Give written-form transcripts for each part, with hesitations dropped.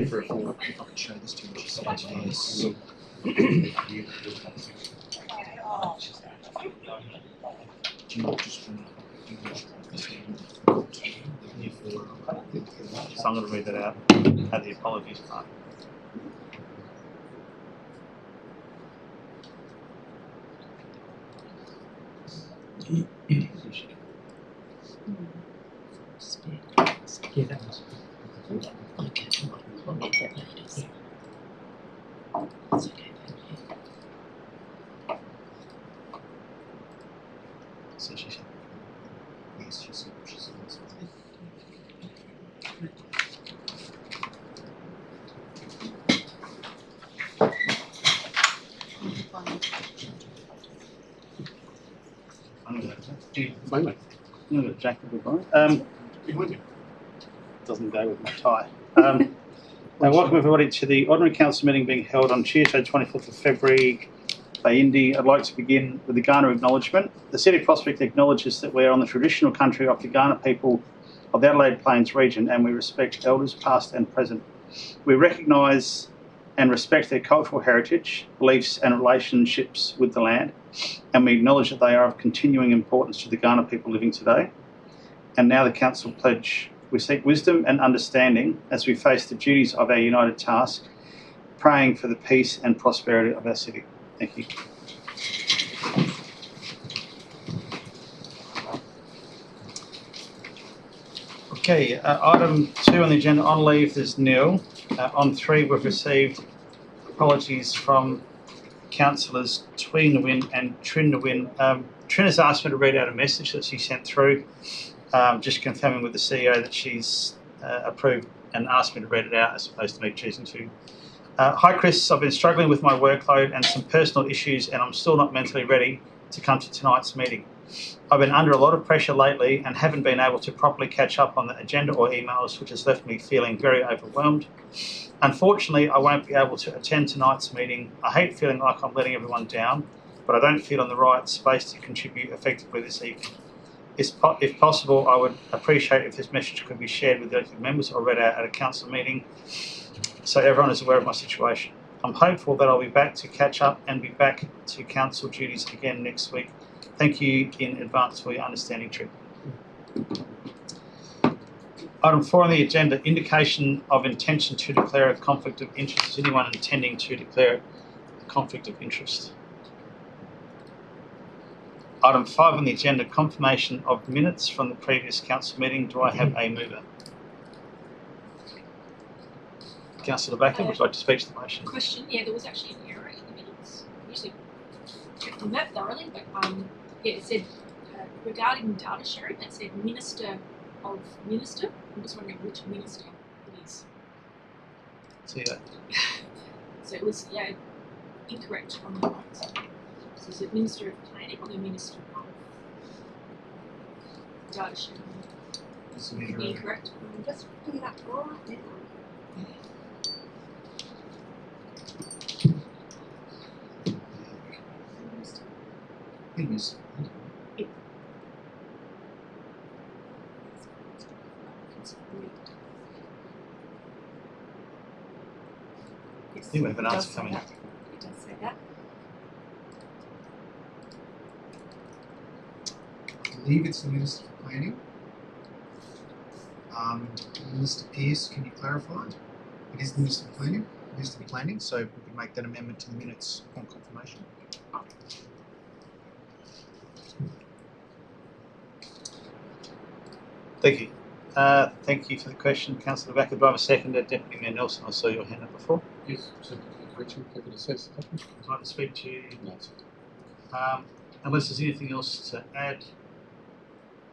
for a full, if I could show this to you, just yes. Do you just want So I'm going to read that out at the apologies part. Yeah, that was. Okay, we'll make that notice. That's okay, thank you. So she said, yes, she said, I'm going to fine, mate. I'm going to Jack goodbye. Doesn't go with my tie. Welcome everybody to the Ordinary Council meeting being held on Tuesday, 24th of February by Indy. I'd like to begin with the Kaurna acknowledgement. The City of Prospect acknowledges that we are on the traditional country of the Kaurna people of the Adelaide Plains region, and we respect elders past and present. We recognise and respect their cultural heritage, beliefs and relationships with the land, and we acknowledge that they are of continuing importance to the Kaurna people living today. And now the Council pledge. We seek wisdom and understanding as we face the duties of our united task, praying for the peace and prosperity of our city. Thank you. Okay, item 2 on the agenda, on leave, there's Neil. On 3, we've received apologies from councillors Twee Nguyen and Trin Nguyen. Trin has asked me to read out a message that she sent through, just confirming with the CEO that she's approved and asked me to read it out as opposed to me choosing to. Hi Chris, I've been struggling with my workload and some personal issues and I'm still not mentally ready to come to tonight's meeting. I've been under a lot of pressure lately and haven't been able to properly catch up on the agenda or emails, which has left me feeling very overwhelmed. Unfortunately, I won't be able to attend tonight's meeting. I hate feeling like I'm letting everyone down, but I don't feel in the right space to contribute effectively this evening. If possible, I would appreciate if this message could be shared with the elected members or read out at a council meeting so everyone is aware of my situation. I'm hopeful that I'll be back to catch up and be back to council duties again next week. Thank you in advance for your understanding, Trip. Item 4 on the agenda, indication of intention to declare a conflict of interest. Is anyone intending to declare a conflict of interest? Item 5 on the agenda, confirmation of minutes from the previous council meeting. Do I have a mover? Councillor Backer, would you like to speak to the motion? Question, yeah, there was actually an error in the minutes. I usually checked on that thoroughly, but yeah, it said regarding data sharing, it said Minister of Minister. I'm just wondering which minister it is. See that? So it was, yeah, incorrect on the notes. So is it Minister of Planning or the Minister of Data Sharing? This Could be incorrect. Just put it up right now. Yes. Yes. I think we have an It answer does coming say up. that. It does say that. I believe it's the Minister for Planning. Minister Pearce, can you clarify? It is the Minister for Planning. Minister for Planning, so we can make that amendment to the minutes on confirmation. Thank you. Thank you for the question, Councillor Backer. Do I have a seconder? Deputy Mayor Nelson, I saw your hand up before. Yes, so correction, happy to say something. Would you like to speak to you? No. Unless there's anything else to add,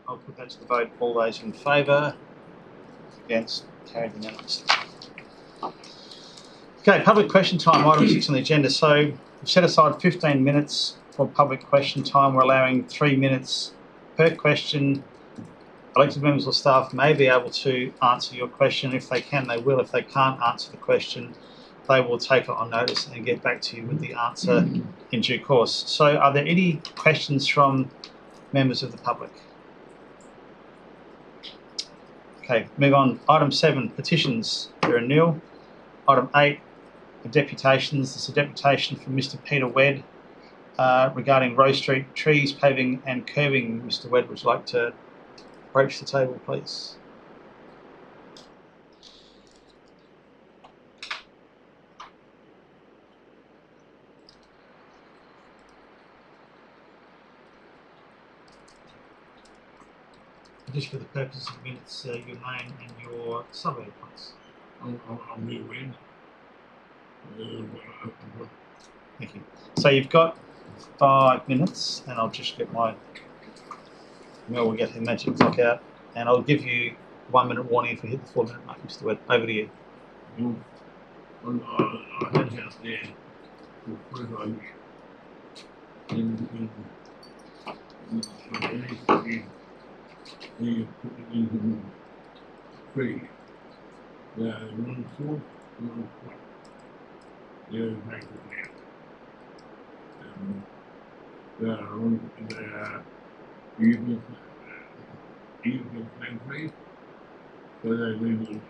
I'll put that to the vote. All those in favour? Against? Carried unanimously. Okay, public question time, item 6 on the agenda. So we've set aside 15 minutes for public question time. We're allowing 3 minutes per question. Elected members or staff may be able to answer your question. If they can, they will. If they can't answer the question, they will take it on notice and get back to you with the answer in due course. So are there any questions from members of the public? Okay, move on. Item 7, petitions. There are nil. Item 8, the deputations. This is a deputation from Mr. Peter Wedd regarding Rose Street trees, paving and curbing. Mr. Wedd, would you like to approach the table, please? Just for the purposes of minutes, your name and your suburb, please. I'm new in. Thank you. So you've got 5 minutes, and I'll just get my Mel will get her magic clock out, and I'll give you 1 minute warning if we hit the 4 minute mark, Mr. Webb. Over to you. I had out there for 45 years. He put it into free. One fourth, one fourth. The other bank is now. You can claim free, but I didn't.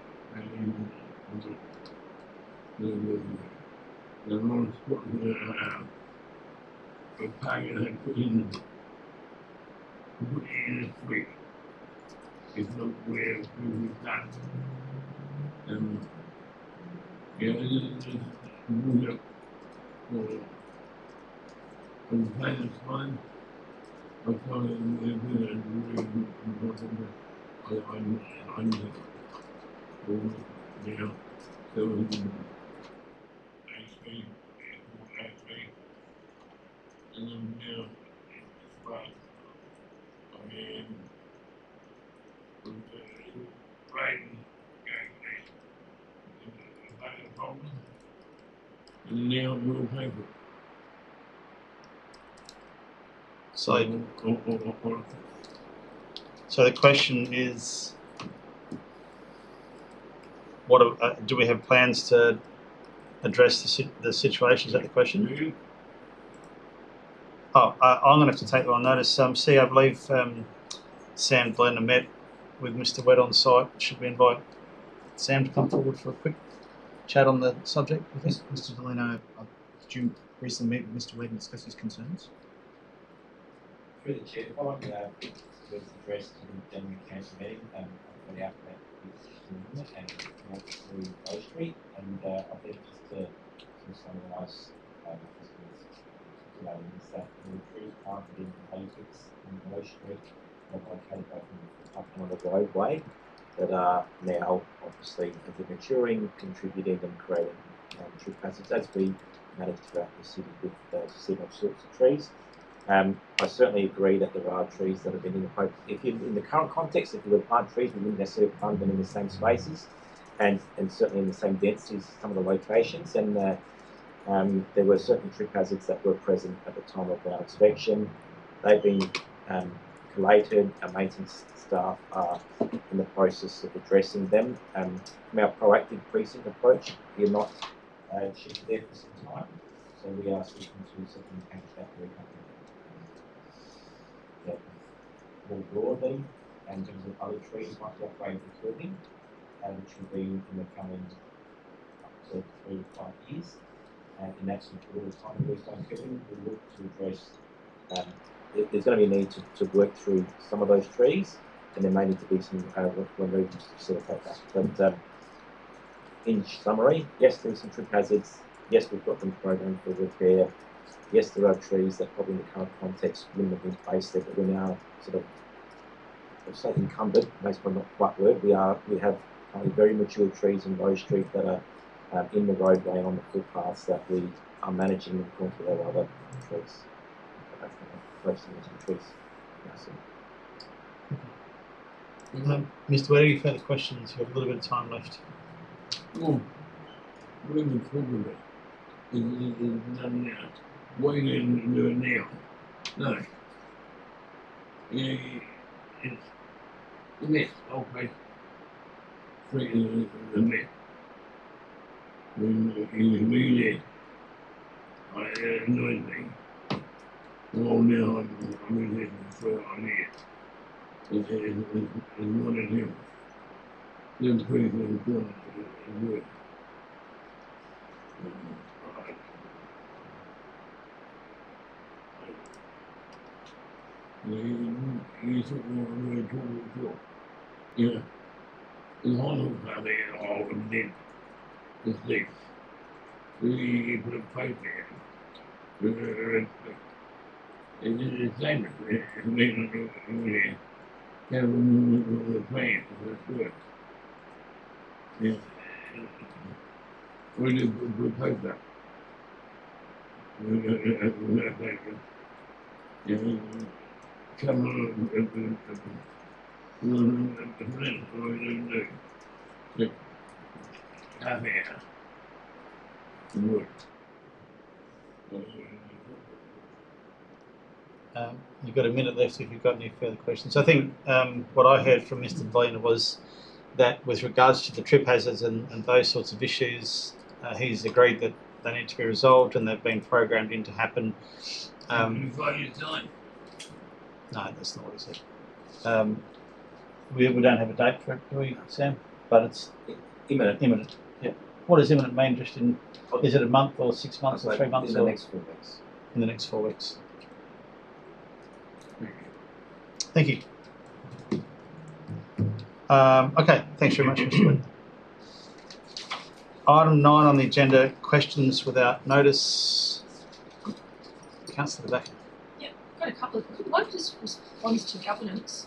The wrong spot. The packet I put in free. It's not where we got. Yeah, it's moved up for the finance fund. I thought it would be a really important on you know, so actually, and then now it's fine. And writing, and now we'll paper. So the question is, do we have plans to address the situation? Is that the question? Oh, I'm going to have to take that on notice. See, I believe Sam Glenn met with Mr. Wedd on site. Should we invite Sam to come forward for a quick chat on the subject? Yes, Mr. Delano, did you recently meet with Mr. Wedd and discuss his concerns? Through the chair, following was addressed in the January council meeting, I've got out that with and walked through Bow Street, and I think just to summarise today is that the trees planted in Halifax and Bow Street are located up on the roadway that are now obviously as they're maturing, contributing and creating tree passage as we manage throughout the city with similar sorts of trees. I certainly agree that there are trees that have been in the hope. If you in the current context, if you were to plant trees, we wouldn't necessarily plant them in the same spaces, and certainly in the same densities, some of the locations. And there were certain tree hazards that were present at the time of our inspection. They've been collated. Our maintenance staff are in the process of addressing them. From our proactive precinct approach, we are not shifted there for some time, so we are seeking to certainly catch that very quickly. More broadly, in terms of other trees might be upgraded for curbing, which will be in the coming up to 3 to 5 years. In that sort of time of bluestone curbing, we look to address. There's going to be a need to work through some of those trees, and there may need to be some removals to facilitate that. But in summary, yes, there are some tree hazards. Yes, we've got them programmed for repair. Yes, there are trees that probably in the current context wouldn't have been placed there, but we're now sort of, I'll say encumbered, makes probably not quite word. We have very mature trees in Low Street that are in the roadway and on the footpaths that we are managing in accordance with our other trees. Trees. Mr. Wedd, any further questions? You have a little bit of time left. What are we talking about? Is done now. What are you going to do now? No. Yeah, it's the mess. Okay. Straight in the mess. When you be there, I annoyed me. Well, now I'm in for on here. It's one of them. Them trees are good. You took one of the talk. Yeah. The whole family all of them is this. We put a pipe in. It's dangerous. It's making the plane. That's good. Yeah. We do put pipe up. You've got a minute left if you've got any further questions. I think what I heard from Mr. Dolina was that with regards to the trip hazards and those sorts of issues, he's agreed that they need to be resolved and they've been programmed in to happen. No, that's not what he said. We don't have a date for it, do we, Sam? But it's Imminent. imminent. Yeah. What does imminent mean? Just in, is it a month or 6 months or 3 months? In the or next 4 weeks. in the next 4 weeks? Thank you. Okay, thanks very much, Mr. Wood. Item 9 on the agenda, questions without notice. Councillor Back. Yeah, I've got a couple of quick. One just responds to governance.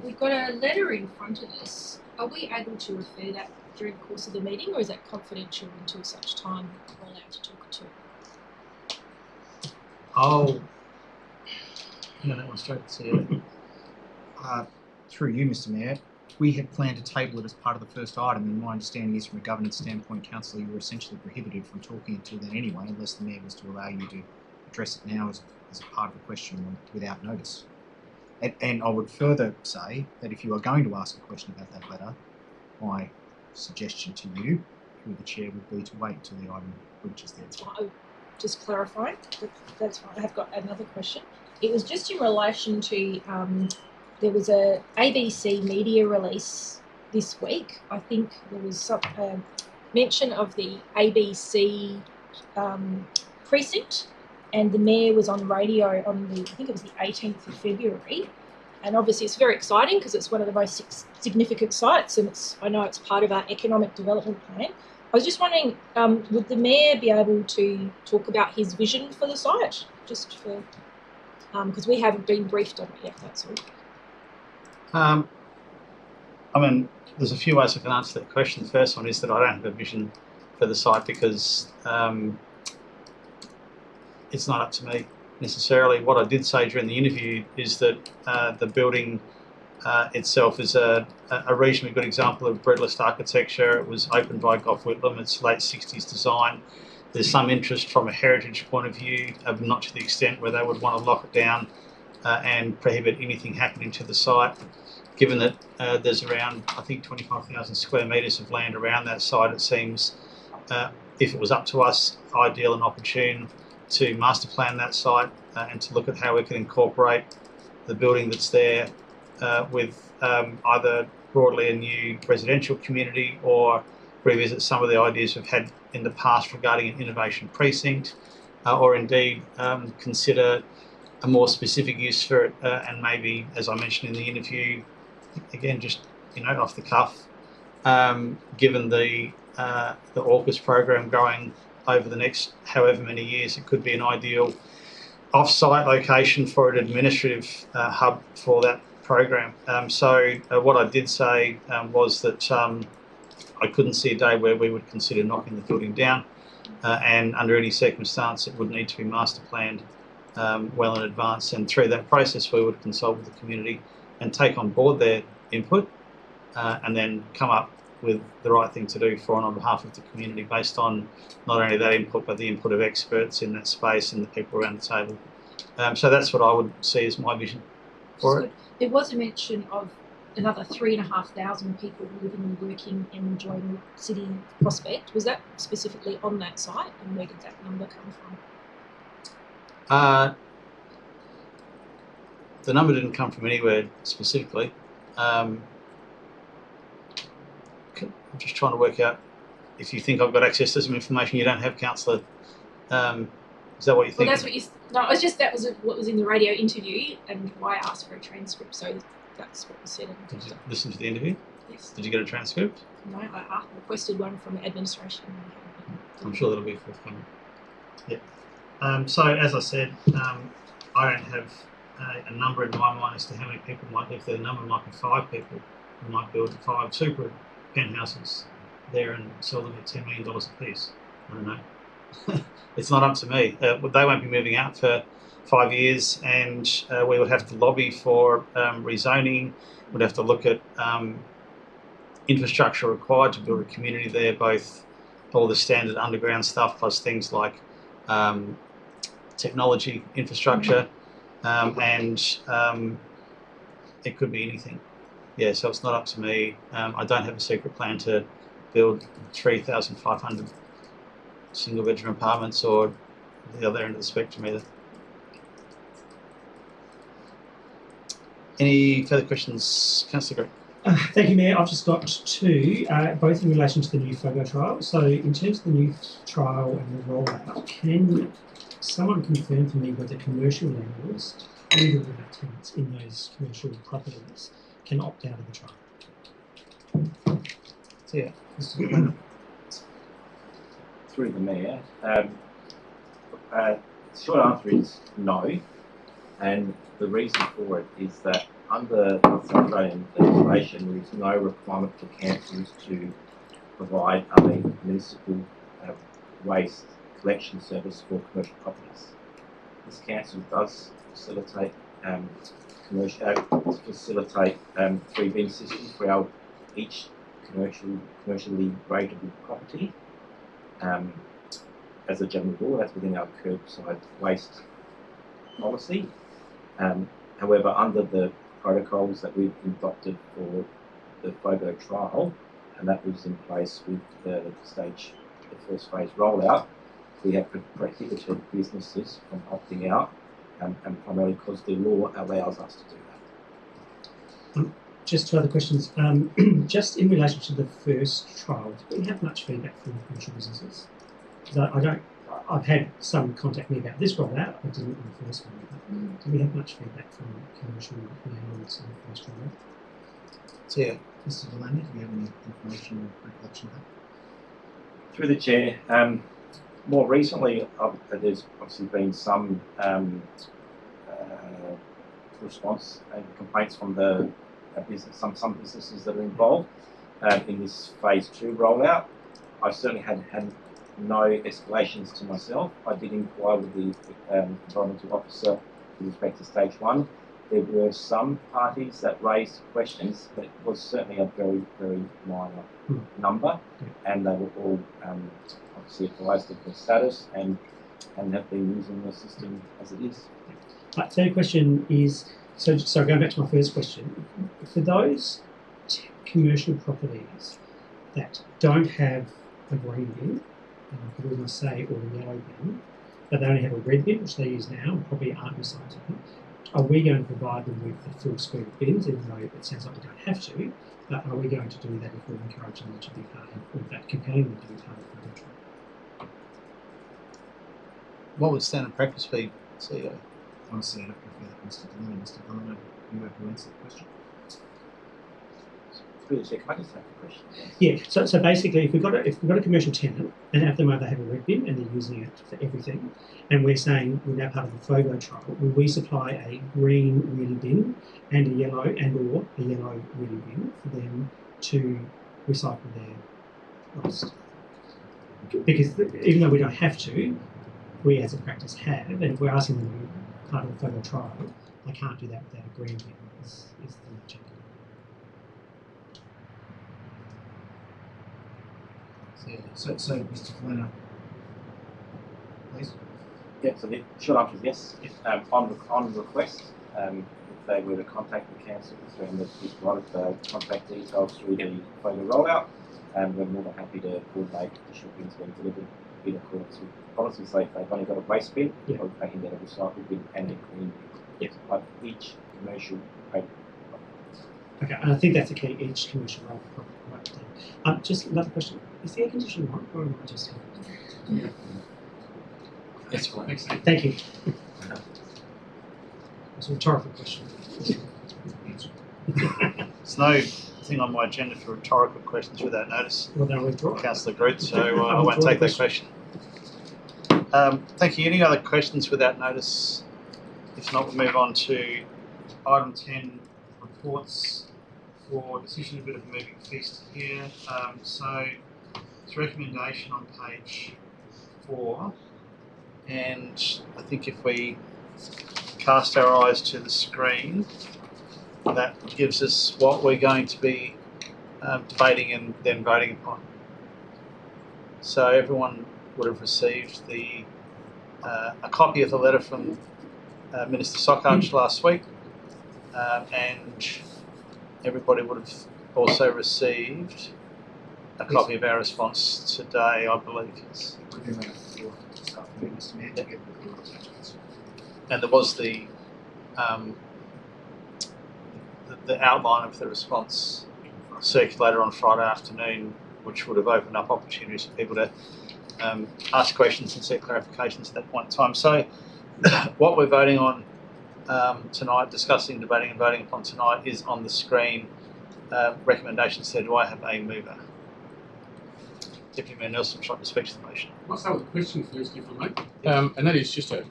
We've got a letter in front of us. Are we able to refer that during the course of the meeting, or is that confidential until such time we're allowed to talk to it? Oh, yeah, that one straight to you. Through you, Mr. Mayor, we had planned to table it as part of the first item, and my understanding is from a governance standpoint, Councillor, you were essentially prohibited from talking until then anyway, unless the Mayor was to allow you to address it now as a part of the question without notice. And I would further say that if you are going to ask a question about that letter, my suggestion to you, through the Chair, would be to wait until the item reaches there. Oh, just clarifying, that's fine. I have got another question. It was just in relation to there was a ABC media release this week. I think there was some mention of the ABC precinct, and the Mayor was on radio on I think it was the 18th of February. And obviously it's very exciting because it's one of the most significant sites, and I know it's part of our economic development plan. I was just wondering, would the Mayor be able to talk about his vision for the site, just for, because we haven't been briefed on it yet, that's all. I mean, there's a few ways I can answer that question. The first one is that I don't have a vision for the site because it's not up to me necessarily. What I did say during the interview is that the building itself is a reasonably good example of Brutalist architecture. It was opened by Gough Whitlam. It's late 60s design. There's some interest from a heritage point of view, not to the extent where they would want to lock it down and prohibit anything happening to the site. Given that there's around, I think, 25,000 square metres of land around that site, it seems, if it was up to us, ideal and opportune to master plan that site and to look at how we can incorporate the building that's there with either broadly a new residential community or revisit some of the ideas we've had in the past regarding an innovation precinct, or indeed consider a more specific use for it, and maybe, as I mentioned in the interview, again, just off the cuff, given the AUKUS program going over the next however many years, it could be an ideal off-site location for an administrative hub for that program. So what I did say was that I couldn't see a day where we would consider knocking the building down, and under any circumstance it would need to be master planned well in advance, and through that process we would consult with the community and take on board their input and then come up with the right thing to do for and on behalf of the community based on not only that input but the input of experts in that space and the people around the table. So that's what I would see as my vision for it. There was a mention of another 3,500 people living and working and enjoying city prospect. Was that specifically on that site, and where did that number come from? The number didn't come from anywhere specifically. I'm just trying to work out if you think I've got access to some information you don't have, Councillor. Is that what you Well, think? that's what you. No, it was just that was what was in the radio interview, and why I asked for a transcript. So that's what was said. Did you listen to the interview? Yes. Did you get a transcript? No, I requested one from the administration. I'm sure that'll be forthcoming. So as I said, I don't have a number in my mind as to how many people might. If the number might be 5 people, we might build 5 super penthouses there and sell them at $10 million a piece. I don't know. It's not up to me. They won't be moving out for 5 years, and we would have to lobby for rezoning. We'd have to look at infrastructure required to build a community there, both all the standard underground stuff plus things like technology infrastructure, and it could be anything. Yeah, so it's not up to me. I don't have a secret plan to build 3,500 single bedroom apartments or the other end of the spectrum either. Any further questions, Councillor Greg? Thank you, Mayor. I've just got 2, both in relation to the new FOGO trial. So in terms of the new trial and the rollout, can someone confirm for me whether commercial landlords, either of our tenants in those commercial properties, can opt out of the trial? So yeah. Through the Mayor, short answer is no, and the reason for it is that under South Australian legislation there is no requirement for councils to provide a municipal waste collection service for commercial properties. This council does facilitate free bin systems for each commercially rateable property. As a general rule, that's within our curbside waste policy. However, under the protocols that we've adopted for the FOGO trial, and that was in place with the first phase rollout, we have prohibited businesses from opting out, and primarily because the law allows us to do that. Just 2 other questions. Just in relation to the first trial, do we have much feedback from commercial businesses? Because I've had some contact me about this rollout, I didn't on the first one. Do we have much feedback from commercial landlords in the first rollout? So yeah. Mr. Delaney, do you have any information or recollection of that? Through the Chair, more recently there's obviously been some response and complaints from the some businesses that are involved in this phase 2 rollout. I certainly had no escalations to myself. I did inquire with the environmental officer with respect to stage 1. There were some parties that raised questions, but it was certainly a very, very minor number, and they were all obviously advised of their status and have been using the system as it is. Third question is, so going back to my first question, for those commercial properties that don't have a green bin, and I could almost say, or a yellow bin, but they only have a red bin, which they use now, and probably aren't recycling, are we going to provide them with a full suite of bins, even though it sounds like we don't have to, but are we going to do that if we're encouraging them to be part of, or in fact compelling them to be part of the country? What would standard practice be, CEO? Honestly, I'd have to refer that to Mr. Delaney. Mr. Delaney, you have to answer the question. Through the Chair, can I just have a question? Yeah, so basically, if we've got a commercial tenant, and at the moment they have a red bin and they're using it for everything, and we're saying we're now part of the FOGO trial, will we supply a green wheelie bin and a yellow or a yellow wheelie bin for them to recycle their waste? Because even though we don't have to, we as a practice have, and if we're asking them to be part of the FOGO trial, they can't do that without a green bin, is the logic. So Mr. Delaney, please. Yeah, so the short answer is yes. On request, if they were to contact the council, and we've provided the contact details through the FOGO rollout, and we're more than happy to coordinate additional bins being delivered in accordance with policy. So if they've only got a waste bin, they can get a recycle bin and a green bin. Yeah. Like each commercial property. Okay, and I think that's the key, each commercial role property. Just another question. Is the air conditioning on, or am I just... Yes, well, Thanks, Nick. Thank you. It's a rhetorical question. There's no thing on my agenda for rhetorical questions without notice, Well, then I'll withdraw. Councillor Groot, so I I'll won't withdraw take the that question. Thank you. Any other questions without notice? If not, we'll move on to item 10, reports for decision, a bit of a moving feast here. So it's recommendation on page 4, and I think if we cast our eyes to the screen, that gives us what we're going to be debating and then voting upon. So everyone would have received a copy of the letter from Minister Sockhart last week, and everybody would have also received a copy of our response today, I believe. And there was the outline of the response circulated on Friday afternoon, which would have opened up opportunities for people to ask questions and seek clarifications at that point in time. So what we're voting on tonight, discussing, debating and voting upon tonight, is on the screen. Recommendations there. Do I have a mover? Deputy Mayor Nelson, would you like to speak to the motion? I'll start with a question first, if I may. And that is just a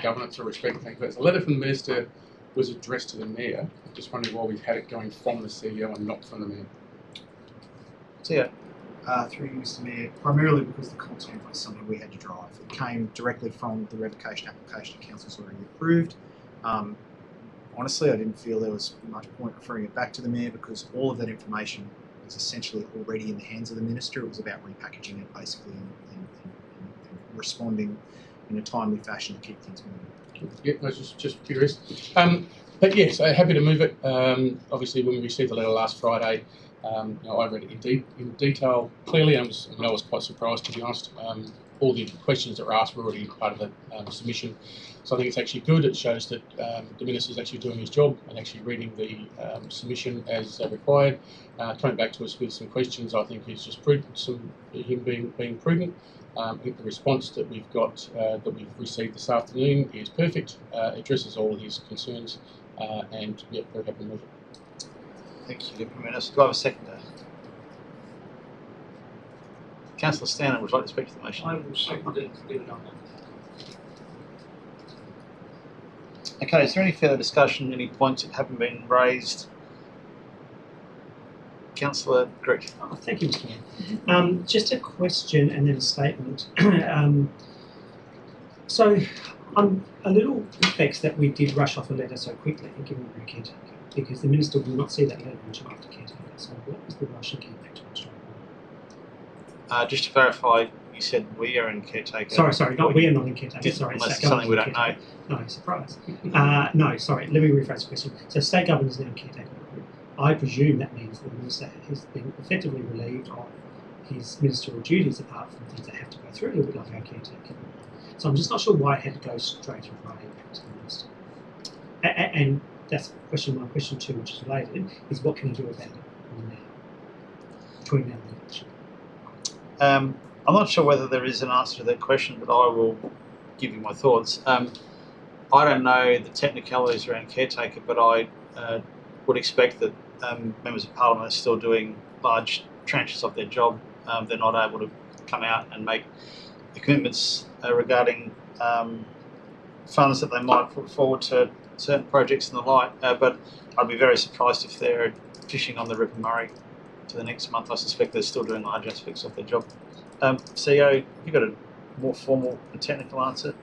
governance or respect. Thank you. A letter from the Minister was addressed to the Mayor. I'm just wondering why we've had it going from the CEO and not from the Mayor. So yeah. Through you, Mr. Mayor, primarily because the content was something we had to drive. It came directly from the revocation application the council's already approved. Honestly, I didn't feel there was much point referring it back to the Mayor because all of that information was essentially already in the hands of the Minister. It was about repackaging it basically and responding in a timely fashion to keep things moving. Yeah, I was just curious. But yes, happy to move it. Obviously, when we received the letter last Friday, I read it in detail clearly. I was quite surprised, to be honest. All the questions that were asked were already part of the submission. So I think it's actually good. It shows that the Minister's actually doing his job and actually reading the submission as required. Coming back to us with some questions, I think is just prudent, him being prudent. I think the response that we've got, that we've received this afternoon is perfect. Addresses all of his concerns, and yeah, very happy with it. Thank you, Deputy Minister. Do I have a seconder? Councillor Stanton would like to speak to the motion. I will second it. Okay, is there any further discussion, any points that haven't been raised? Councillor Groot. Oh, thank you, Mr. Mayor. Just a question and then a statement. So I'm a little perplexed that we did rush off a letter so quickly, given we're a caretaker, because the Minister will not see that letter until after caretaker. So what was the rush and get back to Australia? Just to clarify, you said we are in caretaker. Sorry, we are not in caretaker. Sorry, unless state it's something we don't government know. No, surprise. No, sorry, let me rephrase the question. So state government is now caretaker. I presume that means that the Minister has been effectively relieved of his ministerial duties apart from things that have to go through, a little bit like our caretaker. So I'm just not sure why it had to go straight away back to the Minister. And that's question one. Question two, which is related, is what can he do about it now, between now and the election? I'm not sure whether there is an answer to that question, but I will give you my thoughts. I don't know the technicalities around caretaker, but I would expect that members of Parliament are still doing large tranches of their job. They're not able to come out and make the commitments regarding funds that they might put forward to certain projects and the like. But I'd be very surprised if they're fishing on the River Murray to the next month. I suspect they're still doing large aspects of their job. CEO, you've got a more formal and technical answer?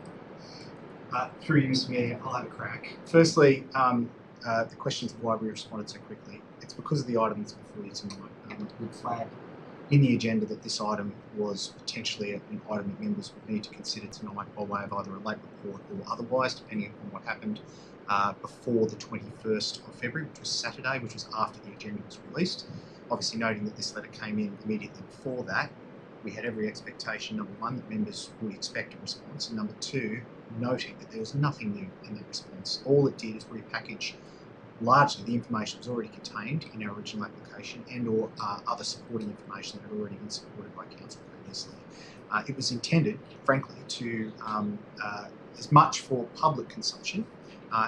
Through you, Mr. Mayor, I'll have a crack. Firstly, the questions of why we responded so quickly. It's because of the items before you tonight. We flagged in the agenda that this item was potentially an item that members would need to consider tonight by way of either a late report or otherwise, depending on what happened before the 21st of February, which was Saturday, which was after the agenda was released. Obviously noting that this letter came in immediately before that, we had every expectation, number one, that members would expect a response, and number two, noting that there was nothing new in that response. All it did is repackage largely the information that was already contained in our original application and or other supporting information that had already been supported by Council previously. It was intended frankly, to as much for public consumption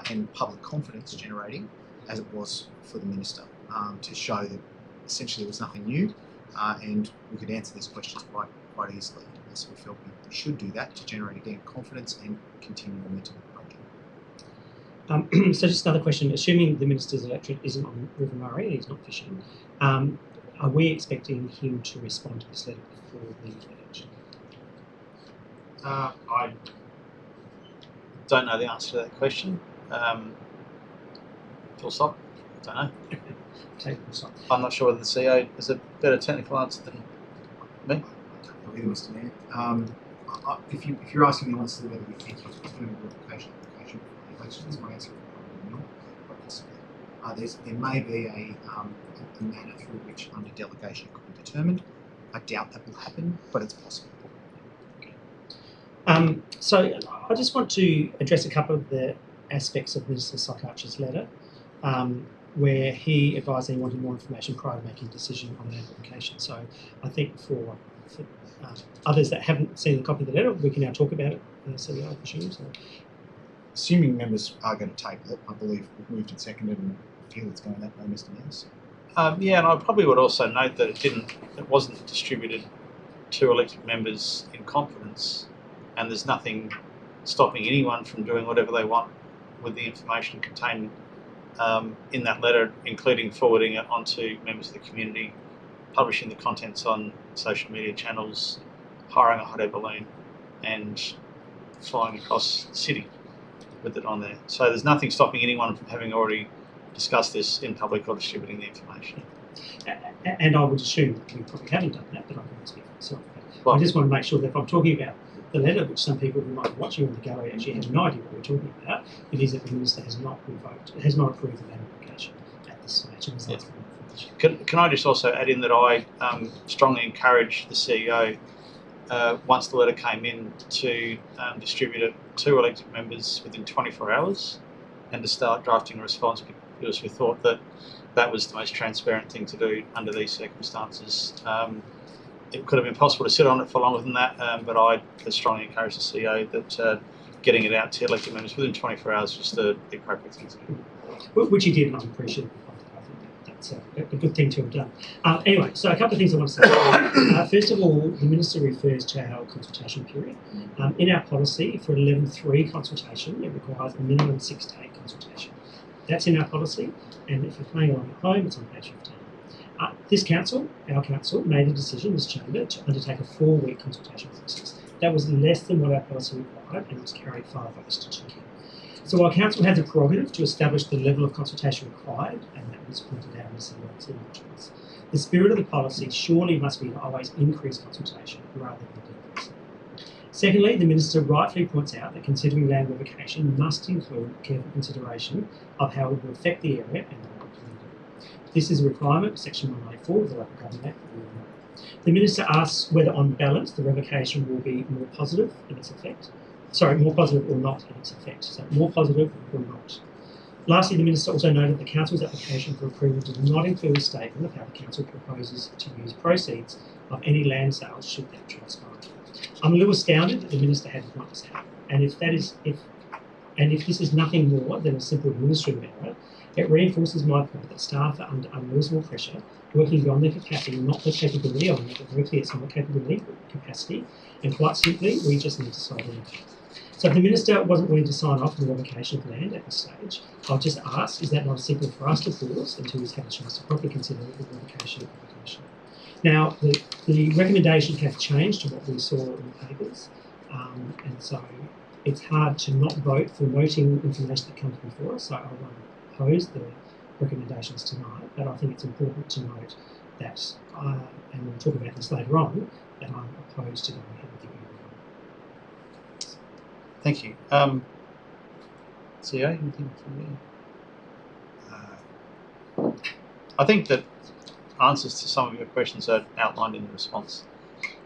and public confidence generating as it was for the minister, to show that essentially there was nothing new, and we could answer these questions quite easily. So we felt we should do that to generate again confidence and continue momentum of the project. So just another question. Assuming the minister's electorate isn't on River Murray and he's not fishing, are we expecting him to respond to this letter before the election? I don't know the answer to that question. Full stop. Don't know. Take the side. I'm not sure whether the CEO has a better technical answer than me. I don't know either, Mr. Mayor. If you're asking me honestly whether we think he's returning the revocation application for the election, is my answer probably not. But possibly. There may be a manner through which under delegation it could be determined. I doubt that will happen, but it's possible. So I just want to address a couple of the aspects of Minister Psychiatrist's letter, where he advised he wanted more information prior to making a decision on an application. So I think for others that haven't seen a copy of the letter, we can now talk about it. CEO, I presume. So. Assuming members are going to table it, I believe we've moved and seconded and feel it's going that way, Mr. Mayor. So. Yeah, and I probably would also note that it wasn't distributed to elected members in confidence, and there's nothing stopping anyone from doing whatever they want with the information contained in that letter, including forwarding it onto members of the community, publishing the contents on social media channels, hiring a hot air balloon, and flying across the city with it on there. So there's nothing stopping anyone from having already discussed this in public or distributing the information. And I would assume that we probably haven't done that, but I can speak for myself. Well, I just want to make sure that if I'm talking about the letter, which some people who might be watching on the gallery actually have no idea what we're talking about, it is that the minister has not approved the land application at this stage. And Yeah. information. Can I just also add in that I strongly encourage the CEO, once the letter came in, to distribute it to elected members within 24 hours and to start drafting a response, because we thought that that was the most transparent thing to do under these circumstances. It could have been possible to sit on it for longer than that, but I strongly encourage the CEO that getting it out to elected members within 24 hours was the appropriate thing to do. Which he did, and I'm appreciative of that. I think that's a good thing to have done. Anyway, so a couple of things I want to say. First of all, the Minister refers to our consultation period. In our policy, for an 11.3 consultation, it requires a minimum 6-day consultation. That's in our policy, and if you're playing along at home, it's on page 15. This council, our council, made a decision, this chamber, to undertake a 4-week consultation process. That was less than what our policy required, and was carried 5 votes to 2. So while council has a prerogative to establish the level of consultation required, and that was pointed out in some of the modules, the spirit of the policy surely must be to always increase consultation rather than decrease it. Secondly, the Minister rightfully points out that considering land revocation must include careful consideration of how it will affect the area and the local community. This is a requirement of Section 194 of the Local Government Act. The Minister asks whether, on balance, the revocation will be more positive in its effect. More positive or not in its effect. So more positive or not. Lastly, the Minister also noted the Council's application for approval did not include a statement of how the Council proposes to use proceeds of any land sales should that transpire. I'm a little astounded that the Minister hadn't pointed this out. And if this is nothing more than a simple administrative error, it reinforces my point that staff are under unreasonable pressure, working beyond their capacity, not their capability. I know that very clear it's not capability, but capacity. And quite simply, we just need to solve it. So if the Minister wasn't willing to sign off on the revocation of land at this stage, I'll just ask, is that not simple for us to pause until he's had a chance to properly consider the revocation application? Now, the recommendations have changed to what we saw in the papers, and so it's hard to not vote for noting information that comes before us, so I won't oppose the recommendations tonight, but I think it's important to note that, and we'll talk about this later on, that I'm opposed to going ahead with the EUR. Thank you. CEO, anything from you? I think that answers to some of your questions are outlined in the response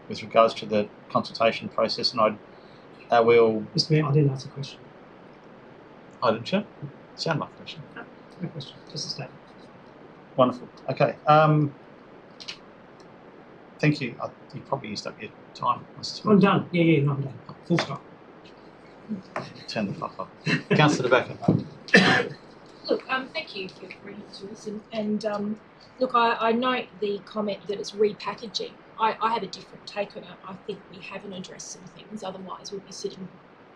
with regards to the consultation process, and I will... Mr Mayor, I didn't ask a question. I didn't, sure? Sound like a question. No question, just a statement. Wonderful. Okay. Thank you. You probably used up your time. I suspect. I'm done. Yeah, no, I'm done. Full stop. Turn the clock off. Councillor Tobacco. Look, thank you for bringing it to us, and look, I note the comment that it's repackaging. I have a different take on it. I think we haven't addressed some things, otherwise we'd be sitting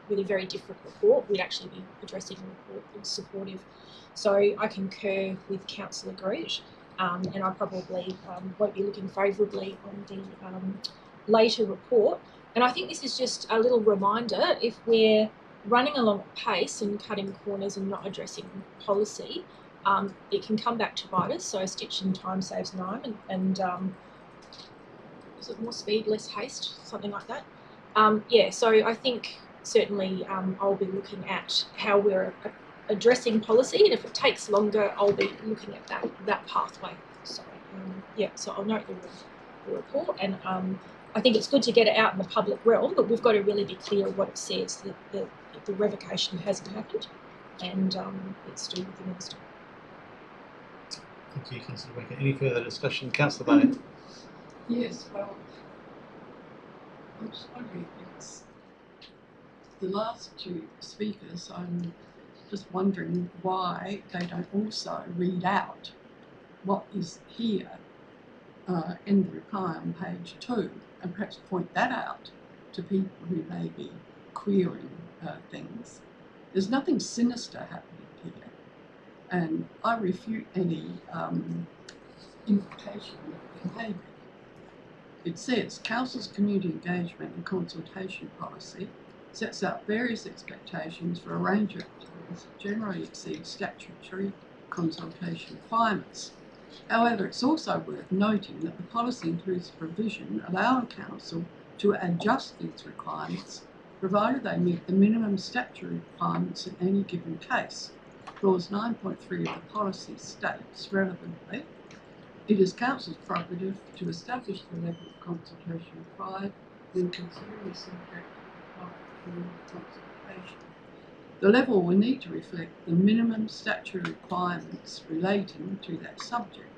with a very different report. We'd actually be addressing a report that was supportive. So I concur with Councillor Groot, and I probably won't be looking favourably on the later report. And I think this is just a little reminder, if we're running along at pace and cutting corners and not addressing policy, it can come back to bite us. So a stitch in time saves nine, and is it more speed, less haste, something like that? Yeah, so I think certainly I'll be looking at how we're addressing policy, and if it takes longer, I'll be looking at that pathway. So yeah, so I'll note the report, and I think it's good to get it out in the public realm, but we've got to really be clear what it says, that the revocation hasn't happened, and it's to do with the minister. Thank you, Councillor Becker. Any further discussion? Councillor Barnett. Yes, well, I'm just wondering, it's the last two speakers, I'm just wondering why they don't also read out what is here in the reply on page 2, and perhaps point that out to people who may be querying things. There's nothing sinister happening here, and I refute any implication of behaviour. It says, Council's community engagement and consultation policy sets out various expectations for a range of activities that generally exceed statutory consultation requirements. However, it's also worth noting that the policy includes a provision allowing Council to adjust these requirements provided they meet the minimum statutory requirements in any given case. Clause 9.3 of the policy states, relevantly, it is Council's prerogative to establish the level of consultation required when considering the subject of consultation. The level will need to reflect the minimum statutory requirements relating to that subject.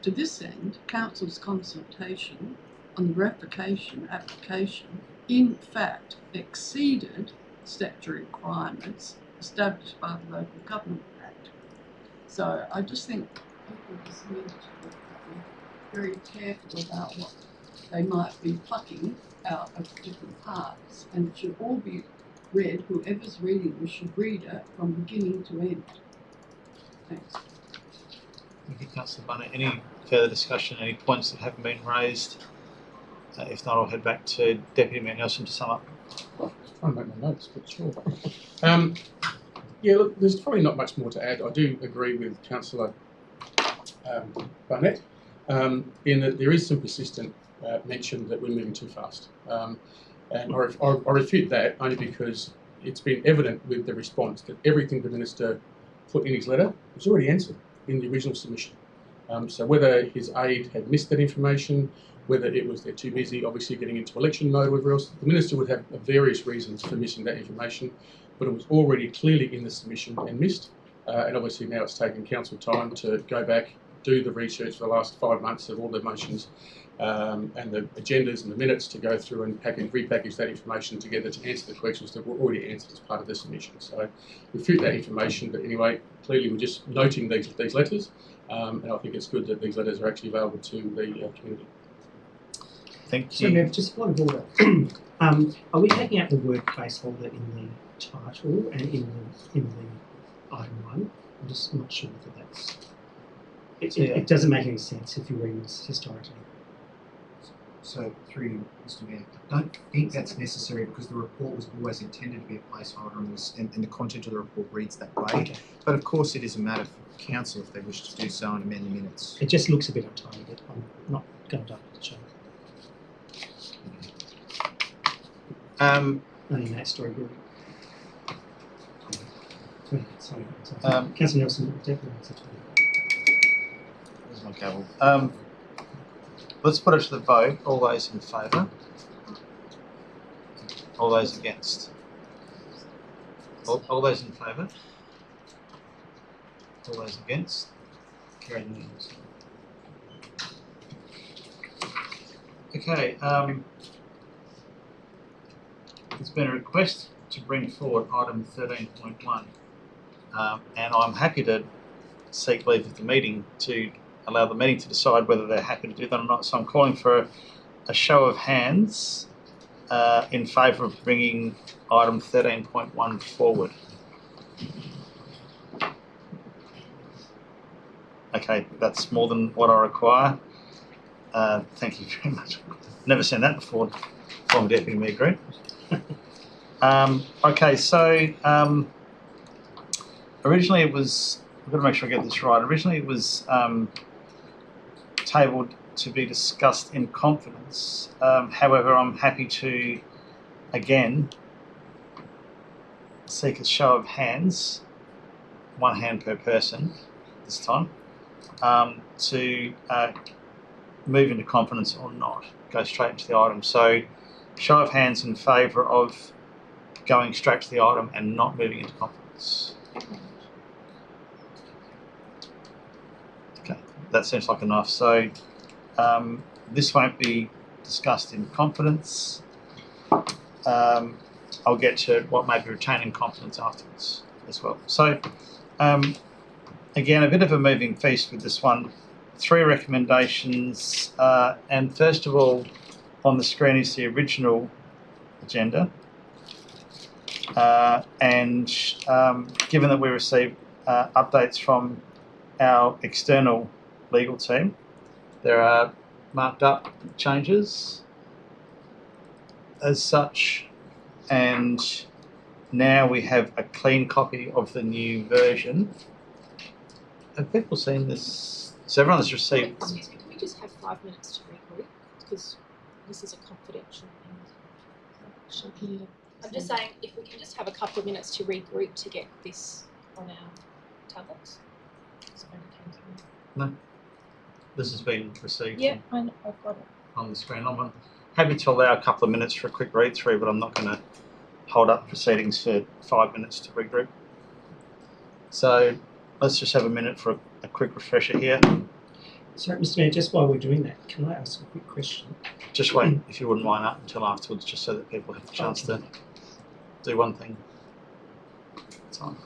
To this end, Council's consultation on the revocation application in fact exceeded statutory requirements established by the Local Government Act. So I just think people just need to be very careful about what they might be plucking out of different parts, and it should all be read, whoever's reading this should read it from beginning to end. Thanks. Thank you, Councillor Barnett. Any further discussion, any points that haven't been raised? If not, I'll head back to Deputy Mayor Nelson to sum up. I'm trying to make my notes, but sure. Yeah, look, there's probably not much more to add. I do agree with Councillor Barnett in that there is some persistent mention that we're moving too fast. And I refute that only because it's been evident with the response that everything the Minister put in his letter was already answered in the original submission. So whether his aide had missed that information, whether it was they're too busy obviously getting into election mode or whatever else, the Minister would have various reasons for missing that information, but it was already clearly in the submission and missed. And obviously now it's taken Council time to go back, do the research for the last 5 months of all the motions and the agendas and the minutes to go through and repackage that information together to answer the questions that were already answered as part of the submission. So refute that information, but anyway, clearly we're just noting these letters, and I think it's good that these letters are actually available to the community. Thank So, you. Mayor, just one order. Are we taking out the word placeholder in the title and in the item 1? I'm just not sure that that's... It doesn't make any sense if you read this historically. So, through you, Mr. Mayor, I don't think that's necessary because the report was always intended to be a placeholder and the content of the report reads that way. Okay. But of course, it is a matter for Council if they wish to do so and amend the minutes. It just looks a bit untidy, but I'm not going to show. Only that story really. Sorry. Councillor Nelson, definitely answer to There's my gavel. Let's put it to the vote. All those in favour? All those against? All those in favour? All those against? Carried unanimously. Okay, there's been a request to bring forward item 13.1, and I'm happy to seek leave of the meeting to allow the meeting to decide whether they're happy to do that or not. So I'm calling for a show of hands in favour of bringing item 13.1 forward. Okay, that's more than what I require. Thank you very much. Never seen that before. Former Deputy Mayor Green. Okay, so originally it was, I've got to make sure I get this right. Originally it was tabled to be discussed in confidence. However, I'm happy to, again, seek a show of hands, one hand per person this time, to move into confidence or not, go straight into the item. So, show of hands in favour of going straight to the item and not moving into confidence. Okay, that seems like enough. So, this won't be discussed in confidence. I'll get to what may be retained in confidence afterwards as well. So, again, a bit of a moving feast with this one. 3 recommendations, and first of all, on the screen is the original agenda. And given that we received updates from our external legal team, there are marked up changes as such, and now we have a clean copy of the new version. Have people seen this? So everyone has received. Excuse me, can we just have 5 minutes to regroup? Because this is a confidential thing. I'm just saying, if we can just have a couple of minutes to regroup to get this on our tablets. No, this has been received. Yeah, I know, I've got it. On the screen. I'm happy to allow a couple of minutes for a quick read through, but I'm not going to hold up proceedings for 5 minutes to regroup. So let's just have a minute for a quick refresher here. Sorry, Mr. Mayor, just while we're doing that, can I ask a quick question? Just wait, if you wouldn't mind, up until afterwards, just so that people have a chance to do one thing at a time.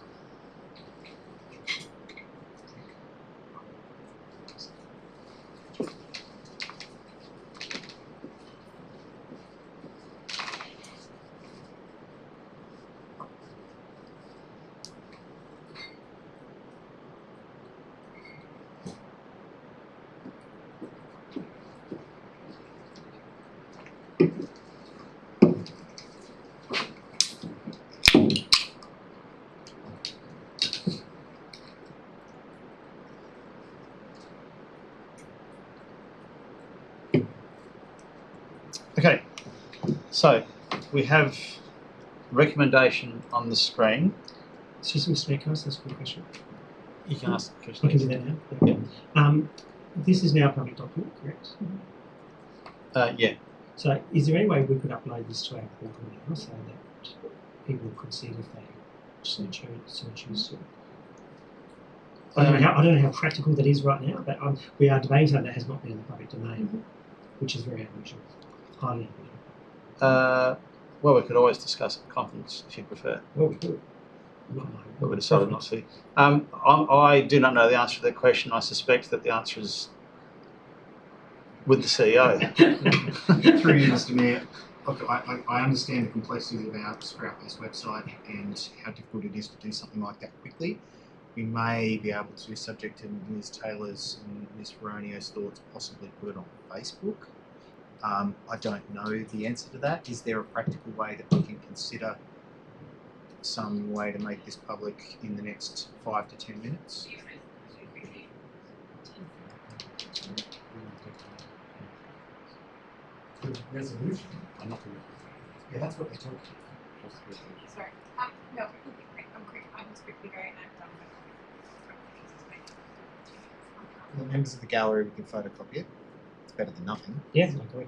Okay, so we have recommendation on the screen. Excuse me, Mr. Mayor, can I ask a quick question? You can ask the question. I can do that now. Yeah. This is now a public document, correct? Yeah. So, is there any way we could upload this to our portal now so that people could see it if they so choose to? I don't know how practical that is right now, but we are debating something that has not been in the public domain, which is very unusual, highly unusual. Well, we could always discuss it in confidence if you prefer. Well, we could. But we decided not to. I do not know the answer to that question. I suspect that the answer is with the CEO. Through you, Mr. Mayor. Look, I understand the complexity of our Sprout-based website and how difficult it is to do something like that quickly. We may be able to, subject to Ms. Taylor's and Ms. Veronio's thoughts, possibly put it on Facebook. I don't know the answer to that. Is there a practical way that we can consider some way to make this public in the next 5 to 10 minutes? Resolution. Yeah, that's what they told Sorry. No, I'm quick. I'm just quickly going. I'm done with The members of the gallery, we can photocopy it. It's better than nothing. Yeah, I agree.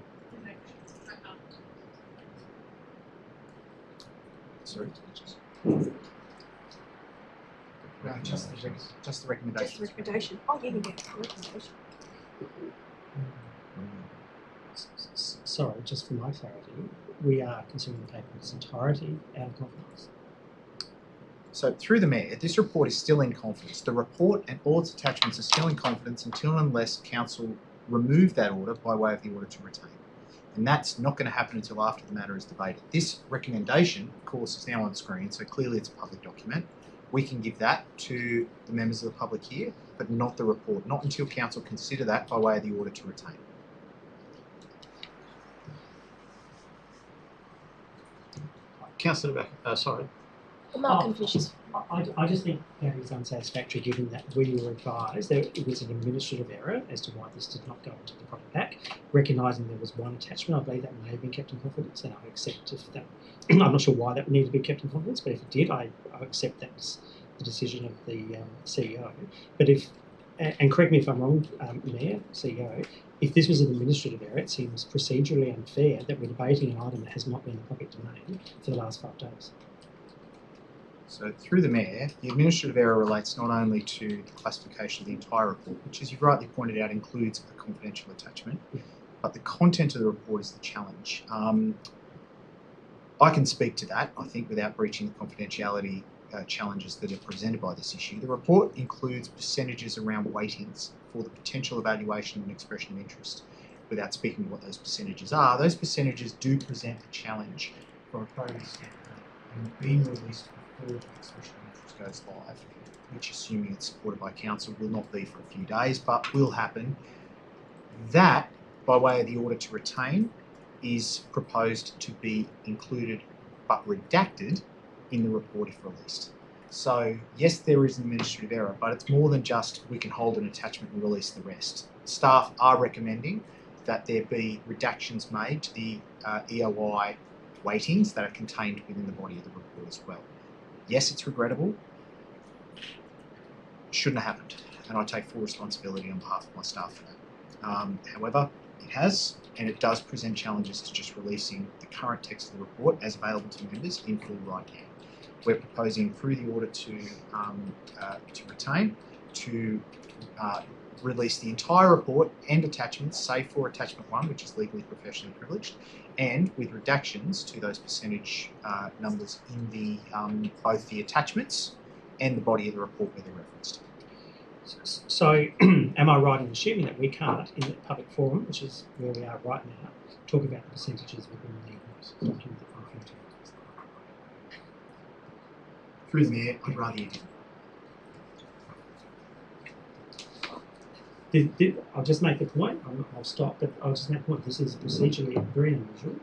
Sorry. No, just the recommendation. Just the recommendation. Oh, yeah, you get the recommendation. sorry, just for my clarity, we are considering the paper in its entirety out of confidence. So through the Mayor, this report is still in confidence. The report and all its attachments are still in confidence until and unless Council remove that order by way of the order to retain. And that's not going to happen until after the matter is debated. This recommendation, of course, is now on screen, so clearly it's a public document. We can give that to the members of the public here, but not the report, not until Council consider that by way of the order to retain. Councillor Beck, sorry. Well, Malcolm Fisher's. I just think that is unsatisfactory given that we were advised that it was an administrative error as to why this did not go into the proper pack. Recognising there was one attachment, I believe that may have been kept in confidence, and I accept if that. I'm not sure why that needed to be kept in confidence, but if it did, I accept that was the decision of the CEO. But if, and correct me if I'm wrong, Mayor, CEO, if this was an administrative error, it seems procedurally unfair that we're debating an item that has not been in the public domain for the last 5 days. So through the Mayor, the administrative error relates not only to the classification of the entire report, which as you've rightly pointed out includes a confidential attachment, but the content of the report is the challenge. I can speak to that, I think, without breaching the confidentiality challenges that are presented by this issue. The report includes percentages around weightings for the potential evaluation of an expression of interest. Without speaking to what those percentages are, those percentages do present a challenge from a priority standpoint and being released before the expression of interest goes live, which, assuming it's supported by Council, will not be for a few days, but will happen. That, by way of the order to retain, is proposed to be included but redacted in the report if released. So yes, there is an administrative error, but it's more than just we can hold an attachment and release the rest. Staff are recommending that there be redactions made to the EOI weightings that are contained within the body of the report as well. Yes, it's regrettable. Shouldn't have happened, and I take full responsibility on behalf of my staff for that. However, it has, and it does present challenges to just releasing the current text of the report as available to members in full right now. We're proposing through the order to retain to release the entire report and attachments, save for attachment 1, which is legally professionally privileged, and with redactions to those percentage numbers in the both the attachments and the body of the report where they're referenced. So, am I right in assuming that we can't, in the public forum, which is where we are right now, talk about the percentages within the document that we're referring to? Through the Mayor, I'd rather you didn't. I'll just make the point, I'll stop, but I'll just make the point, this is procedurally very unusual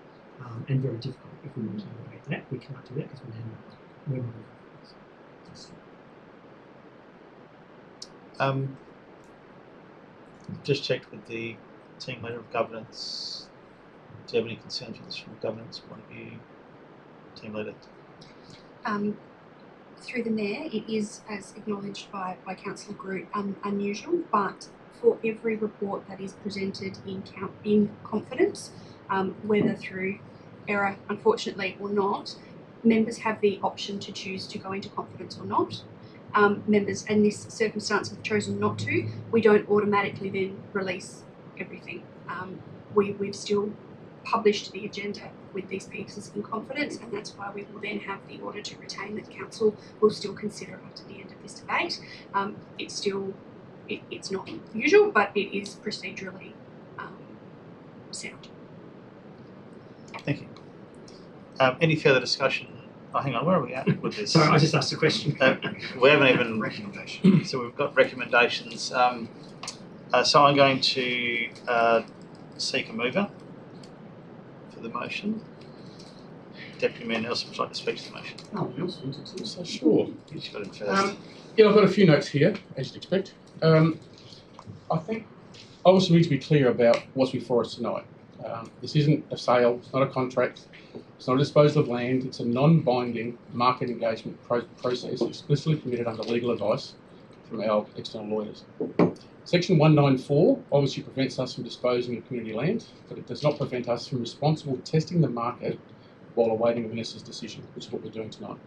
and very difficult. If we want to innovate that, we can't do that because we're not Just checked with the team leader of governance. Do you have any concerns with this from a governance point of view, team leader? Through the Mayor, it is, as acknowledged by Councillor Groot, unusual, but for every report that is presented in confidence, whether through error, unfortunately, or not, members have the option to choose to go into confidence or not. Members in this circumstance have chosen not to. We don't automatically then release everything. We've still published the agenda with these pieces in confidence, and that's why we will then have the order to retain that Council will still consider after the end of this debate. It's not usual, but it is procedurally sound. Thank you. Any further discussion? Oh, hang on, where are we at with this? Sorry, I just asked a question. We haven't even... Recommendation. So we've got recommendations. So I'm going to seek a mover for the motion. Deputy Mayor Nelson would like to speak to the motion. Oh, Nelson wanted to, so sure. You just got in first. Yeah, I've got a few notes here, as you'd expect. I think I also need to be clear about what's before us tonight. This isn't a sale, it's not a contract, it's not a disposal of land, it's a non-binding market engagement process explicitly permitted under legal advice from our external lawyers. Section 194 obviously prevents us from disposing of community land, but it does not prevent us from responsibly testing the market while awaiting a minister's decision, which is what we're doing tonight.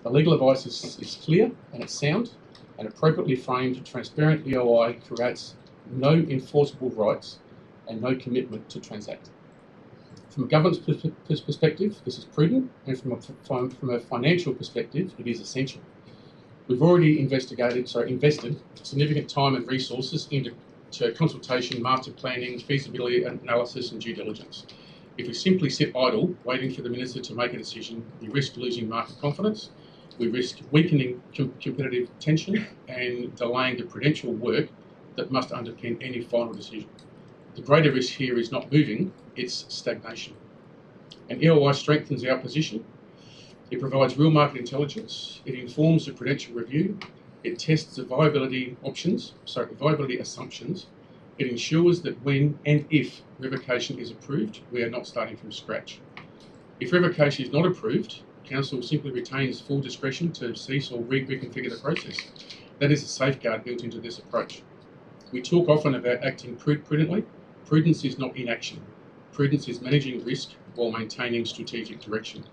The legal advice is clear and it's sound, and appropriately framed, transparent EOI creates no enforceable rights and no commitment to transact. From a governance perspective, this is prudent, and from a financial perspective, it is essential. We've already invested significant time and resources into consultation, master planning, feasibility analysis and due diligence. If we simply sit idle, waiting for the Minister to make a decision, we risk losing market confidence, we risk weakening competitive tension and delaying the prudential work that must underpin any final decision. The greater risk here is not moving, it's stagnation. And EOI strengthens our position. It provides real market intelligence. It informs the prudential review. It tests the viability assumptions. It ensures that when and if revocation is approved, we are not starting from scratch. If revocation is not approved, Council simply retains full discretion to cease or reconfigure the process. That is a safeguard built into this approach. We talk often about acting prudently. Prudence is not inaction. Prudence is managing risk while maintaining strategic direction.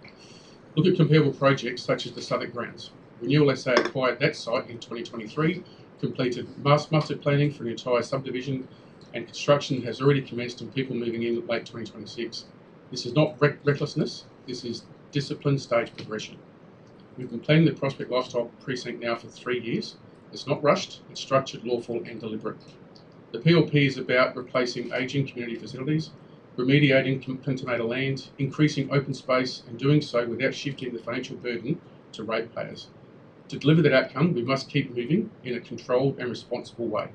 Look at comparable projects such as the Southwark Grounds. Renewal SA acquired that site in 2023, completed master planning for an entire subdivision, and construction has already commenced and people moving in late 2026. This is not recklessness, this is disciplined stage progression. We've been planning the Prospect Lifestyle Precinct now for 3 years. It's not rushed, it's structured, lawful and deliberate. The PLP is about replacing ageing community facilities, remediating contaminated land, increasing open space and doing so without shifting the financial burden to ratepayers. To deliver that outcome, we must keep moving in a controlled and responsible way.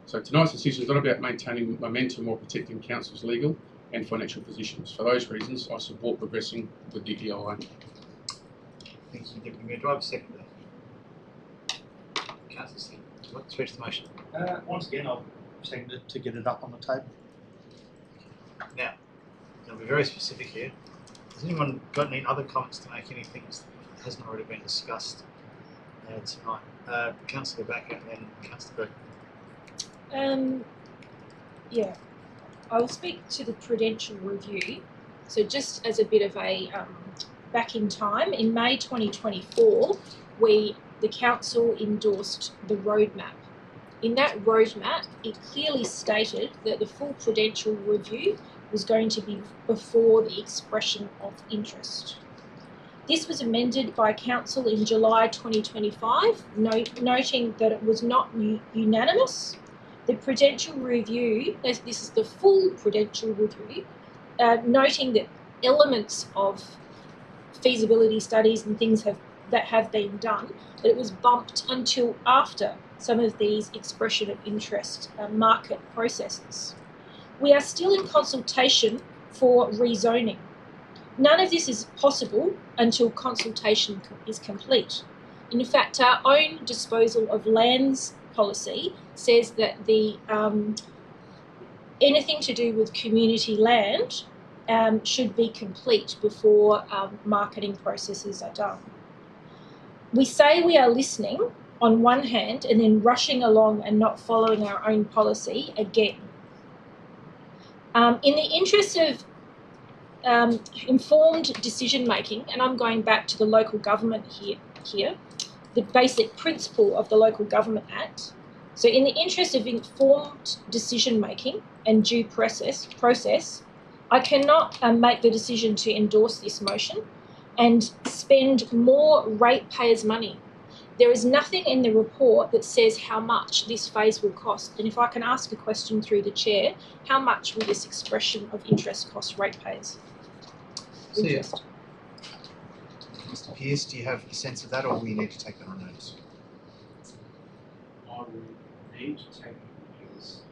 So tonight's decision is not about maintaining momentum or protecting Council's legal and financial positions. For those reasons, I support progressing with the EOI. Thank you, Deputy Mayor. Do I have a second there? Councillor Singh, let's switch the motion. Once again, I'll second it to get it up on the table. Now, I'll be very specific here. Has anyone got any other comments to make, anything that hasn't already been discussed tonight? Councillor Backer and then Councillor Burke. Yeah, I will speak to the prudential review. So just as a bit of a back in time, in May 2024, the Council endorsed the roadmap. In that roadmap, it clearly stated that the full prudential review was going to be before the expression of interest. This was amended by Council in July 2025, noting that it was not unanimous. The prudential review, this is the full prudential review, noting that elements of feasibility studies and things that have been done, that it was bumped until after some of these expression of interest market processes. We are still in consultation for rezoning. None of this is possible until consultation is complete. In fact, our own disposal of lands policy says that the anything to do with community land should be complete before marketing processes are done. We say we are listening on one hand and then rushing along and not following our own policy again. In the interest of informed decision making, and I'm going back to the local government here, the basic principle of the Local Government Act. So in the interest of informed decision making and due process, I cannot make the decision to endorse this motion and spend more ratepayers' money. There is nothing in the report that says how much this phase will cost. And if I can ask a question through the chair, how much will this expression of interest cost ratepayers? Interest. Mr. Pearce, do you have a sense of that, or will you need to take that on notice? I will need to take it because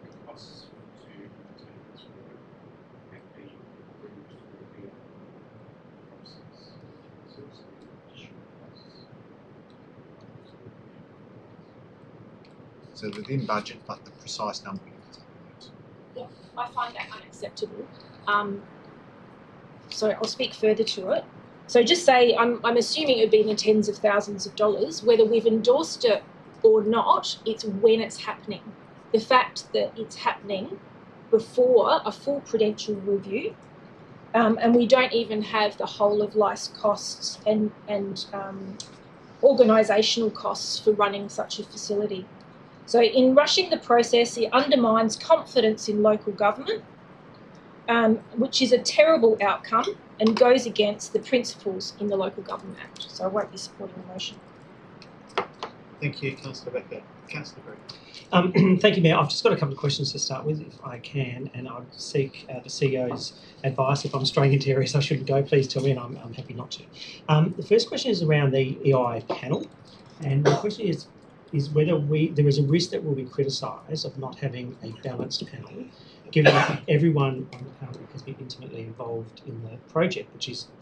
the costs to maintain this road have been approved for the process. So it's additional costs. So within budget, but the precise number you have to take on notice. Yeah, I find that unacceptable. So I'll speak further to it. So just say, I'm assuming it would be in the tens of thousands of dollars. Whether we've endorsed it or not, it's when it's happening. The fact that it's happening before a full prudential review, and we don't even have the whole of life costs and organisational costs for running such a facility. So in rushing the process, it undermines confidence in local government. which is a terrible outcome and goes against the principles in the Local Government Act. So I won't be supporting the motion. Thank you, Councillor Becker. Councillor Green. Thank you, Mayor. I've just got a couple of questions to start with, if I can, and I'd seek the CEO's advice. If I'm straying into areas I shouldn't go, please tell me, and I'm happy not to. The first question is around the EI panel, and the question is whether there is a risk that we'll be criticised of not having a balanced panel, given that everyone on the panel has been intimately involved in the project,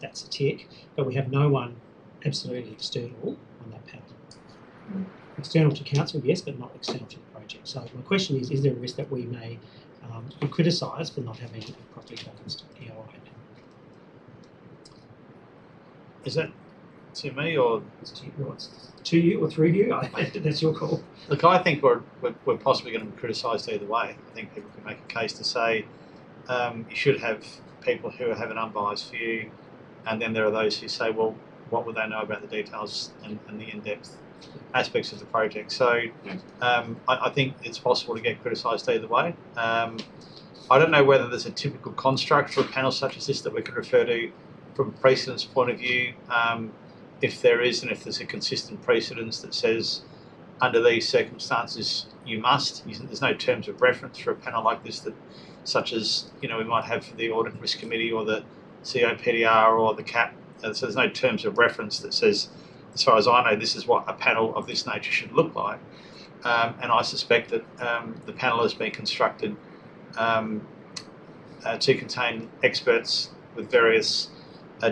that's a tick, but we have no one absolutely external on that panel. External to council, yes, but not external to the project. So my question is there a risk that we may be criticised for not having a properly balanced EOI panel? Is that to me or to you or through you? That's your call. Look, I think we're possibly going to be criticised either way. I think people can make a case to say you should have people who have an unbiased view, and then there are those who say, well, what would they know about the details and the in-depth aspects of the project? So I think it's possible to get criticised either way. I don't know whether there's a typical construct for a panel such as this that we could refer to from a precedence point of view. If there is, and if there's a consistent precedence that says under these circumstances you must, there's no terms of reference for a panel like this, that such as we might have for the Audit and Risk Committee or the COPDR or the CAP. So there's no terms of reference that says, as far as I know, this is what a panel of this nature should look like. And I suspect that the panel has been constructed to contain experts with various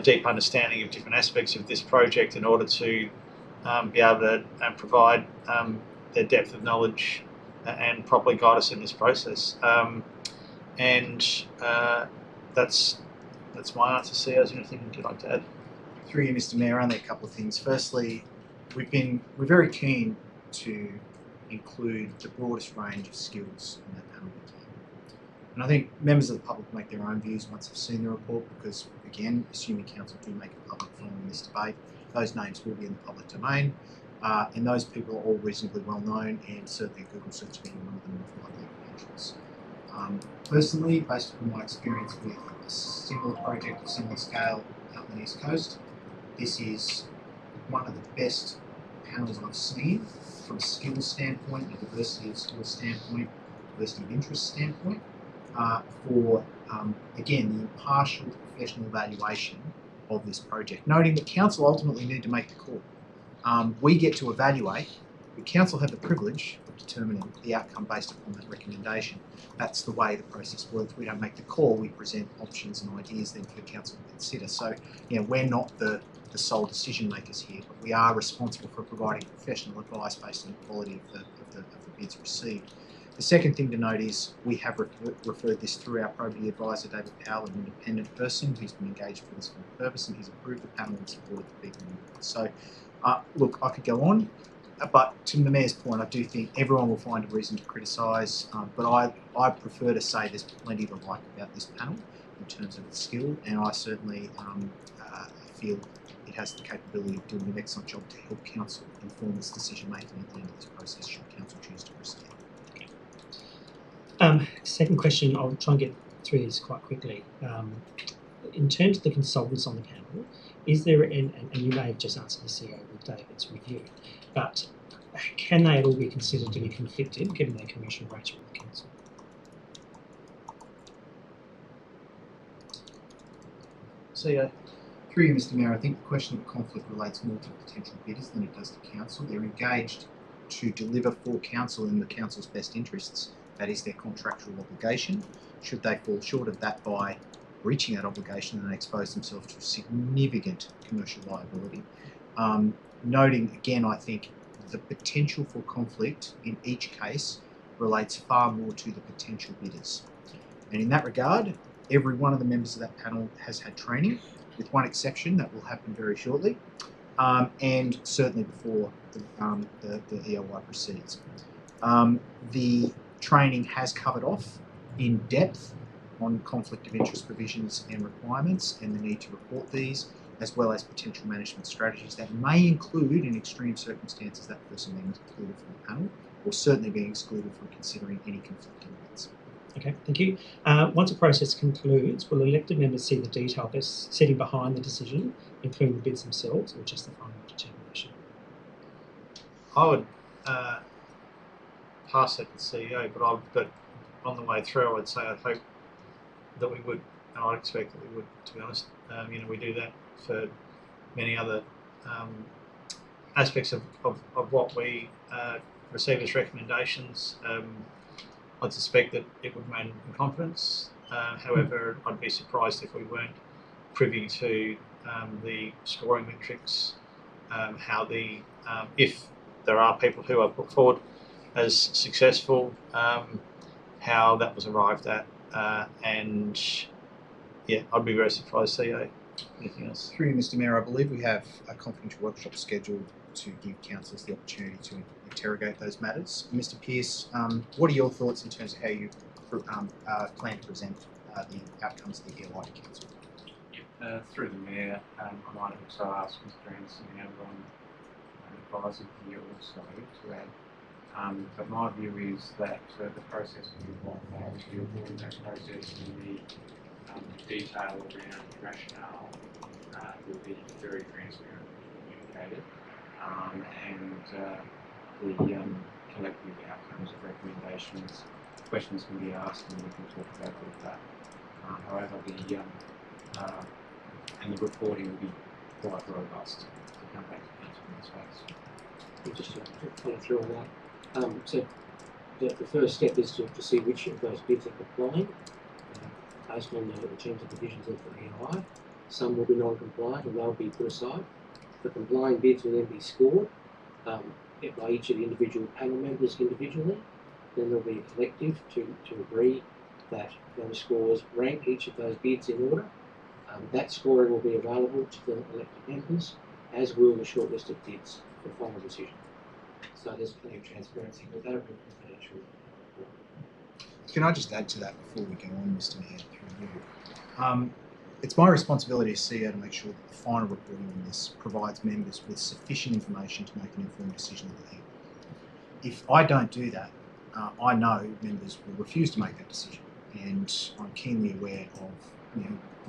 deep understanding of different aspects of this project in order to be able to provide their depth of knowledge and properly guide us in this process. That's my answer. CEO, is there anything you'd like to add? Through you, Mr. Mayor, only a couple of things. Firstly, we're very keen to include the broadest range of skills in that panel we can. And I think members of the public make their own views once they've seen the report, because, again, assuming council do make it public following this debate, those names will be in the public domain, and those people are all reasonably well known, and certainly a Google search of any one of them will find their credentials. Personally, based on my experience with a similar project of similar scale out on the East Coast, this is one of the best panels I've seen from a skills standpoint, a diversity of skills standpoint, diversity of interest standpoint, for, again, the impartial professional evaluation of this project. Noting that council ultimately need to make the call. We get to evaluate, but council have the privilege of determining the outcome based upon that recommendation. That's the way the process works. We don't make the call, we present options and ideas then for council to consider. So, we're not the sole decision makers here, but we are responsible for providing professional advice based on the quality of the bids received. The second thing to note is we have referred this through our probity advisor, David Powell, an independent person who's been engaged for this purpose, and he's approved the panel and supported the bid. So, look, I could go on, but to the Mayor's point, I do think everyone will find a reason to criticise, but I prefer to say there's plenty to like about this panel in terms of its skill, and I certainly feel it has the capability of doing an excellent job to help council inform its decision making at the end of this process, should council choose to proceed. Second question, I'll try and get through this quite quickly. In terms of the consultants on the panel, is there, and you may have just answered the CEO with David's review, but can they at all be considered to be conflicted given their commercial arrangement with the council? CEO. Through you, Mr. Mayor, I think the question of conflict relates more to potential bidders than it does to council. They're engaged to deliver for council in the council's best interests. That is their contractual obligation. Should they fall short of that by breaching that obligation and expose themselves to significant commercial liability. Noting again, I think the potential for conflict in each case relates far more to the potential bidders. And in that regard, every one of the members of that panel has had training, with one exception that will happen very shortly, and certainly before the EOI proceeds. The training has covered off in depth on conflict of interest provisions and requirements and the need to report these, as well as potential management strategies that may include, in extreme circumstances, that person being excluded from the panel, or certainly being excluded from considering any conflicting bids. Okay, thank you. Once a process concludes, will elected members see the detail sitting behind the decision, including the bids themselves, or just the final determination? I would pass that to the CEO, but on the way through, I would say I'd hope that we would, and I'd expect that we would, to be honest. We do that for many other aspects of what we receive as recommendations. I'd suspect that it would remain in confidence. However, I'd be surprised if we weren't privy to the scoring metrics, if there are people who are put forward as successful, how that was arrived at, and yeah, I'd be very surprised, CEO. Anything else? Through you, Mr. Mayor, I believe we have a confidential workshop scheduled to give councillors the opportunity to interrogate those matters. Mr. Pearce, what are your thoughts in terms of how you plan to present the outcomes of the ELI to council? Through the Mayor, I might also ask Mr. Anderson, our advisor here also to add. But my view is that the process will be quite thorough. We'll avoid that process in the detail around rationale will be very transparent and communicated, and the collective outcomes of recommendations, questions can be asked and we can talk about all of that. However, the reporting will be quite robust to come back to council in this space. Just to follow through on that. So the first step is to see which of those bids are complying based on the terms and conditions of the ELI. Some will be non-compliant and they'll be put aside. The complying bids will then be scored by each of the individual panel members individually. Then there'll be a collective to agree that those scores rank each of those bids in order. That scoring will be available to the elected members, as will the shortlisted bids for final decision. So there's plenty of transparency with that. Can I just add to that before we go on, Mr. Mayor, through you? It's my responsibility as CEO to make sure that the final reporting on this provides members with sufficient information to make an informed decision at the end. If I don't do that, I know members will refuse to make that decision, and I'm keenly aware of the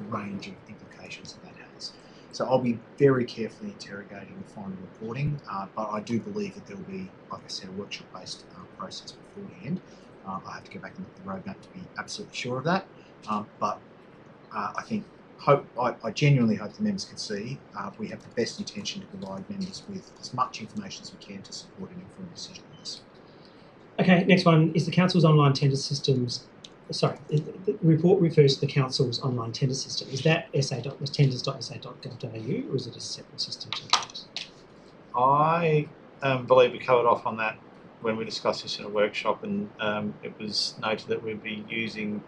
range of implications that has. So I'll be very carefully interrogating the final reporting, but I do believe that there will be, like I said, a workshop-based process beforehand. I have to go back and look at the roadmap to be absolutely sure of that, but I genuinely hope the members can see we have the best intention to provide members with as much information as we can to support an informed decision on this. Okay, next one is the council's online tender systems. Sorry, the report refers to the council's online tender system. Is that tenders.sa.gov.au or is it a separate system to that? I believe we covered off on that when we discussed this in a workshop, and it was noted that we'd be using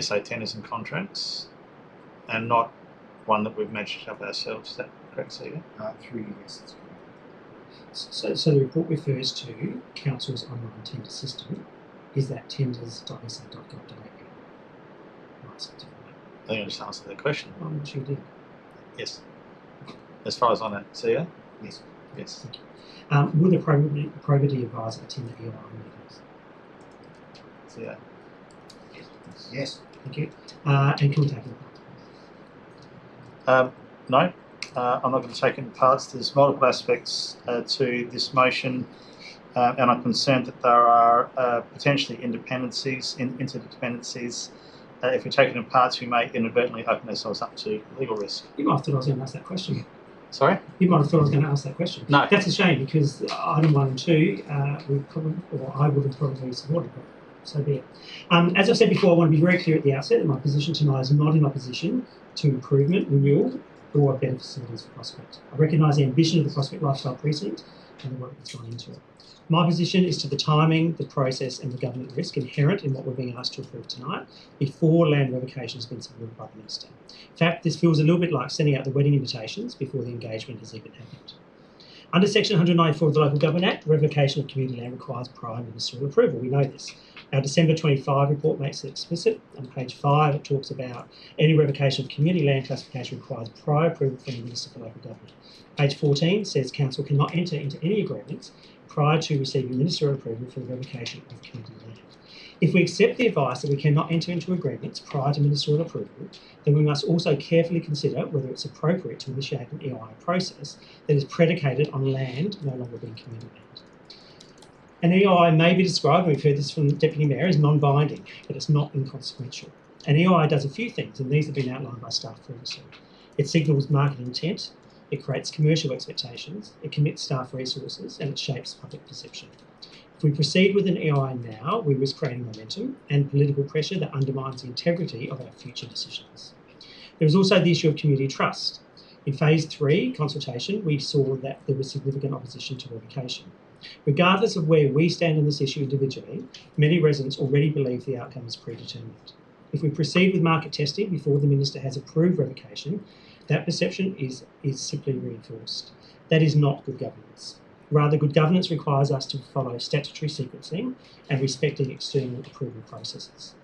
SA Tenders and Contracts and not one that we've matched up ourselves. Is that correct, Stephen? Through you, yes, that's correct. So the report refers to council's online tender system. Is that tenders.sa.gov.au? I think I just answered that question. I'm sure you did. Yes. As far as I know, CEO? Yes. Yes. Thank you. Will the probity advisor attend the ELI meetings? CEO? Yes. Thank you. And can we take it apart? No. I'm not going to take it in parts. There's multiple aspects to this motion, and I'm concerned that there are potentially interdependencies. If we take it in parts, we may inadvertently open ourselves up to legal risk. You might have thought I was going to ask that question. Sorry? You might have thought I was going to ask that question. No. That's a shame because item 1 and 2, I would have probably supported, but so be it. As I've said before, I want to be very clear at the outset that my position tonight is not in opposition to improvement, renewal, or better facilities for Prospect. I recognise the ambition of the Prospect Lifestyle Precinct and the work that's gone into it. My position is to the timing, the process and the government risk inherent in what we're being asked to approve tonight before land revocation has been submitted by the Minister. In fact, this feels a little bit like sending out the wedding invitations before the engagement has even happened. Under Section 194 of the Local Government Act, revocation of community land requires prior ministerial approval. We know this. Our December 25 report makes it explicit. On page 5, it talks about any revocation of community land classification requires prior approval from the Minister for Local Government. Page 14 says Council cannot enter into any agreements prior to receiving ministerial approval for the revocation of community land. If we accept the advice that we cannot enter into agreements prior to ministerial approval, then we must also carefully consider whether it's appropriate to initiate an EIA process that is predicated on land no longer being community land. An EIA may be described, and we've heard this from the Deputy Mayor, as non-binding, but it's not inconsequential. An EIA does a few things, and these have been outlined by staff previously. It signals market intent, it creates commercial expectations, it commits staff resources, and it shapes public perception. If we proceed with an EIA now, we risk creating momentum and political pressure that undermines the integrity of our future decisions. There is also the issue of community trust. In Phase 3 consultation, we saw that there was significant opposition to revocation. Regardless of where we stand on this issue individually, many residents already believe the outcome is predetermined. If we proceed with market testing before the Minister has approved revocation, that perception is simply reinforced. That is not good governance. Rather, good governance requires us to follow statutory sequencing and respecting external approval processes.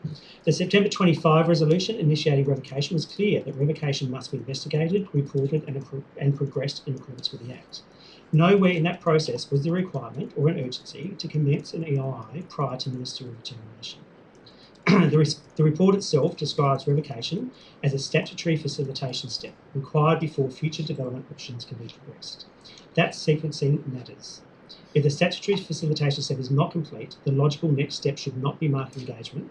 The September 25 resolution initiating revocation was clear that revocation must be investigated, reported and progressed in accordance with the Act. Nowhere in that process was there a requirement or an urgency to commence an EIA prior to ministerial determination. The report itself describes revocation as a statutory facilitation step required before future development options can be progressed. That sequencing matters. If the statutory facilitation step is not complete, the logical next step should not be market engagement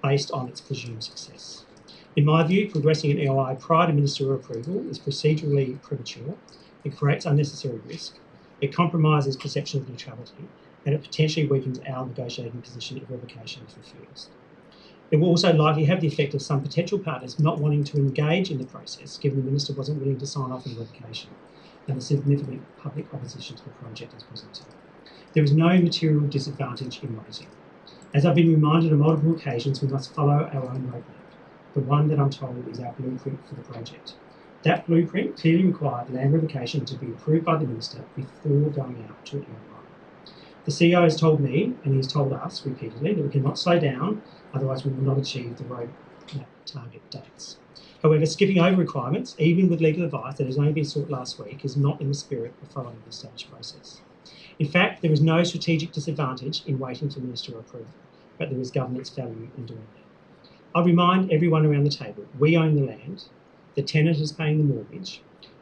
based on its presumed success. In my view, progressing an EIA prior to ministerial approval is procedurally premature, it creates unnecessary risk, it compromises perception of neutrality, and it potentially weakens our negotiating position if revocation is refused. It will also likely have the effect of some potential partners not wanting to engage in the process, given the Minister wasn't willing to sign off on revocation and the significant public opposition to the project as presented. There is no material disadvantage in waiting. As I've been reminded on multiple occasions, we must follow our own roadmap. The one that I'm told is our blueprint for the project. That blueprint clearly required land revocation to be approved by the Minister before going out to an EIA. The CEO has told me, and he's told us repeatedly, that we cannot slow down, otherwise we will not achieve the roadmap target dates. However, skipping over requirements, even with legal advice that has only been sought last week, is not in the spirit of following the established process. In fact, there is no strategic disadvantage in waiting for ministerial approval, but there is governance value in doing that. I'll remind everyone around the table, we own the land, the tenant is paying the mortgage,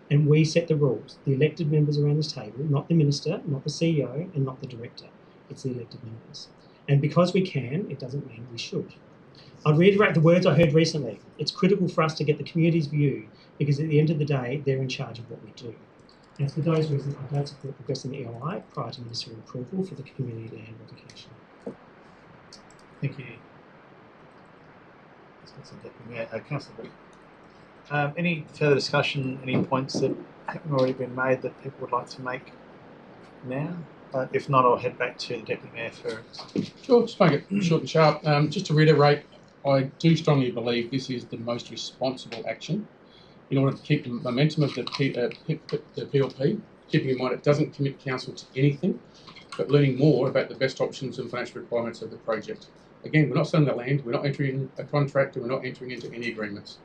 and we set the rules. The elected members around this table, not the Minister, not the CEO, and not the Director. It's the elected members. And because we can, it doesn't mean we should. I'd reiterate the words I heard recently. It's critical for us to get the community's view because at the end of the day, they're in charge of what we do. And for those reasons, I don't support progressing the EIA prior to ministerial approval for the community land revocation. Thank you. Councillor Wood. Any further discussion, any points that haven't already been made that people would like to make now? If not, I'll head back to the Deputy Mayor for... Sure, just make it short and sharp. Just to reiterate, I do strongly believe this is the most responsible action in order to keep the momentum of the PLP, keeping in mind it doesn't commit council to anything, but learning more about the best options and financial requirements of the project. Again, we're not selling the land, we're not entering a contract, and we're not entering into any agreements.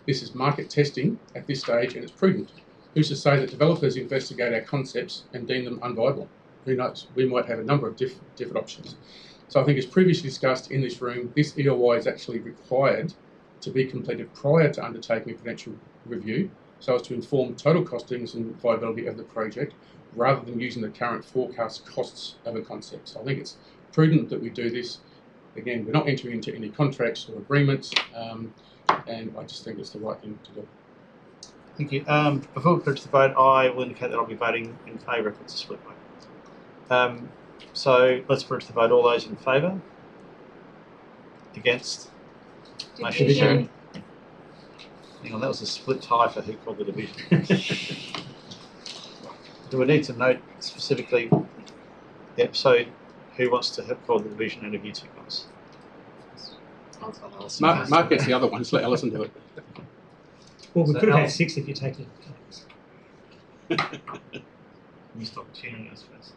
This is market testing at this stage, and it's prudent. Who's to say that developers investigate our concepts and deem them unviable? Who knows? We might have a number of different options. So I think as previously discussed in this room, this EIA is actually required to be completed prior to undertaking a financial review so as to inform total costings and viability of the project rather than using the current forecast costs of a concept. So I think it's prudent that we do this. Again, we're not entering into any contracts or agreements, and I just think it's the right thing to do. Thank you. Before we put it to the vote, I will indicate that I'll be voting in favour if it's a split vote. So let's put it to the vote. All those in favour? Against? Motion carried. Hang on, that was a split tie for who called the division. Do we need to note specifically the episode? Who wants to help call the division and of you two guys? Mark gets the other one, just let Alison do it. Well, we So could have had Alice- 6 if you take it. Missed opportunity, I suppose.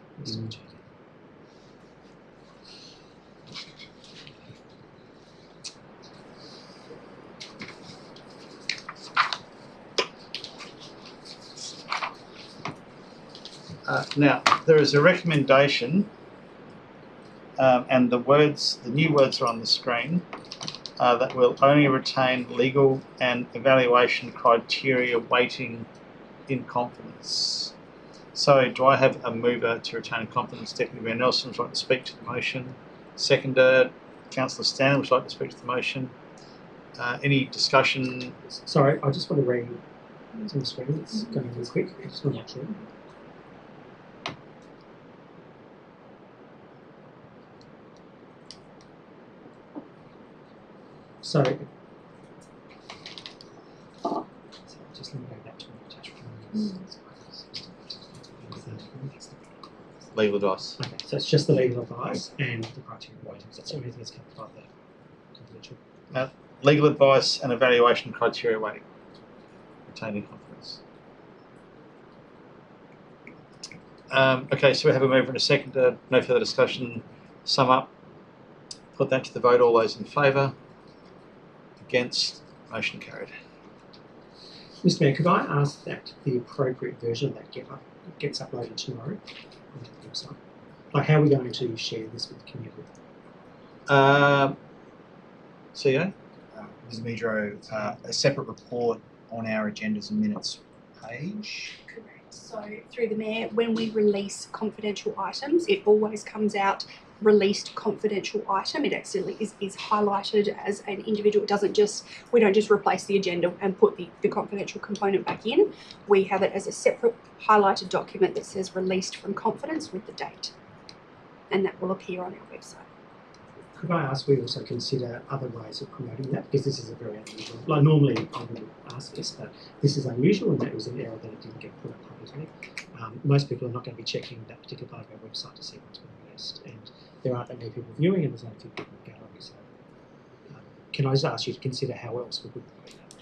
Now, there is a recommendation and the new words are on the screen, that will only retain legal and evaluation criteria weighting in confidence. So do I have a mover to retain in confidence? Deputy Mayor Nelson would like to speak to the motion. Seconder, Councillor Stanley would like to speak to the motion. Any discussion? Sorry, I just want to read it's on the screen. It's going really quick. I just want to make sure. So just let me go back to my attachment. Legal advice. Okay, so it's just the legal advice and the criteria ratings. That's everything that's covered by the confidential. Legal advice and evaluation criteria weighting. Retaining confidence. Okay, so we have a mover and a seconder. No further discussion. Sum up. Put that to the vote. All those in favour? Against? Motion carried. Mr. Mayor, could I ask that the appropriate version of that gets uploaded tomorrow onto the website? Like, how are we going to share this with the community? CEO? Ms. Medro, a separate report on our agendas and minutes page. Correct. So through the Mayor, when we release confidential items, it always comes out released confidential item. It actually is highlighted as an individual. It doesn't just, we don't just replace the agenda and put the confidential component back in. We have it as a separate highlighted document that says released from confidence with the date. And that will appear on our website. Could I ask we also consider other ways of promoting that? Because this is a very unusual, like normally I would ask this, but this is unusual and that was an error that it didn't get put up publicly. Most people are not going to be checking that particular part of our website to see what's been released, and there aren't that many people viewing and there's only a few people in the gallery. So can I just ask you to consider how else we could promote that?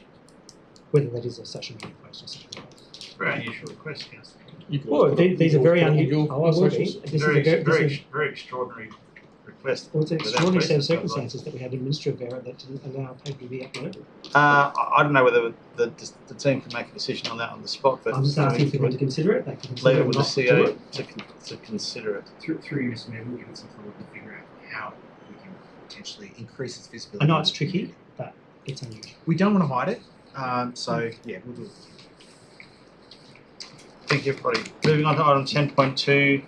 Whether that is a social media post or something else. Very unusual request, Councillor. Well, these are very unusual. Oh, I will be. Very extraordinary request. Well, it's an extraordinary set of circumstances that we had an administrative error that didn't allow paper to be uploaded. I don't know whether the team can make a decision on that on the spot, but I'm just asking for them to consider it. They can consider leave it it with the not to do CEO it. to consider it. Through you, Mr. Mayor, we'll give it some thought and figure out how we can Potentially increase its visibility. I know it's tricky, but it's unusual. We don't want to hide it, so yeah, we'll do it. Thank you, everybody. Moving on to item 10.2,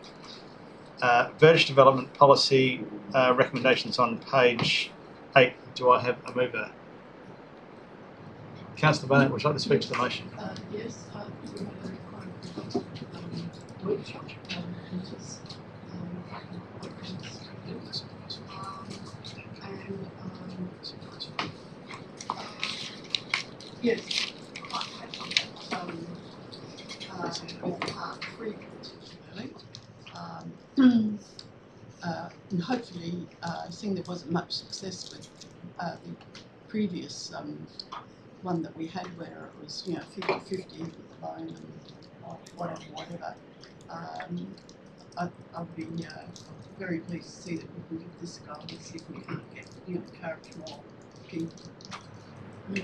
Verge Development Policy recommendations on page 8. Do I have a mover? Councillor Bennett, would you like to speak to the motion? Yes, we had a workshop, committees, yes, with part 3 particularly, and hopefully, seeing there wasn't much success with the previous one that we had where it was, 50-50 with the loan and whatever. I'd be very pleased to see that we can give this a go and see if we can get, encourage more people to,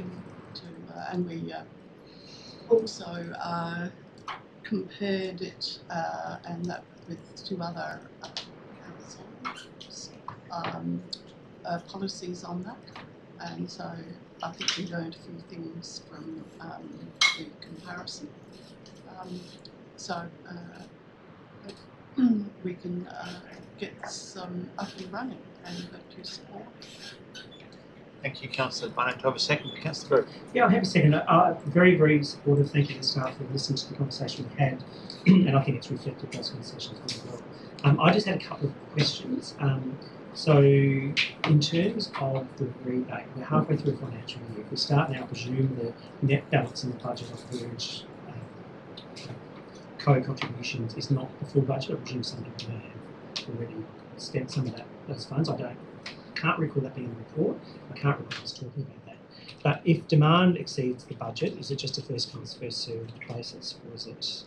and we also compared it and that with 2 other councils, policies on that, and so I think we learned a few things from the comparison. So we can get some up and running and to support. Thank you, Councillor Barnett. Do I have a second? Councillor Group. Yeah, I have a second. Very, very supportive. Thank you to staff for listening to the conversation we had, and I think it's reflected those conversations really well. I just had a couple of questions. So, in terms of the rebate, we're halfway through a financial year. If we start now, I presume the net balance in the budget of the Verge co-contributions is not the full budget. I presume some people may have already spent some of those funds. I can't recall that being in the report. I can't recall us talking about that. But if demand exceeds the budget, is it just a first come, first served basis, or is it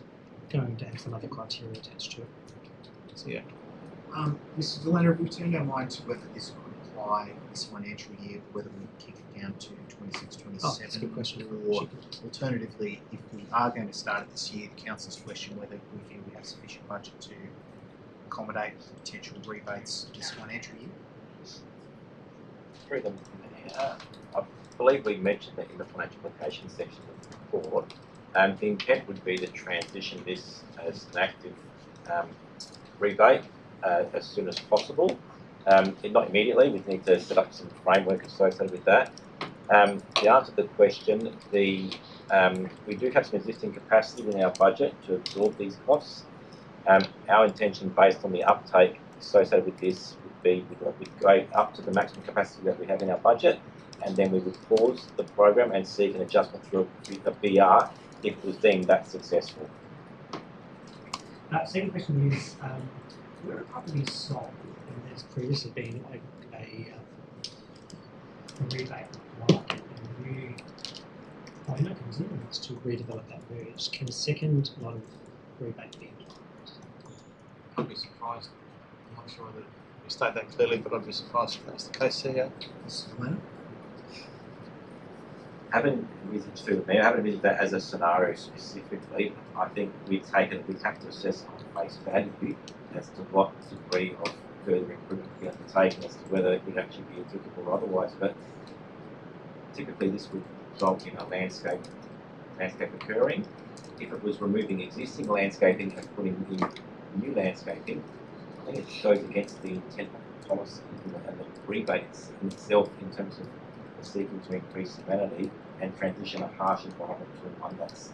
going to have some other criteria attached to it? So, yeah. Mr. Delano, have we turned our mind to whether this could apply this financial year, or whether we kick it down to 26, 27? Oh, that's a good question. Or alternatively, if we are going to start it this year, the Council's question whether we feel we have sufficient budget to accommodate potential rebates this financial year? Through them, I believe we mentioned that in the financial application section of the report. The intent would be to transition this as an active rebate as soon as possible. Not immediately, we need to set up some framework associated with that. The answer to the question, we do have some existing capacity within our budget to absorb these costs. Our intention, based on the uptake associated with this, would be we'd go up to the maximum capacity that we have in our budget, and then we would pause the program and seek an adjustment through a BR if it was deemed that successful. Second question is, where a property is sold, and there's previously been a rebate applied, and a new owner comes in and wants to redevelop that verge, can a second lot of rebate be applied? I'd be surprised. I'm not sure that we state that clearly, but I'd be surprised if that's the case, CEO. I haven't envisaged that as a scenario specifically. I think we'd have to assess on face value as to what degree of further improvement we undertaken as to whether it would actually be applicable or otherwise. But typically this would result in a landscape occurring. If it was removing existing landscaping and putting in new landscaping, I think it goes against the intent of the policy and the rebate in itself in terms of seeking to increase amenity and transition a harsh environment to one that's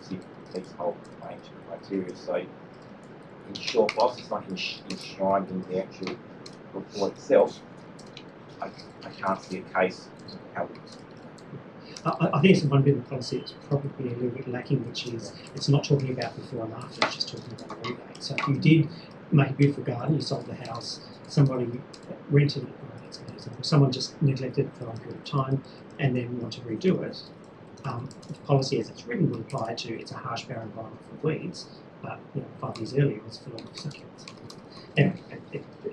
completes whole range of criteria. So, in short, whilst it's not enshrined in the actual report itself, I can't see a case of how it is. I think it's one bit of the policy that's probably a little bit lacking, which is it's not talking about before and after, it's just talking about a rebate. So if you did make a beautiful garden, you sold the house, somebody rented it, someone just neglected it for a long period of time and then want to redo it, the policy as it's written would apply to it's a harsh barren environment for weeds, but 5 years earlier it was full of succulents. Anyway,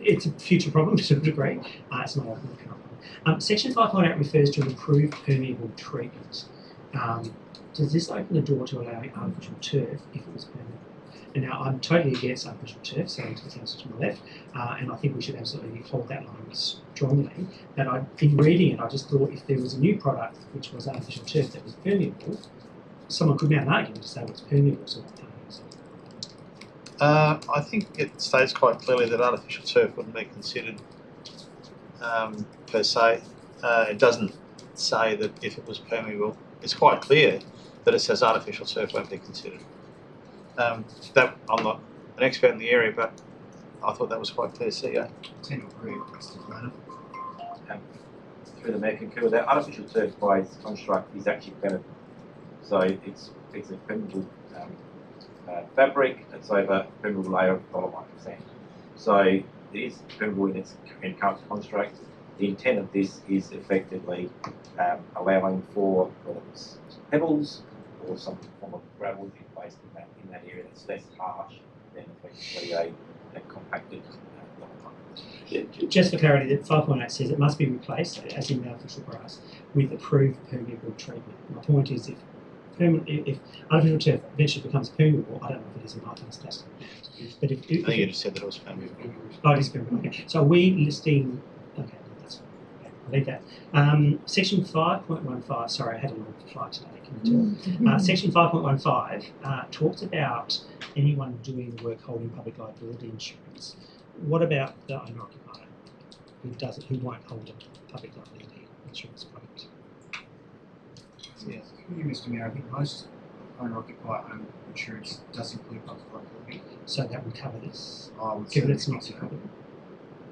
it's a future problem to a degree. It's not a current problem. Section 5.8 refers to improved permeable treatment. Does this open the door to allowing artificial turf if it was permeable? And now I'm totally against artificial turf, so to the council to my left, and I think we should absolutely hold that line strongly. But in reading it, I just thought if there was a new product which was artificial turf that was permeable, someone could mount an argument to say it's permeable, so what I think it states quite clearly that artificial turf wouldn't be considered per se. It doesn't say that if it was permeable. It's quite clear that it says artificial turf won't be considered. That I'm not an expert in the area, but I thought that was quite clear, CEO. I tend to agree with Mr. Brenner. Through the mayor concur that artificial turf by its construct is actually permeable. So it's a permeable fabric that's over a permeable layer of dolomite sand. So it is permeable in its current construct. The intent of this is effectively allowing for whether it's pebbles or some form of gravel to be placed in that area that's less harsh than effectively a compacted dolomite. Just for clarity, that 5.8 says it must be replaced, as in the artificial grass, with approved permeable treatment. My point is if artificial turf eventually becomes permeable, I don't know if it is or not, that's plastic. But if I think you just said that it was permeable. Oh, it is permeable, okay. So are we listing, okay, that's fine. Okay, I'll leave that. Section 5.15, sorry, I had a long flight today, can you tell? Section 5.15 talks about anyone doing the work holding public liability insurance. What about the owner-occupier who won't hold a public liability insurance product? Yeah, you, Mr. Mayor, I think most owner-occupier insurance does include public liability. So that would cover this, I would given say it's not so. covered.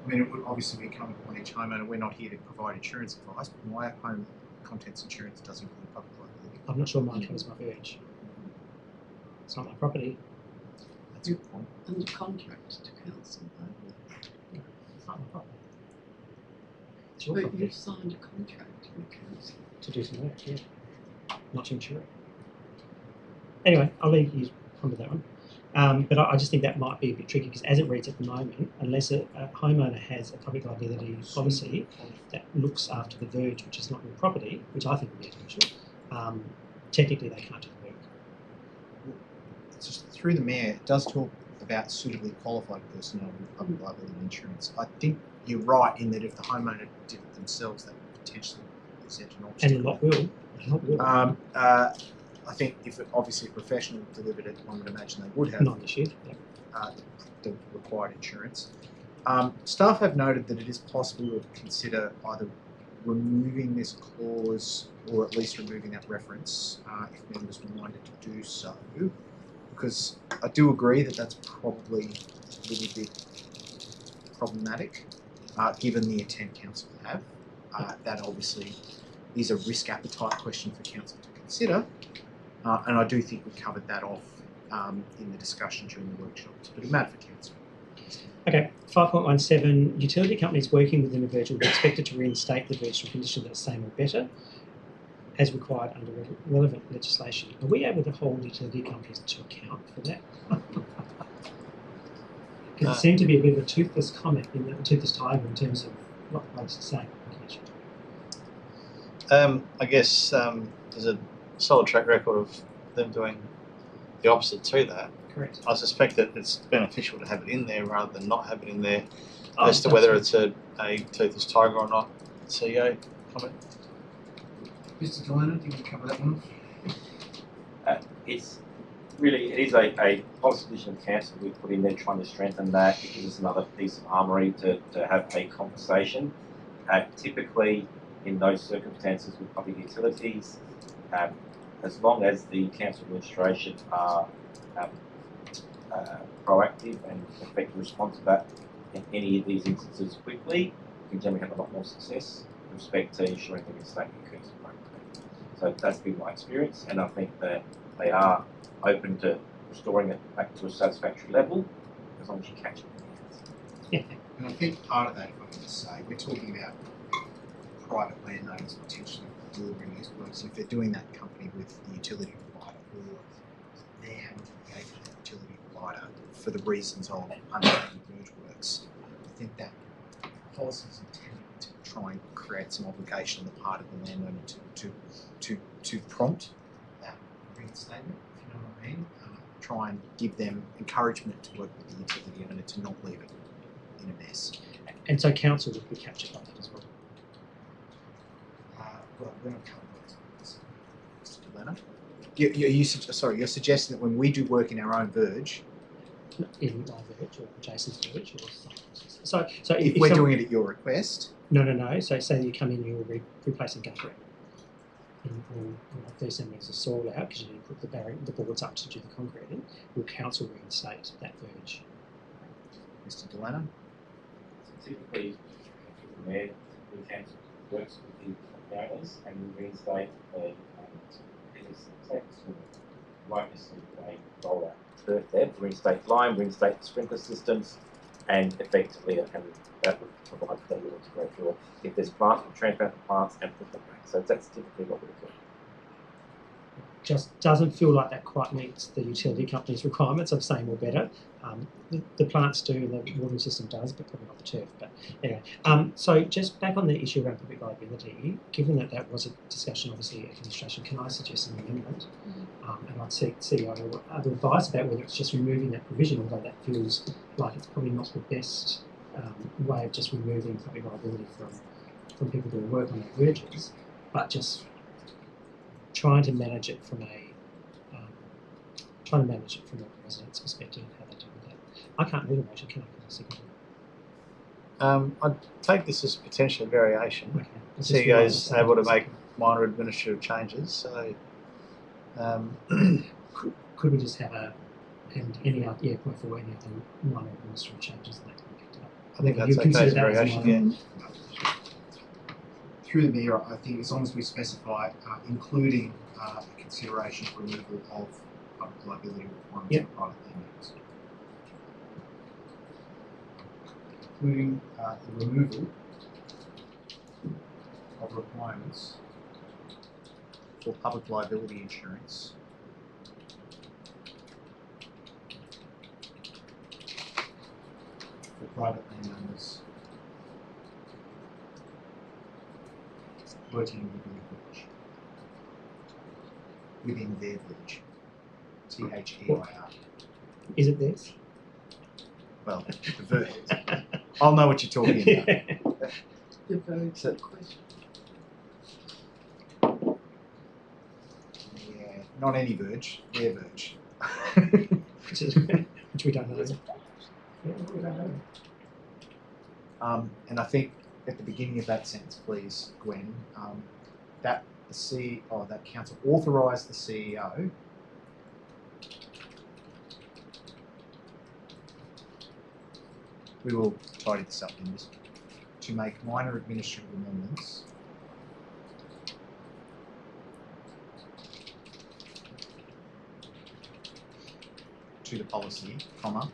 I mean, it would obviously be incumbent upon each homeowner. We're not here to provide insurance advice, but my home contents insurance does include public liability. I'm not sure mine covers my verge. It's not my property. That's a good point. Under contract to council, No, it's not my property. It's your but property you've signed a contract with council. to do some work, yeah. Not to insure it. Anyway, I'll leave you under that one. But I just think that might be a bit tricky because as it reads at the moment, unless a homeowner has a public liability policy that looks after the verge, which is not your property, which I think would be unusual, technically they can't do the work. It's just through the mayor, it does talk about suitably qualified personnel with public liability insurance. I think you're right in that if the homeowner did it themselves, that would potentially present an obstacle. And a lot will. A lot will. I think if obviously a professional delivered it, one would imagine they would have Not this year. the required insurance. Staff have noted that it is possible to consider either removing this clause or at least removing that reference if members were minded to do so, because I do agree that that's probably a little bit problematic given the intent council have. That obviously is a risk appetite question for council to consider, and I do think we covered that off in the discussion during the workshops, but a matter for council. Okay, 5.17, utility companies working within a verge will be expected to reinstate the verge to a condition that is same or better as required under relevant legislation. Are we able to hold utility companies to account for that? Because it seemed to be a bit of a toothless comment, a toothless tiger in terms of what I was saying. I guess there's a solid track record of them doing the opposite to that. Correct. I suspect that it's beneficial to have it in there rather than not have it in there. As to whether it's a toothless tiger or not. CEO comment? Mr. Delano, do you want to cover that one? It is a policy position of council we've put in there trying to strengthen that. It gives us another piece of armoury to have a conversation. Typically, in those circumstances with public utilities, as long as the council administration are proactive and effective response to that in any of these instances quickly, we can generally have a lot more success with respect to ensuring the reinstatement occurs appropriately. So that's been my experience, and I think that they are open to restoring it back to a satisfactory level as long as you catch it. Yeah. And I think part of that, if I can just say, we're talking about private landowners potentially delivering these works. If they're doing that company with the utility provider, or they're having to engage with the utility provider for the reasons of undertaking verge works, I think that policy is intended to try and create some obligation on the part of the landowner to prompt that reinstatement, if you know what I mean. Try and give them encouragement to work with the utility owner to not leave it in a mess. And so council would be captured by that as well. Well, we're not covering those, Mr. Delano. You're suggesting that when we do work in our own verge, In my verge or Jason's verge, or so if we're doing it at your request, No. So say you come in, you're replacing guttering, and 30 centimetres of soil out because you need to put the boards up to do the concreting. Will council reinstate that verge? Mr. Delano? Typically, from there, the council works with the owners and we reinstate the business tax. Won't necessarily roll out turf there, reinstate lime, reinstate the sprinkler systems, and effectively that would provide for them to go through it. If there's plants, we'll transplant the plants and put them back. So that's typically what we do. Just doesn't feel like that quite meets the utility company's requirements of same or better. The plants do, the watering system does, but probably not the turf. But anyway, so just back on the issue around public liability, given that that was a discussion, obviously, at administration, can I suggest an amendment? And I'd seek CEO other advice about whether it's just removing that provision, although that feels like it's probably not the best way of just removing public liability from people doing work on their verges, but just trying to manage it from a resident's perspective and how they deal with that. I can't read a motion, can I? I'd take this as potential variation. Okay. CEO is able to make minor administrative changes, so could we just have any other point for any other minor administrative changes that can be picked up? I think that's okay as a variation. Yeah. Through the mayor, I think as long as we specify including consideration for removal of public liability requirements for private landowners. Including the removal of requirements for public liability insurance for private landowners working within their village. THEIR. Is it this? Well, the verge. I'll know what you're talking about. The verge So- question. Yeah, not any verge, their verge. Which we don't know. Yeah, we don't know. And I think at the beginning of that sentence, please, Gwen, that that council authorised the CEO we will tidy this up in this to make minor administrative amendments to the policy, comma,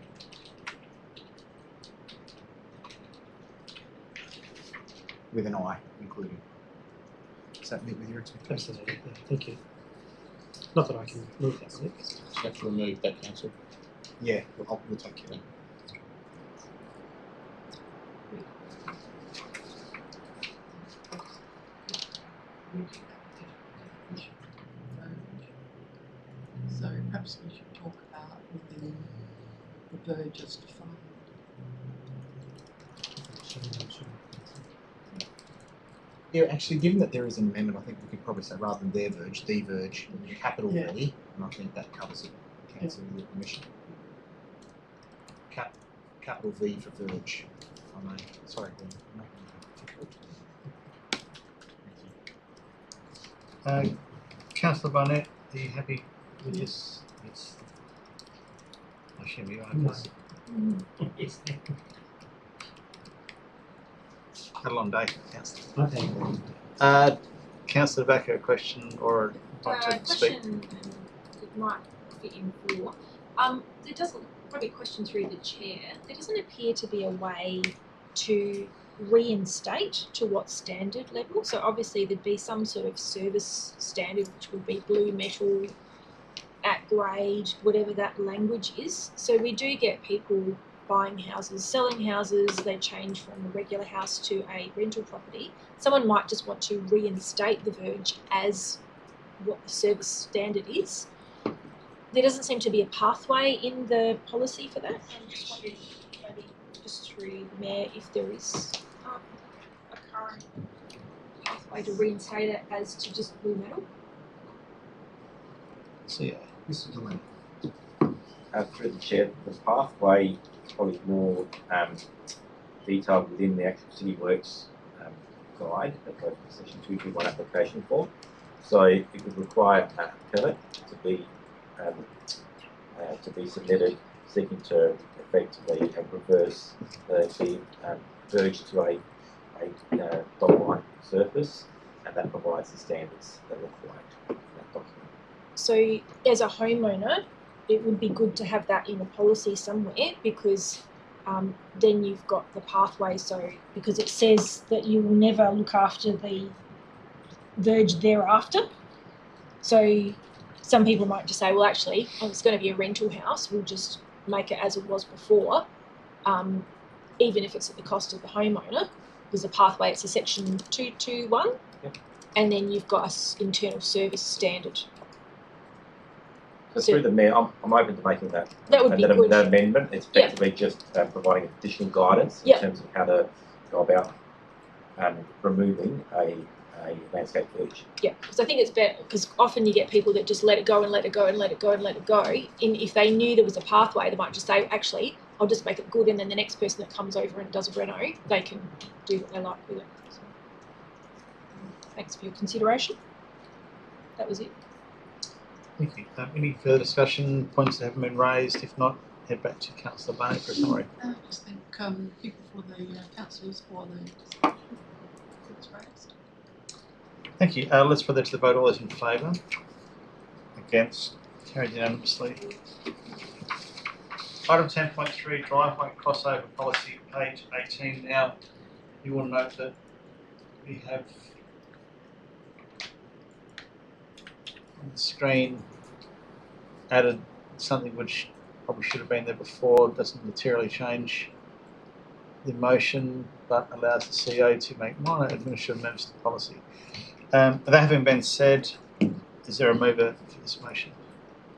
with an I included. Does that meet with your expectations? Absolutely. Yeah, thank you. Not that I can move that quick. You have to remove that, council. Yeah, we'll take care of it. So perhaps we should talk about within the verges defined. Yeah, actually, given that there is an amendment, I think we could probably say rather than their verge, the verge, capital Yeah. V, and I think that covers it. Council with your permission. Capital V for verge. I know. Sorry, Glenn. I'm making it difficult. Thank you. Councillor Barnett, are you happy with this? Yes. I assume you are. No. 'cause Yes. Had a long day, Councillor. Okay. Councillor Backer, a question or want to speak? Question that might fit in for. There doesn't, probably a question through the chair, there doesn't appear to be a way to reinstate to what standard level. So obviously there'd be some sort of service standard which would be blue metal, at grade, whatever that language is. So we do get people buying houses, selling houses, they change from a regular house to a rental property. Someone might just want to reinstate the verge as what the service standard is. There doesn't seem to be a pathway in the policy for that. I'm just wondering, maybe just through the Mayor, if there is a current pathway to reinstate it as to just blue metal. So yeah. Mr. Delaney. Through the chair, the pathway is probably more detailed within the actual City Works guide that goes for section 221 application form. So it would require a permit to be submitted, seeking to effectively reverse the verge to a dot line surface, and that provides the standards that are required in that document. So as a homeowner, it would be good to have that in a policy somewhere, because then you've got the pathway. So because it says that you will never look after the verge thereafter. So some people might just say, well, actually, it's going to be a rental house, we'll just make it as it was before, even if it's at the cost of the homeowner. There's a pathway, it's a section 221, Yep. And then you've got an internal service standard. So through the Mayor, I'm open to making that That amendment. It's effectively just providing additional guidance in terms of how to go about removing a landscape verge. Yeah, because I think it's better, because often you get people that just let it go and let it go and let it go and let it go. And if they knew there was a pathway, they might just say, actually, I'll just make it good, and then the next person that comes over and does a reno, they can do what they like with it. So, thanks for your consideration. That was it. Thank you. Any further discussion, points that haven't been raised? If not, head back to Councillor Barnett for a summary. I just think people for the councillors for the things raised. Thank you. Let's put that to the vote. All those in favour? Against? Carried unanimously. Item 10.3, driveway crossover policy, page 18. Now, you will note that we have on the screen added something which probably should have been there before. It doesn't materially change the motion, but allows the CEO to make minor administrative amendments to the policy. That having been said, is there a mover for this motion?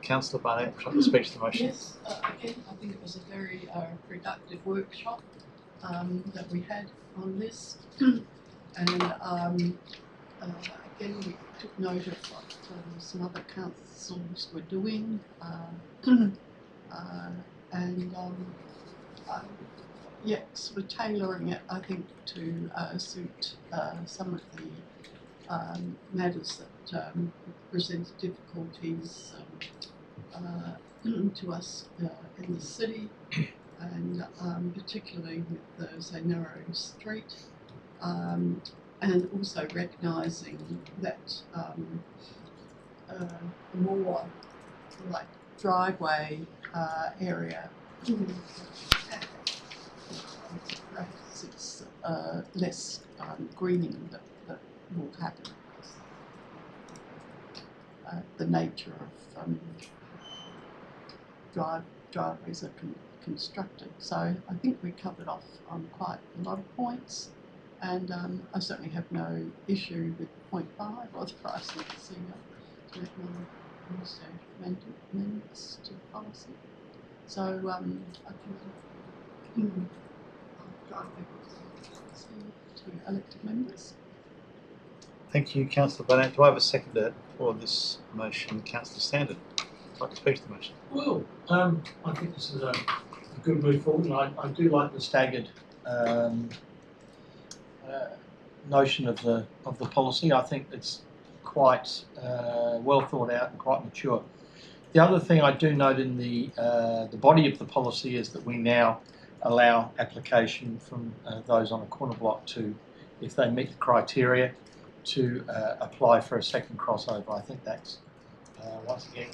Councillor Barnett, would you like to speak to the motion? Yes, again, I think it was a very productive workshop that we had on this. And again, we took note of what some other councils were doing. Yeah, sort of tailoring it, I think, to suit some of the matters that presented difficulties to us in the city, and particularly with the, say, narrow street, and also recognising that the more like driveway area, perhaps it's less greening that will happen. The nature of driveways are constructed. So I think we covered off on quite a lot of points, and I certainly have no issue with point 5, authorising the CEO to recommend amendments to the policy. So I think I'll drive to elected members. Thank you, Councillor Barnett. Do I have a seconder for this motion? Councillor Standard, would you like to speak to the motion? Well, I think this is a good move forward, and I do like the staggered notion of the policy. I think it's quite well thought out and quite mature. The other thing I do note in the body of the policy is that we now allow application from those on a corner block to, if they meet the criteria, to apply for a second crossover. I think that's once again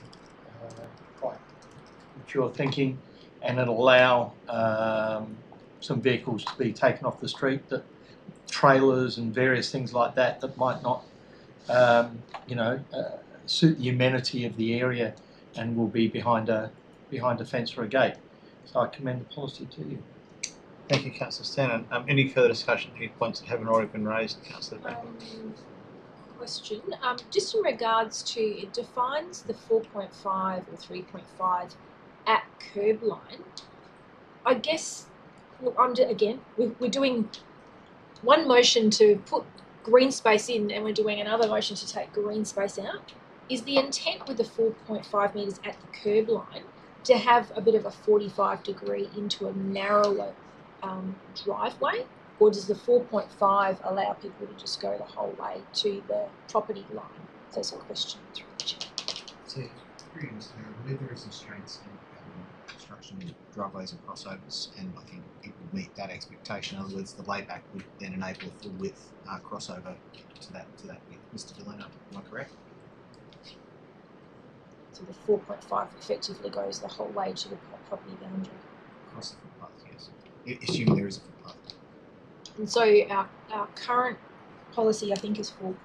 quite mature thinking, and it'll allow some vehicles to be taken off the street, that trailers and various things like that that might not suit the amenity of the area and will be behind a fence or a gate. So I commend the policy to you. Thank you, Councillor Standard. Any further discussion, any points that haven't already been raised, Councillor Baker? Question. Just in regards to, it defines the 4.5 or 3.5 at curb line. I guess, look, we're doing one motion to put green space in, and we're doing another motion to take green space out. Is the intent with the 4.5 metres at the curb line to have a bit of a 45-degree into a narrower driveway, or does the 4.5 allow people to just go the whole way to the property line? So that's a question through the chair. So, where there is constraints in construction, driveways and crossovers, and I think it would meet that expectation. In other words, the layback would then enable a full width crossover to that width. Mr. Delano, am I correct? So the 4.5 effectively goes the whole way to the property boundary. Across the footpath, yes. Assuming there is a footpath. And so our current policy, I think, is 4.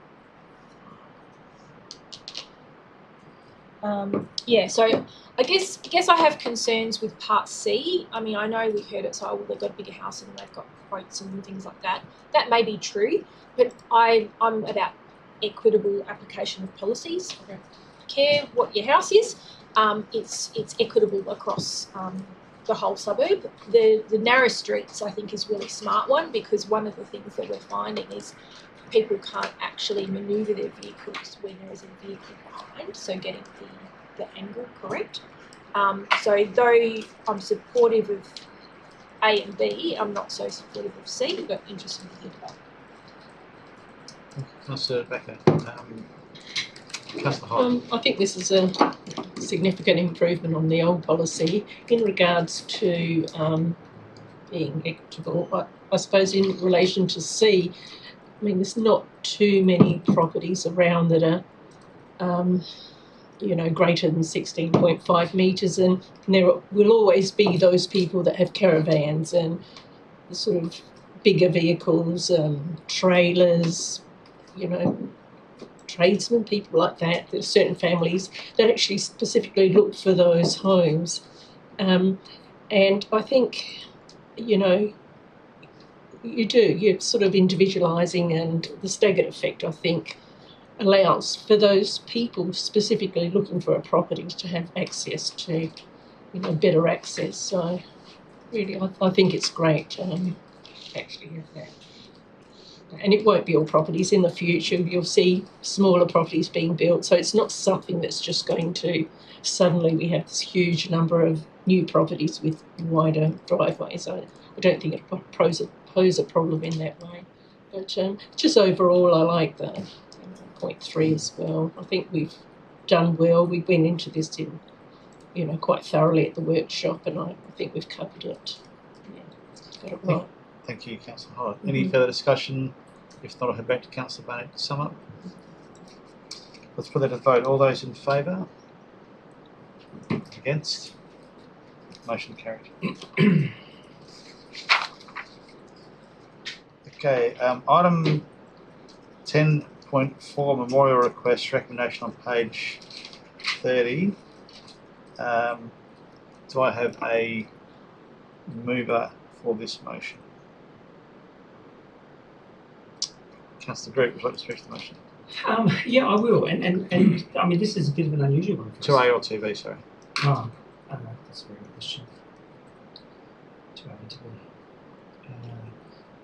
So I guess I have concerns with Part C. I mean, I know we heard it, so well, they've got a bigger house and they've got quotes and things like that. That may be true, but I'm about equitable application of policies. I don't care what your house is. It's equitable across the whole suburb. The narrow streets, I think, is a really smart one, because one of the things that we're finding is people can't actually manoeuvre their vehicles when there is a vehicle behind, so getting the angle correct. So though I'm supportive of A and B, I'm not so supportive of C, but interesting to think about. Councillor Becker. Councillor Hodge. I think this is a significant improvement on the old policy in regards to being equitable. I suppose in relation to C, I mean, there's not too many properties around that are, greater than 16.5 metres, and there will always be those people that have caravans and sort of bigger vehicles, trailers, tradesmen, people like that. There's certain families that actually specifically look for those homes. And I think, you're sort of individualising, and the staggered effect, I think, allows for those people specifically looking for a property to have access to, better access. So really, I think it's great to actually have that. And it won't be all properties. In the future, you'll see smaller properties being built. So it's not something that's just going to suddenly we have this huge number of new properties with wider driveways. I don't think it pose a problem in that way. But just overall, I like the point 3 as well. I think we've done well. We went into this in, quite thoroughly at the workshop, and I think we've covered it. Yeah, got it right. Thank you, Councillor Howard. Any further discussion? If not, I'll head back to Councillor Barnett to sum up. Let's put that to vote. All those in favour? Against? Motion carried. Okay, item 10.4, memorial request, recommendation on page 30. Do I have a mover for this motion? Councillor Greg, would you like to speak to the motion? Yeah, I will. And I mean, this is a bit of an unusual one for us. 2A or 2B, sorry. Oh, that's a very good question. 2A to B.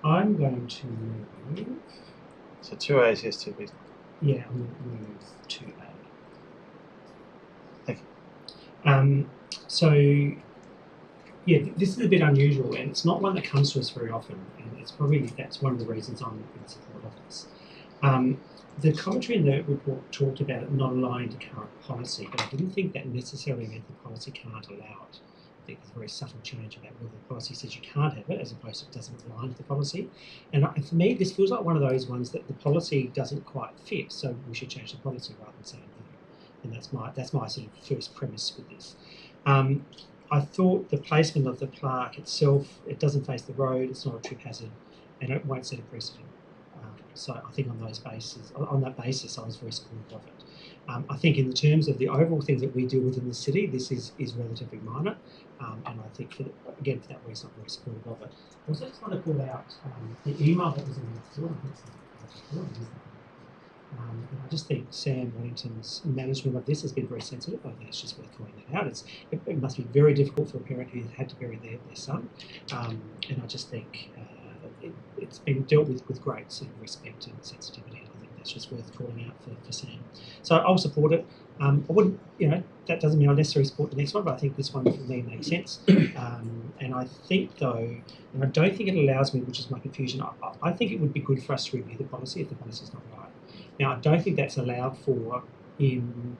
I'm going to move. So 2A is yes, 2B is no. Yeah, I'm going to move 2A. Thank you. So, yeah, this is a bit unusual, and it's not one that comes to us very often, and it's probably that's one of the reasons I'm in support of this. The commentary in the report talked about it not aligning to current policy, but I didn't think that necessarily meant the policy can't allow it. I think there's a very subtle change about whether the policy says you can't have it as opposed to it doesn't align to the policy. And for me, this feels like one of those ones that the policy doesn't quite fit, so we should change the policy rather than saying no. And that's my sort of first premise with this. I thought the placement of the plaque itself, it doesn't face the road, it's not a trip hazard, and it won't set a precedent. So I think on that basis, I was very supportive of it. I think in the terms of the overall things that we deal with in the city, this is relatively minor, and I think for that reason, I'm very supportive of it. I also just want to call out the email that was in the report. And I just think Sam Wellington's management of this has been very sensitive. I think it's just worth calling that out. It must be very difficult for a parent who had to bury their son, and I just think it's been dealt with great sort of respect and sensitivity. And I think that's just worth calling out for Sam. So I'll support it. I wouldn't, that doesn't mean I necessarily support the next one, but I think this one for me makes sense. And I think though, and I don't think it allows me, which is my confusion. I think it would be good for us to review the policy if the policy is not right. Now, I don't think that's allowed for in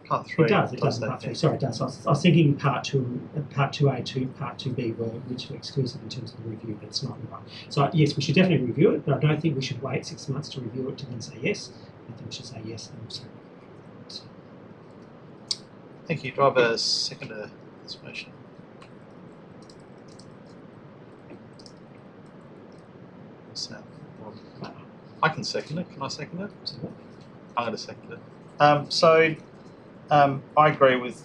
Part 3. It does in Part 3. Sorry, it does. I was thinking Part 2, Part 2A, Part 2B which were exclusive in terms of the review, but it's not right. So yes, we should definitely review it, but I don't think we should wait 6 months to review it to then say yes. I think we should say yes and also review it. Thank you. Do I have a seconder for this motion? I can second it. Can I second it? I'm going to second it. I agree with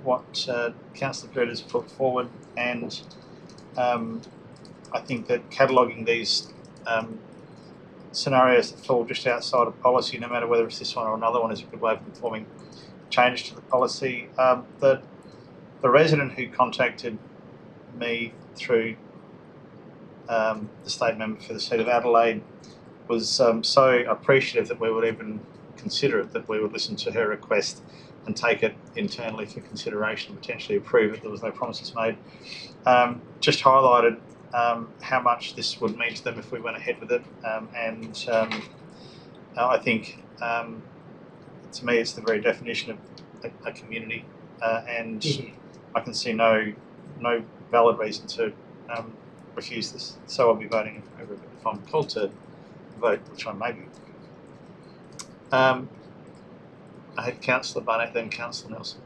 what Councillor Greg has put forward, and I think that cataloguing these scenarios that fall just outside of policy, no matter whether it's this one or another one, is a good way of informing changes to the policy. The resident who contacted me through the state member for the seat of Adelaide was so appreciative that we would even consider it, that we would listen to her request and take it internally for consideration and potentially approve it. There was no promises made. Just highlighted how much this would mean to them if we went ahead with it. I think, to me, it's the very definition of a community, and I can see no valid reason to refuse this. So I'll be voting in favour of it if I'm called to vote, which I may be. I had Councillor Barnett, then Councillor Nelson.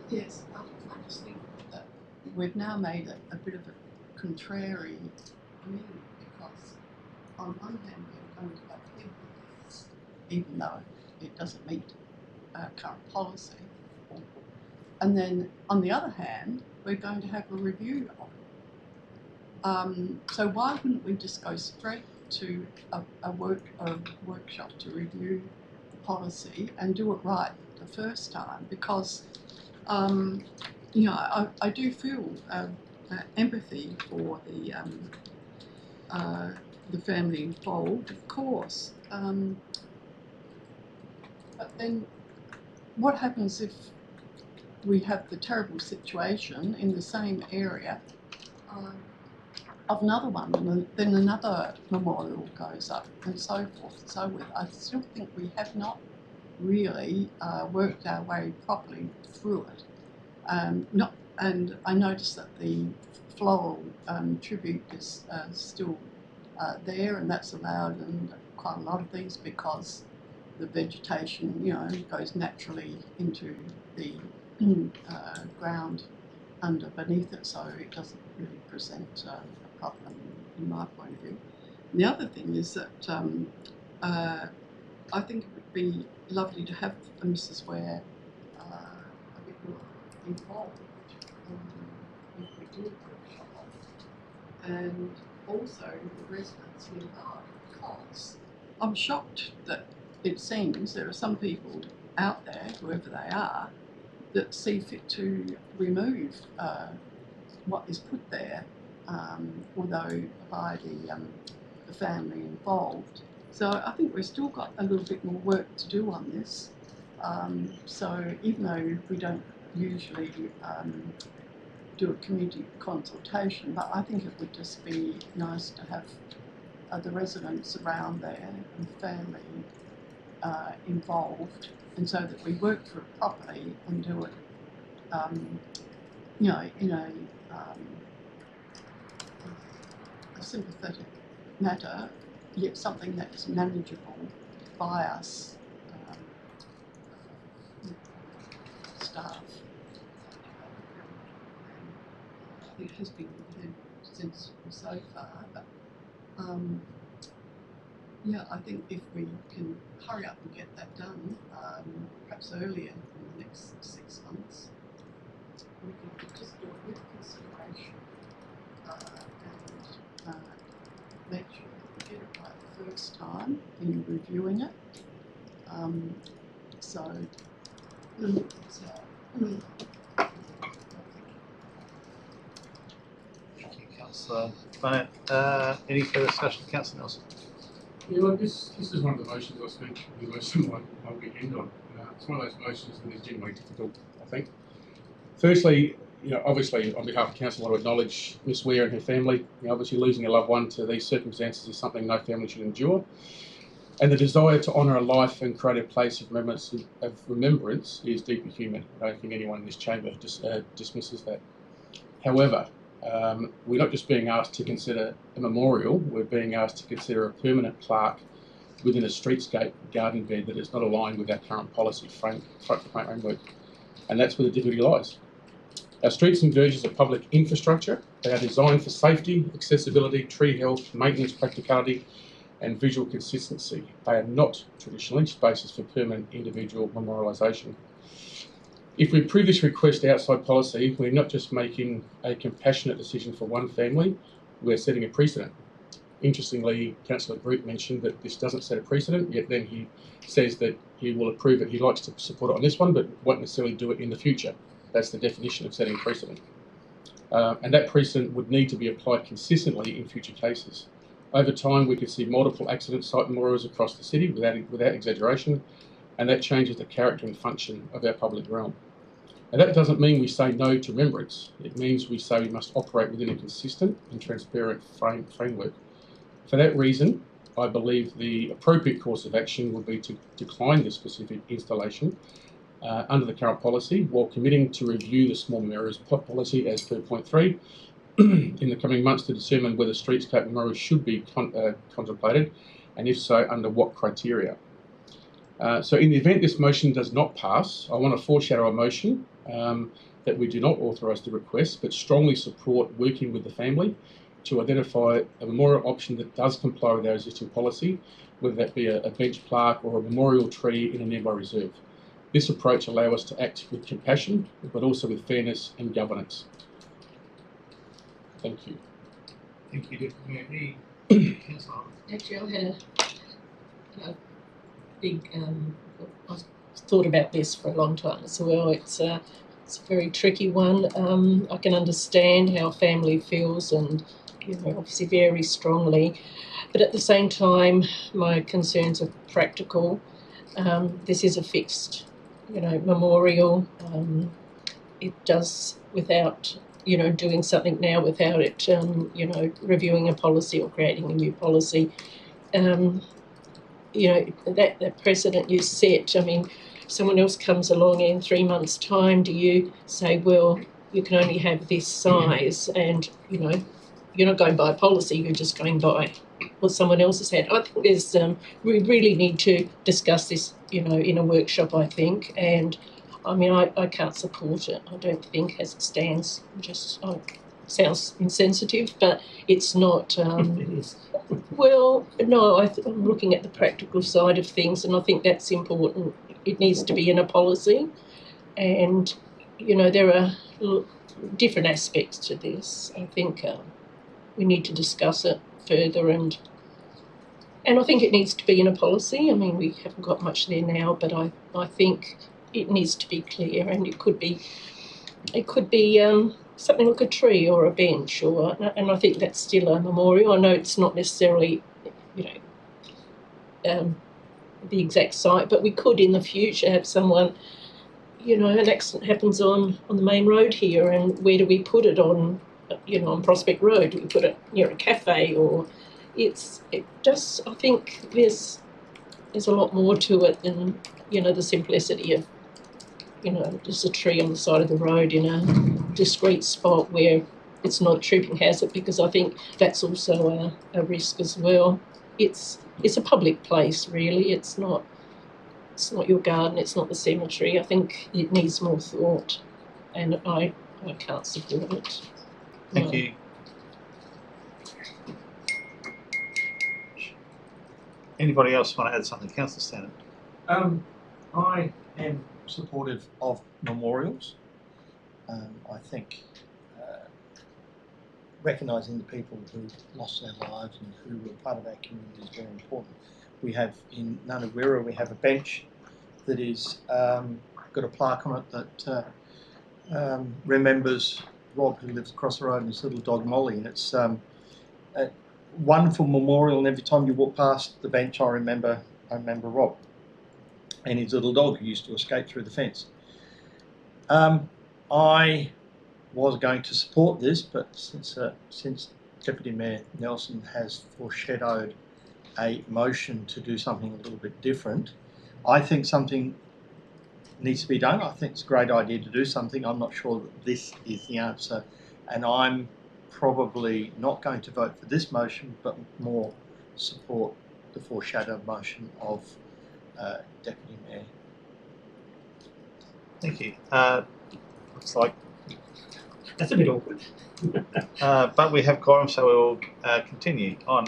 Yes, I just think that we've now made a bit of a contrary amendment, because on one hand we're going to go ahead with this, even though it doesn't meet our current policy, and then on the other hand we're going to have a review of it. So why wouldn't we just go straight to a workshop to review the policy and do it right the first time, because you know, I do feel empathy for the family involved, of course. But then, what happens if we have the terrible situation in the same area of another one, and then another memorial goes up, and so forth and so on? I still think we have not really worked our way properly through it. And I noticed that the floral tribute is still there, and that's allowed in quite a lot of things because the vegetation, you know, goes naturally into the ground beneath it, so it doesn't really present a problem in my point of view. And the other thing is that I think it would be lovely to have Mrs. Ware a bit more involved if we do a workshop, and also the residents nearby, because I'm shocked that it seems there are some people out there, whoever they are, that see fit to remove what is put there, although by the family involved. So I think we've still got a little bit more work to do on this. So even though we don't usually do a community consultation, but I think it would just be nice to have the residents around there and family involved, and so that we work through it properly and do it, you know, in a sympathetic matter, yet something that is manageable by us staff. I think it has been sensible so far, but yeah, I think if we can hurry up and get that done, perhaps earlier in the next 6 months, we can just do it with consideration and make sure that we get it right the first time in reviewing it. Thank you, Councillor Bennett. Any further discussion, Councillor Nelson? Yeah, well, this is one of the motions I spent most of my weekend on. It's one of those motions that is generally difficult, I think. Firstly, you know, obviously on behalf of Council, I want to acknowledge Miss Ware and her family. You know, obviously losing a loved one to these circumstances is something no family should endure. And the desire to honour a life and create a place of remembrance is deeply human. I don't think anyone in this chamber dismisses that. However, we're not just being asked to consider a memorial, we're being asked to consider a permanent plaque within a streetscape garden bed that is not aligned with our current policy framework. And that's where the difficulty lies. Our streets and verges are public infrastructure. They are designed for safety, accessibility, tree health, maintenance practicality, and visual consistency. They are not traditionally spaces for permanent individual memorialisation. If we approve this request outside policy, we're not just making a compassionate decision for one family, we're setting a precedent. Interestingly, Councillor Groot mentioned that this doesn't set a precedent, yet then he says that he will approve it. He likes to support it on this one, but won't necessarily do it in the future. That's the definition of setting precedent. And that precedent would need to be applied consistently in future cases. Over time, we could see multiple accident site memorials across the city without exaggeration, and that changes the character and function of our public realm. And that doesn't mean we say no to remembrance. It means we say we must operate within a consistent and transparent framework. For that reason, I believe the appropriate course of action would be to decline the specific installation under the current policy, while committing to review the small memorials policy as per point 3 in the coming months to determine whether streetscape memorials should be contemplated, and if so, under what criteria. So in the event this motion does not pass, I want to foreshadow a motion that we do not authorise the request, but strongly support working with the family to identify a memorial option that does comply with our existing policy, whether that be a bench plaque or a memorial tree in a nearby reserve. This approach allows us to act with compassion, but also with fairness and governance. Thank you. Thank you, Deputy Mayor. Any Councillor. Actually, I had a big. I've thought about this for a long time as well. It's a very tricky one. I can understand how family feels, and obviously very strongly, but at the same time, my concerns are practical. This is a fixed, memorial. It does without. Doing something now without it, reviewing a policy or creating a new policy. That precedent you set, I mean, if someone else comes along in 3 months' time, do you say, well, you can only have this size and, you're not going by policy, you're just going by what someone else has had. I think there's, we really need to discuss this, in a workshop, I think, and I mean, I can't support it. I don't think as it stands. Sounds insensitive, but it's not. It is. Well, no, I'm looking at the practical side of things, and I think that's important. It needs to be in a policy, and there are different aspects to this. I think we need to discuss it further, and I think it needs to be in a policy. I mean, we haven't got much there now, but I think it needs to be clear, and it could be something like a tree or a bench, and I think that's still a memorial. I know it's not necessarily, the exact site, but we could in the future have someone, an accident happens on the main road here, and where do we put it on, on Prospect Road? Do we put it near a cafe, or I think there's a lot more to it than, the simplicity of, just a tree on the side of the road in a discreet spot where it's not a trooping hazard, because I think that's also a risk as well. It's a public place, really. It's not your garden, it's not the cemetery. I think it needs more thought, and I can't support it. Thank you. Anybody else want to add something? Councillor Stanton. I am supportive of memorials. I think recognising the people who lost their lives and who were part of our community is very important. We have in Nunawira, we have a bench that is got a plaque on it that remembers Rob, who lives across the road, and his little dog Molly, and it's a wonderful memorial. And every time you walk past the bench, I remember Rob and his little dog who used to escape through the fence. I was going to support this, but since Deputy Mayor Nelson has foreshadowed a motion to do something a little bit different, I think something needs to be done. I think it's a great idea to do something. I'm not sure that this is the answer, and I'm probably not going to vote for this motion, but more support the foreshadowed motion of Deputy Mayor. Thank you. Looks like that's a bit awkward. but we have quorum, so we'll continue on.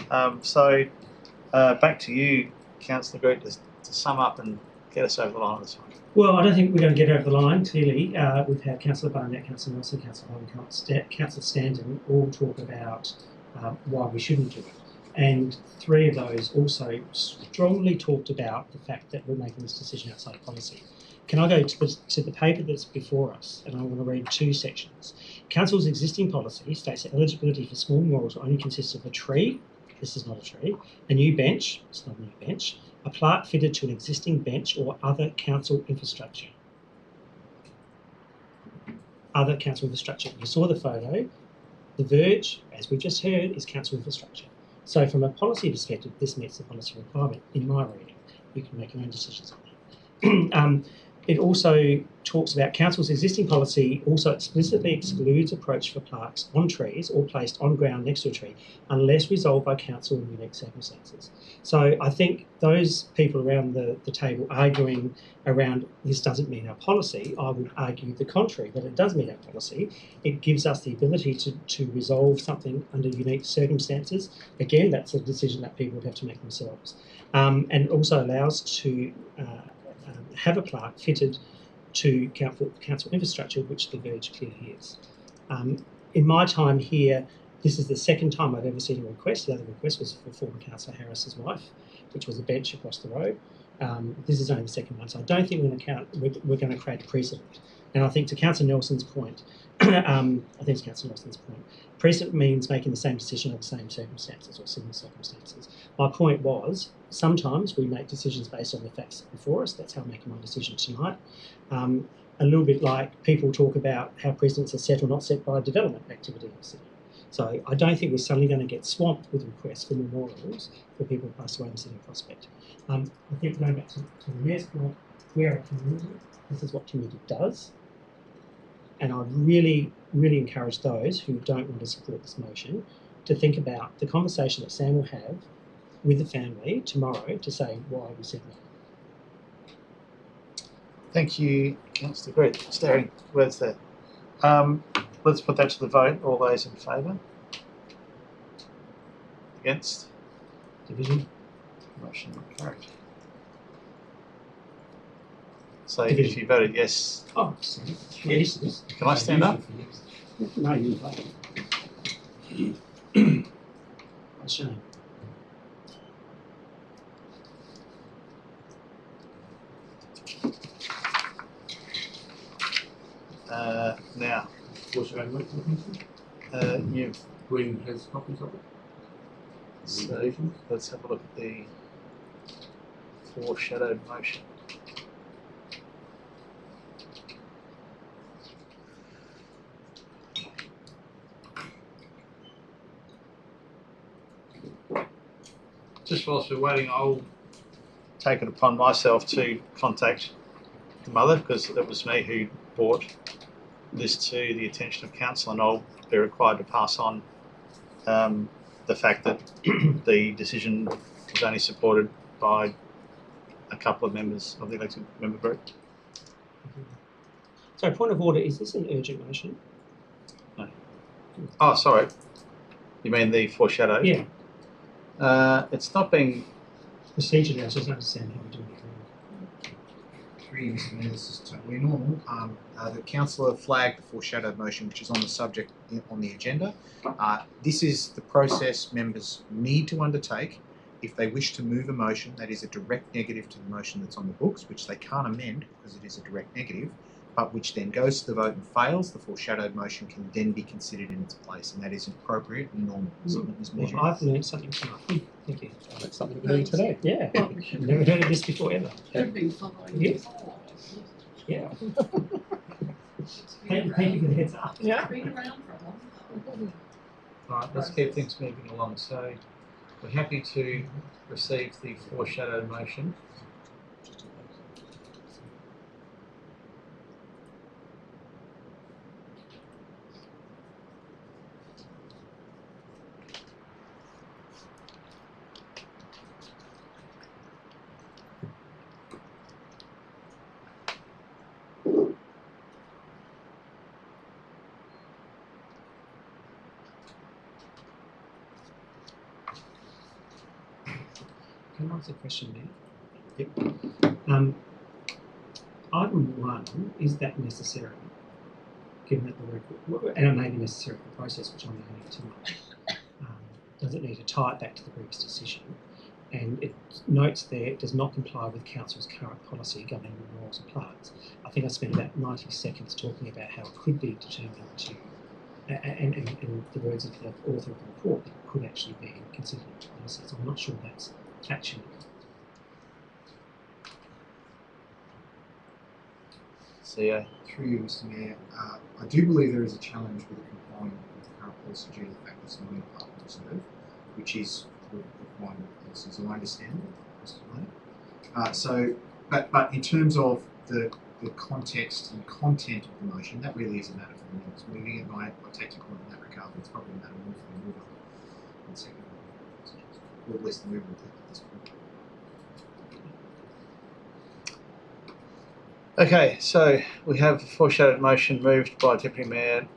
Back to you, Councillor Groot, to sum up and get us over the line this one. Well, I don't think we're going to get over the line. Clearly, we've had Councillor Barnett, Councillor Nelson, Councillor Holland, Councillor Stanton all talk about why we shouldn't do it. And three of those also strongly talked about the fact that we're making this decision outside of policy. Can I go to the paper that's before us, and I want to read two sections. Council's existing policy states that eligibility for small memorials only consists of a tree, this is not a tree, a new bench, it's not a new bench, a plaque fitted to an existing bench or other council infrastructure. Other council infrastructure. You saw the photo. The verge, as we've just heard, is council infrastructure. So from a policy perspective, this meets the policy requirement in my reading. You can make your own decisions on that. It also talks about council's existing policy also explicitly excludes approach for plaques on trees or placed on ground next to a tree unless resolved by council in unique circumstances. So I think those people around the table arguing around this doesn't meet our policy, I would argue the contrary, that it does meet our policy. It gives us the ability to resolve something under unique circumstances. Again, that's a decision that people would have to make themselves. And it also allows to have a plaque fitted to council infrastructure, which the verge clearly is. In my time here, This is the second time I've ever seen a request. The other request was for former Councillor Harris's wife, which was a bench across the road. This is only the second one, so I don't think we're going to create a precedent. And I think to Councillor Nelson's point, precedent means making the same decision under the same circumstances or similar circumstances. My point was, sometimes we make decisions based on the facts before us. That's how I'm making my decision tonight. A little bit like people talk about how precedents are set or not set by development activity in the city. So I don't think we're suddenly going to get swamped with requests for memorials for people who passed away in the city of Prospect. I think going back to the Mayor's point, we're a community. This is what community does. And I really, really encourage those who don't want to support this motion to think about the conversation that Sam will have with the family tomorrow to say why we said no. Thank you, Councillor. Great. Staring words there. Let's put that to the vote. All those in favour? Against? Division. Motion not carried. So Division. if you voted yes, Oh, sorry. yes. Can I stand up? No, you vote. That's a shame. Now, Foreshadowed motion. you've Gwen has copies of it. so let's have a look at the foreshadowed motion. Just whilst we're waiting, I'll take it upon myself to contact the mother, because it was me who brought this to the attention of council, and I'll be required to pass on the fact that the decision was only supported by a couple of members of the elected member group. So, point of order, is this an urgent motion? No. Oh, sorry. You mean the foreshadowed? Yeah. It's not being. Procedurally, I just understand how we do it. Through you, Mr. Mayor, this is totally normal. The councillor flagged the foreshadowed motion, which is on the subject on the agenda. This is the process members need to undertake if they wish to move a motion that is a direct negative to the motion that's on the books, which they can't amend because it is a direct negative, but which then goes to the vote and fails. The foreshadowed motion can then be considered in its place, and that is appropriate and normal. Well, I've learned something tonight. Thank you. That's something we learned today. Yeah. Never heard of this before ever. Should be following Yeah. this. Yeah. Thank you for the heads up. Yeah. Been around for a long time. All right, let's keep things moving along. So we're happy to receive the foreshadowed motion. Can I ask a question there? Yep. Item 1, is that necessary? Given that the record, and it may be necessary for the process, which I'm learning tonight. Does it need to tie it back to the previous decision? And it notes there it does not comply with Council's current policy governing memorials and plaques. I think I spent about 90 seconds talking about how it could be determined to, and the words of the author of the report, that it could actually be considered a policy. So I'm not sure that's actually. CEO. Through you, Mr. Mayor, I do believe there is a challenge with complying with the current policy due to the fact that it's not in part of the reserve, which is the requirement of policy. So I understand that, Mr. Mayor. But in terms of the context and content of the motion, that really is a matter for the members moving it. I take your point in that regard, but it's probably a matter more for the mover and second, or at least the mover at this point. Okay, so we have a foreshadowed motion moved by Deputy Mayor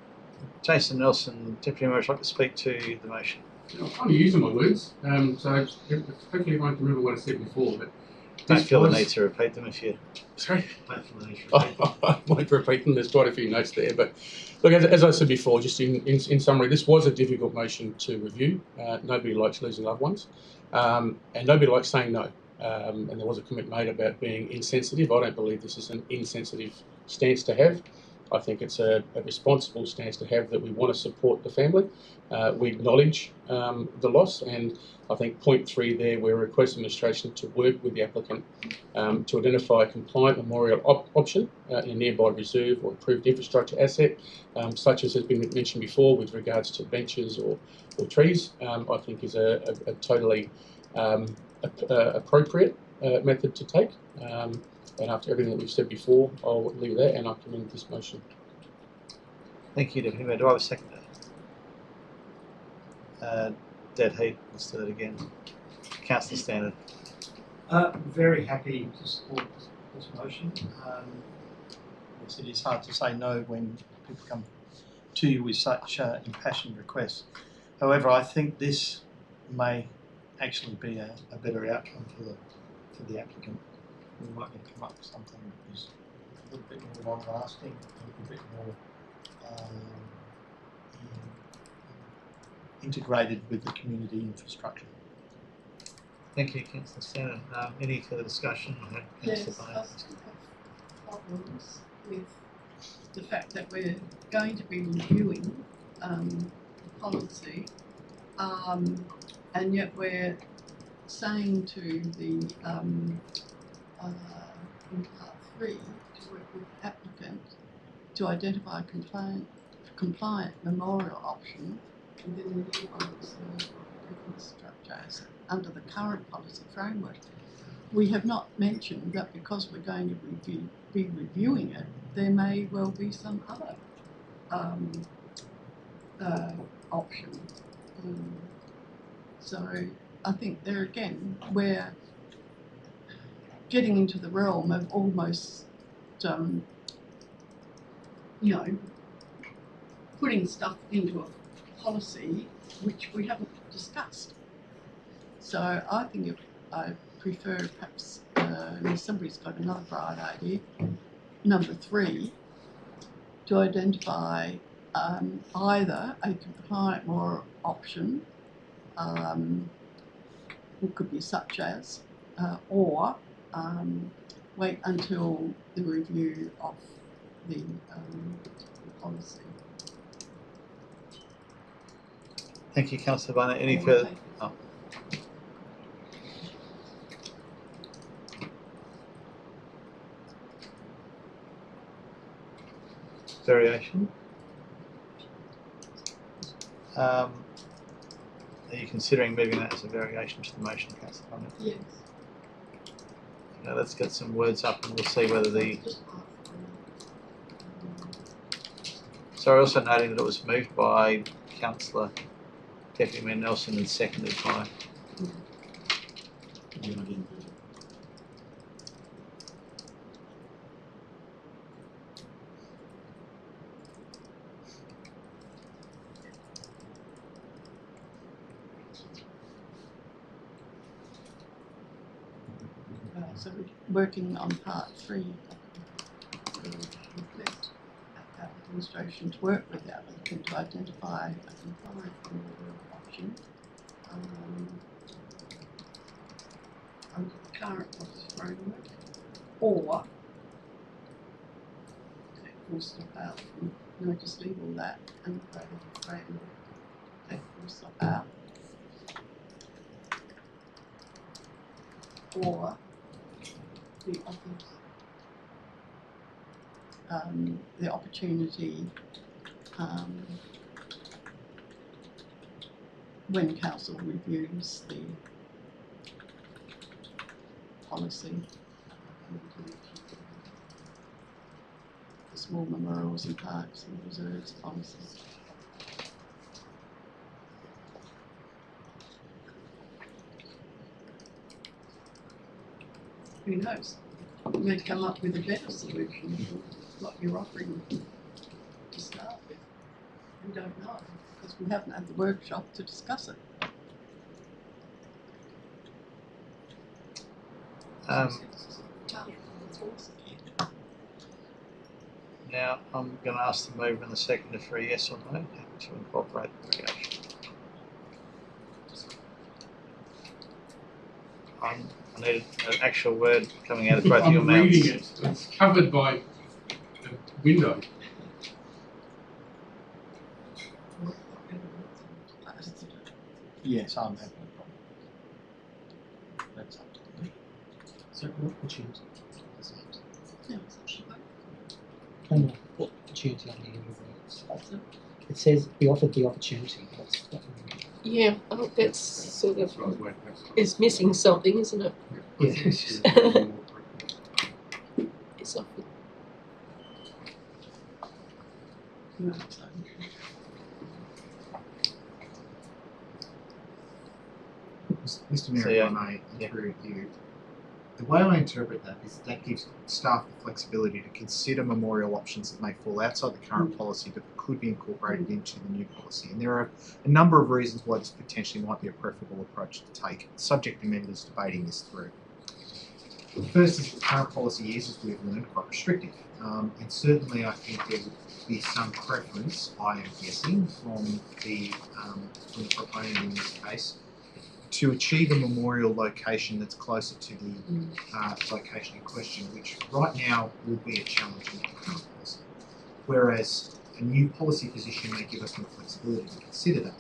Jason Nelson. Deputy Mayor, would like to speak to the motion. I'm using my words, so hopefully everyone can remember what I said before. But Don't This feel the was- need to repeat them if you Sorry? don't feel the need to repeat them. I won't repeat them. There's quite a few notes there, but look, as I said before, just in summary, this was a difficult motion to review. Nobody likes losing loved ones, and nobody likes saying no. And there was a comment made about being insensitive. I don't believe this is an insensitive stance to have. I think it's a responsible stance to have, that we want to support the family. We acknowledge the loss, and I think point 3 there, we're requesting administration to work with the applicant to identify a compliant memorial option in a nearby reserve or approved infrastructure asset, such as has been mentioned before with regards to benches or trees. I think is a totally appropriate method to take. And after everything that we've said before, I'll leave that and I commend this motion. Thank you, Deputy Mayor. Do I have a second? Dead heat. Let's do it again. Councillor Standard. Very happy to support this motion. Yes, it is hard to say no when people come to you with such impassioned requests. However, I think this may actually be a better outcome for the applicant. We might need to come up with something that is a little bit more long-lasting, a little bit more integrated with the community infrastructure. Thank you, Councillor Standard. Any further discussion? Yes, Councillor I Barnes. still have problems with the fact that we're going to be reviewing policy, and yet we're saying to the in part 3 to work with the applicant to identify a compliant memorial option within the new policy infrastructure under the current policy framework. We have not mentioned that because we're going to be reviewing it, there may well be some other option. So I think there again, we're getting into the realm of almost, putting stuff into a policy which we haven't discussed. So I think I prefer perhaps, unless somebody's got another bright idea, number 3, to identify either a compliant moral option, it could be such as, or wait until the review of the policy. Thank you, Councillor Barnett. Any further? Oh. Variation? Are you considering moving that as a variation to the motion, Councillor Barnett? Yes. Okay, let's get some words up and we'll see whether the... Sorry, also noting that it was moved by Councillor Deputy Mayor Nelson and seconded by... So we're working on part 3. Request administration to work with the applicant to identify a compliant memorial option under the current policy framework, or take full stop out from, just leave all that and go to the framework, take full stop out, or the office, the opportunity when council reviews the policy, the small memorials and parks and reserves policy. Who knows? You may come up with a better solution than what you're offering to start with. We don't know, because we haven't had the workshop to discuss it. Now I'm going to ask the mover and the seconder for a yes or no to incorporate the variation. I need an actual word coming out of both I'm your mouths. reading it. It's covered by the window. Yes, I'm having a problem. That's up to me. So what opportunity? Yeah. No, what opportunity under your words? It says be offered the opportunity. That's what we mean. Yeah, I think that's sort of is missing something, isn't it? Yeah. It's offered. Mr. Mayor, So, if I may, agree with you. The way I interpret that is that gives staff the flexibility to consider memorial options that may fall outside the current policy but could be incorporated into the new policy. And there are a number of reasons why this potentially might be a preferable approach to take, subject to members debating this through. The first is the current policy is, as we've learned, quite restrictive. And certainly I think there would be some preference, I am guessing, from the proponent in this case, to achieve a memorial location that's closer to the location in question, which right now would be a challenge in the current policy. Whereas a new policy position may give us more flexibility to consider that.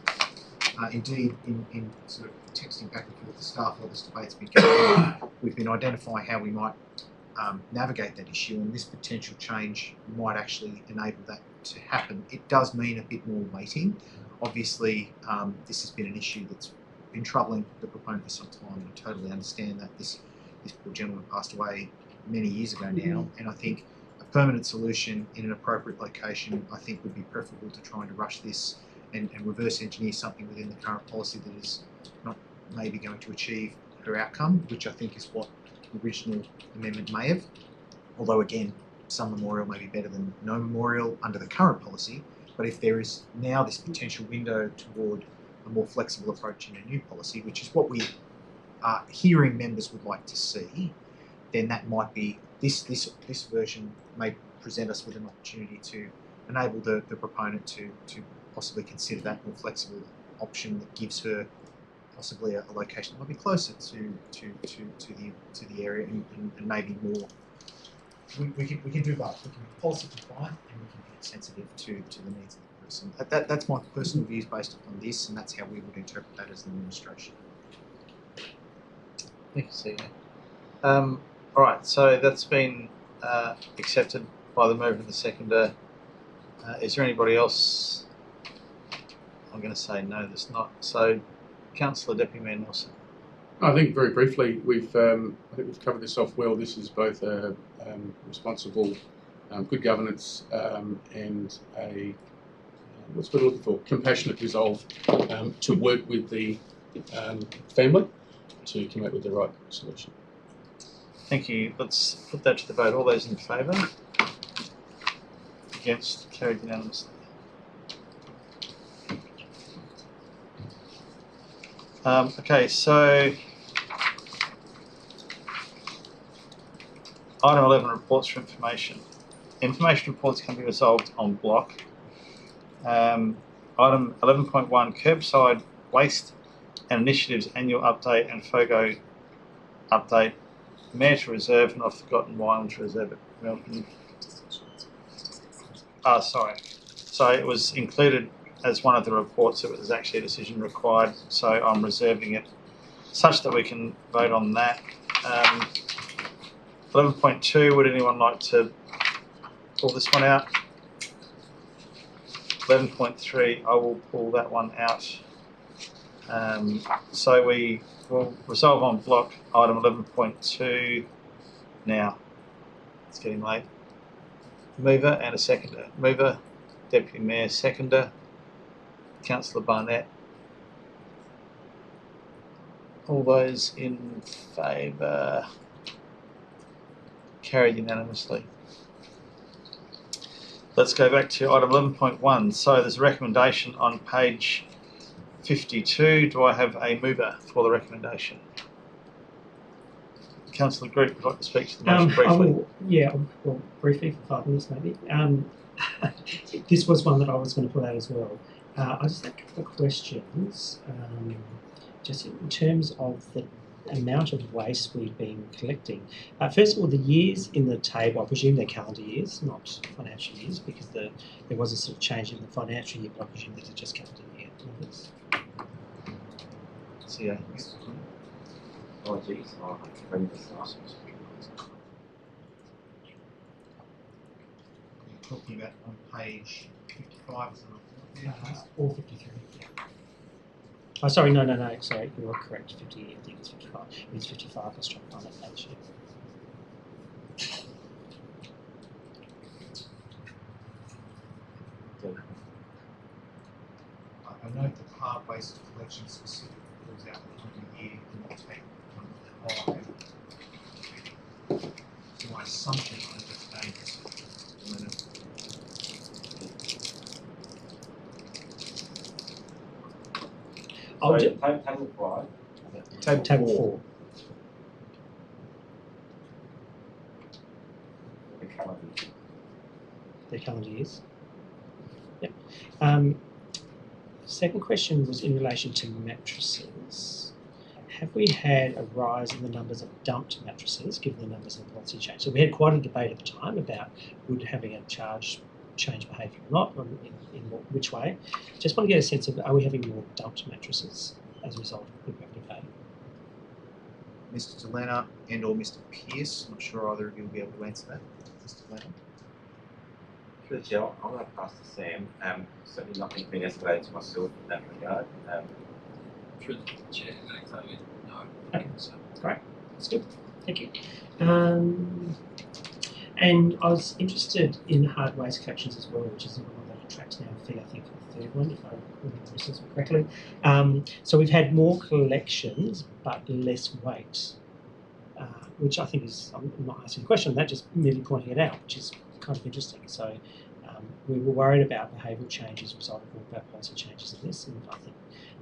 Indeed, in sort of texting back and forth to staff while this debate's been going on, we've been identifying how we might navigate that issue, and this potential change might actually enable that to happen. It does mean a bit more weighting. Obviously, this has been an issue that's been troubling the proponent for some time, and I totally understand that this poor gentleman passed away many years ago now, and I think a permanent solution in an appropriate location I think would be preferable to trying to rush this and reverse engineer something within the current policy that is not maybe going to achieve her outcome, which I think is what the original amendment may have. Although again, some memorial may be better than no memorial under the current policy, but if there is now this potential window toward a more flexible approach in a new policy, which is what we are hearing members would like to see, then that might be, this version may present us with an opportunity to enable the proponent to possibly consider that more flexible option that gives her possibly a location that might be closer to the area and maybe more. We can do both. We can be policy compliant and we can be sensitive to the needs of the person. That's my personal views based upon this, and that's how we would interpret that as an administration. Thank you, CEO. All right, so that's been accepted by the mover and the seconder. Is there anybody else? I'm going to say no, there's not. So, Councillor Deputy Mayor Nelson. I think very briefly, I think we've covered this off well. This is both a responsible, good governance and a what's we're looking for, compassionate resolve to work with the family to come up with the right solution. Thank you. Let's put that to the vote. All those in favour? Against? Carried unanimously. Okay, so item 11, reports for information. Information reports can be resolved en bloc. Item 11.1, curbside waste and initiatives annual update and FOGO update. Mayor to reserve and off forgotten Wylam to reserve it. Sorry. So it was included as one of the reports. It was actually a decision required, so I'm reserving it such that we can vote on that. 11.2, would anyone like to pull this one out? 11.3, I will pull that one out. So we will resolve on block item 11.2 now. It's getting late. Mover and a seconder. Mover, Deputy Mayor, seconder. Councillor Barnett. All those in favour? Carried unanimously. Let's go back to item 11.1. So there's a recommendation on page 52. Do I have a mover for the recommendation? Councillor Groot would like to speak to the motion I briefly. will briefly for 5 minutes maybe. This was one that I was going to put out as well. I just have a couple of questions, just in terms of the amount of waste we've been collecting. First of all, the years in the table, I presume they're calendar years, not financial years, because there was a sort of change in the financial year, but I presume these are just calendar year numbers. So yeah, Oh, geez. Oh, I can bring this up. you're talking about on page 55 of the report. Or 53. Yeah. Oh, sorry, no, sorry, you are correct. 50, I think it's 55. It's 55. I was trying to find that page. I note that hard waste collection specifically calls out the 100 year and not take high. So my assumption on this dangerous. Table 5. Table 4. The calendar years. Yep. Second question was in relation to mattresses. Have we had a rise in the numbers of dumped mattresses given the numbers of policy change? So we had quite a debate at the time about would having a charge change behaviour or not, or which way. Just want to get a sense of, are we having more dumped mattresses as a result of people having to pay? Mr. Delena and or Mr. Pearce, I'm not sure either of you will be able to answer that. Mr. Delena? Sure, Jill. I'm going to pass to Sam. Certainly nothing's been escalated to myself in that regard. Through the chair, David, no. Okay, so great. That's good. Thank you. And I was interested in hard waste collections as well, which is the one that attracts now a fee, I think, for the third one, if I remember this correctly. So we've had more collections, but less weight, which I think is, I'm not asking a question on that, just merely pointing it out, which is kind of interesting. So we were worried about behavioural changes as a result of all of our policy changes in this, and I think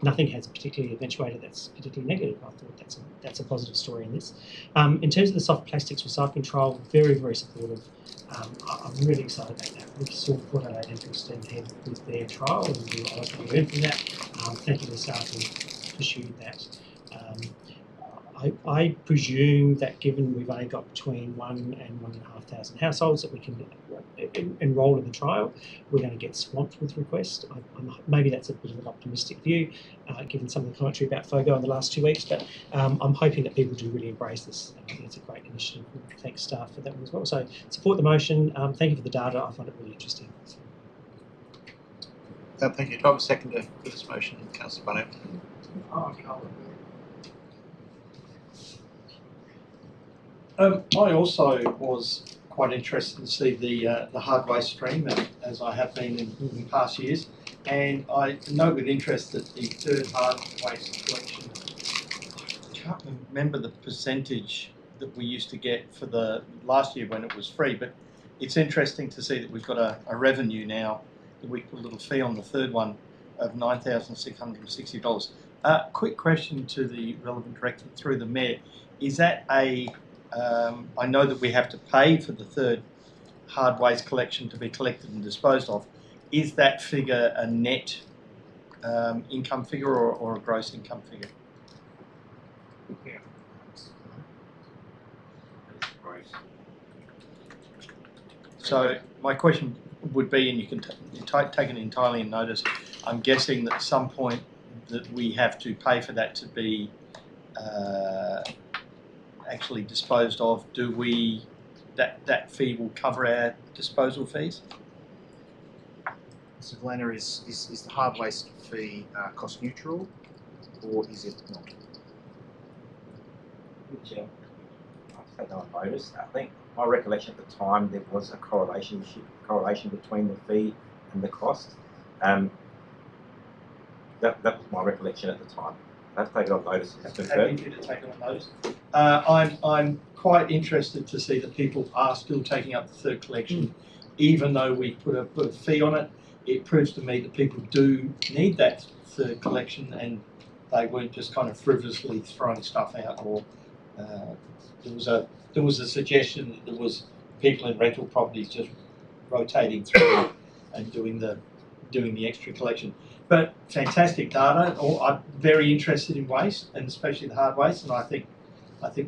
nothing has particularly eventuated that's particularly negative. I thought that's a positive story in this. In terms of the soft plastics recycling trial, very, very supportive. I'm really excited about that. We saw Port Adelaide interested ahead with their trial, and we were able to learn from that. Thank you to the staff who pursued that. I presume that given we've only got between 1,000 and 1,500 households that we can enrol in the trial, we're going to get swamped with requests. Maybe that's a bit of an optimistic view, given some of the commentary about FOGO in the last 2 weeks, but I'm hoping that people do really embrace this. I think it's a great initiative. Thanks staff for that one as well. So support the motion. Thank you for the data. I find it really interesting. So. Thank you. Do I have a seconder for this motion, Councillor Barnett? I also was quite interested to see the hard waste stream, as I have been in past years, and I note with interest that the third hard waste collection, I can't remember the percentage that we used to get for the last year when it was free, but it's interesting to see that we've got a revenue now that we put a little fee on the third one of $9,660. Quick question to the relevant director through the Mayor, is that I know that we have to pay for the third hard waste collection to be collected and disposed of. Is that figure a net income figure or a gross income figure? Yeah. So my question would be, and you can take it entirely in notice, I'm guessing that at some point that we have to pay for that to be actually disposed of. Do we, that fee will cover our disposal fees? Mr. Glenner, is the hard waste fee cost neutral, or is it not? I'll take that on notice. I think my recollection at the time there was a correlation between the fee and the cost. That was my recollection at the time. I'll take it on notice. Happy to take it on notice. I'm quite interested to see that people are still taking up the third collection, even though we put a fee on it. It proves to me that people do need that third collection, and they weren't just kind of frivolously throwing stuff out or There was a suggestion that there was people in rental properties just rotating through and doing the extra collection. But fantastic data. I'm very interested in waste, and especially the hard waste. And I think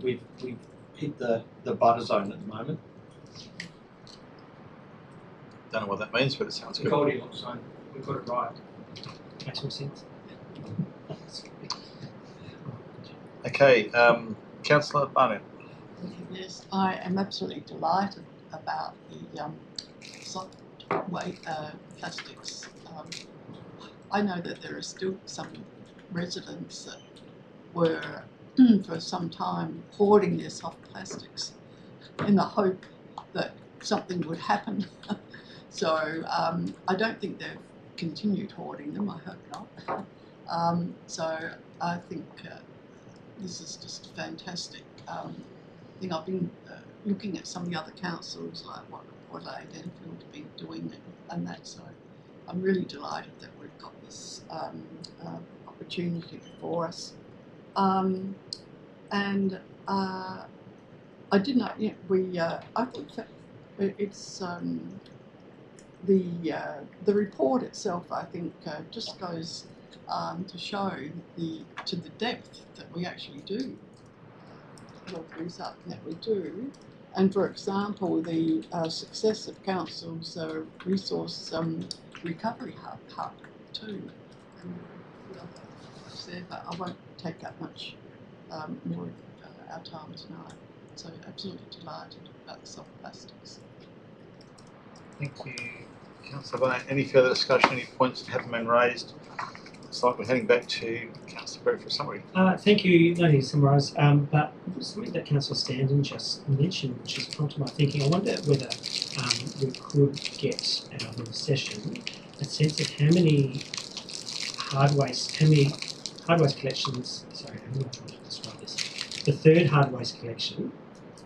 we've hit the butter zone at the moment. Don't know what that means, but it sounds good. Goldilocks zone. We've got it right. Makes more sense. Okay, Councillor Barnett. Yes, I am absolutely delighted about the soft weight plastics. I know that there are still some residents that were for some time hoarding their soft plastics in the hope that something would happen. So I don't think they've continued hoarding them, I hope not. So I think this is just fantastic. I think I've been looking at some of the other councils, like what Adelaide Enfield have been doing, and that. So I'm really delighted that we've got this opportunity before us. And I did not. Yeah, I think that it's the report itself. I think just goes to show to the depth that we actually do. That we do, and for example, the success of council's resource recovery hub too. But I won't take up much more of our time tonight. So absolutely delighted about the soft plastics. Thank you, Councillor Barnett. Any further discussion, any points that haven't been raised? Looks like we're heading back to Councillor Berry for a summary. Thank you. No need to summarise, but something that Councillor Standen just mentioned, which has prompted my thinking. I wonder whether we could get out of the session a sense of how many hard waste collections. Sorry, I'm not trying to describe this. The third hard waste collection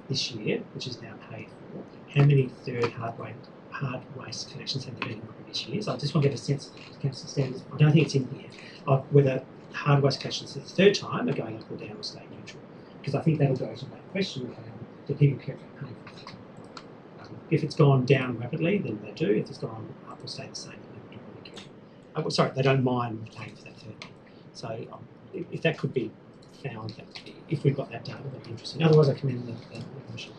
this year, which is now paid for. How many third hard waste collections have there been in previous years? I just want to get a sense of Councillor Standards. I don't think it's in here, of whether hard waste collections the third time are going up or down or staying neutral. Because I think that'll go to that question of do people care about paying for it? If it's gone down rapidly, then they do. If it's gone up or stayed the same, then they don't really care. Sorry, they don't mind paying for that third one. So if that could be found, if we've got that data, that'd be interesting. Otherwise, I commend the Commission.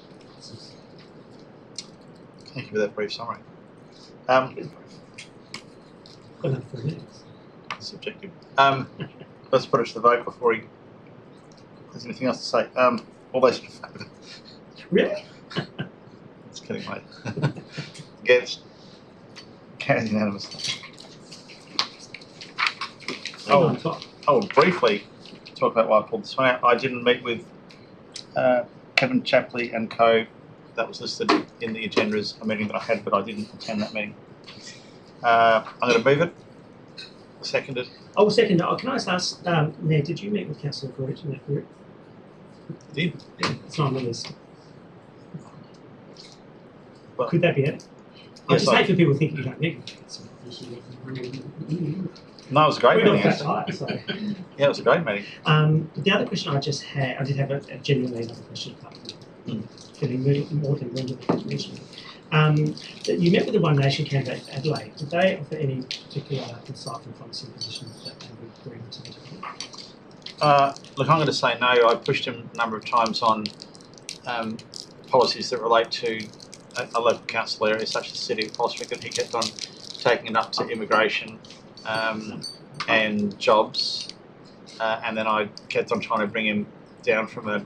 Thank you for that brief summary. Got another 4 minutes. Subjective. Let's put it to the vote before he has anything else to say. All those in favour? Really? Just kidding, mate. Against? Carried unanimously. I will briefly talk about why I pulled this one out. I didn't meet with Kevin Chapley and co. That was listed in the agenda as a meeting that I had, but I didn't attend that meeting. I'm going to move it. Second it. Oh, second. Oh, can I just ask, Ned, did you meet with Councillor Grouch in that group? Did. Yeah, it's not on the list. Well, could that be it? I yes, just hate for people thinking you don't meet with Councillor. No, it was a great meeting. Yeah, it was a great meeting. The other question I just had, I did have a genuinely another question apart from feeling more than one of the mentioned. You met with the One Nation candidate Adelaide. Did they offer any particular insight and policy positions that they would bring to the table? Look, I'm going to say no. I pushed him a number of times on policies that relate to a local council area such as the City of Postwick, and he kept on taking it up to immigration and jobs, and then I kept on trying to bring him down from a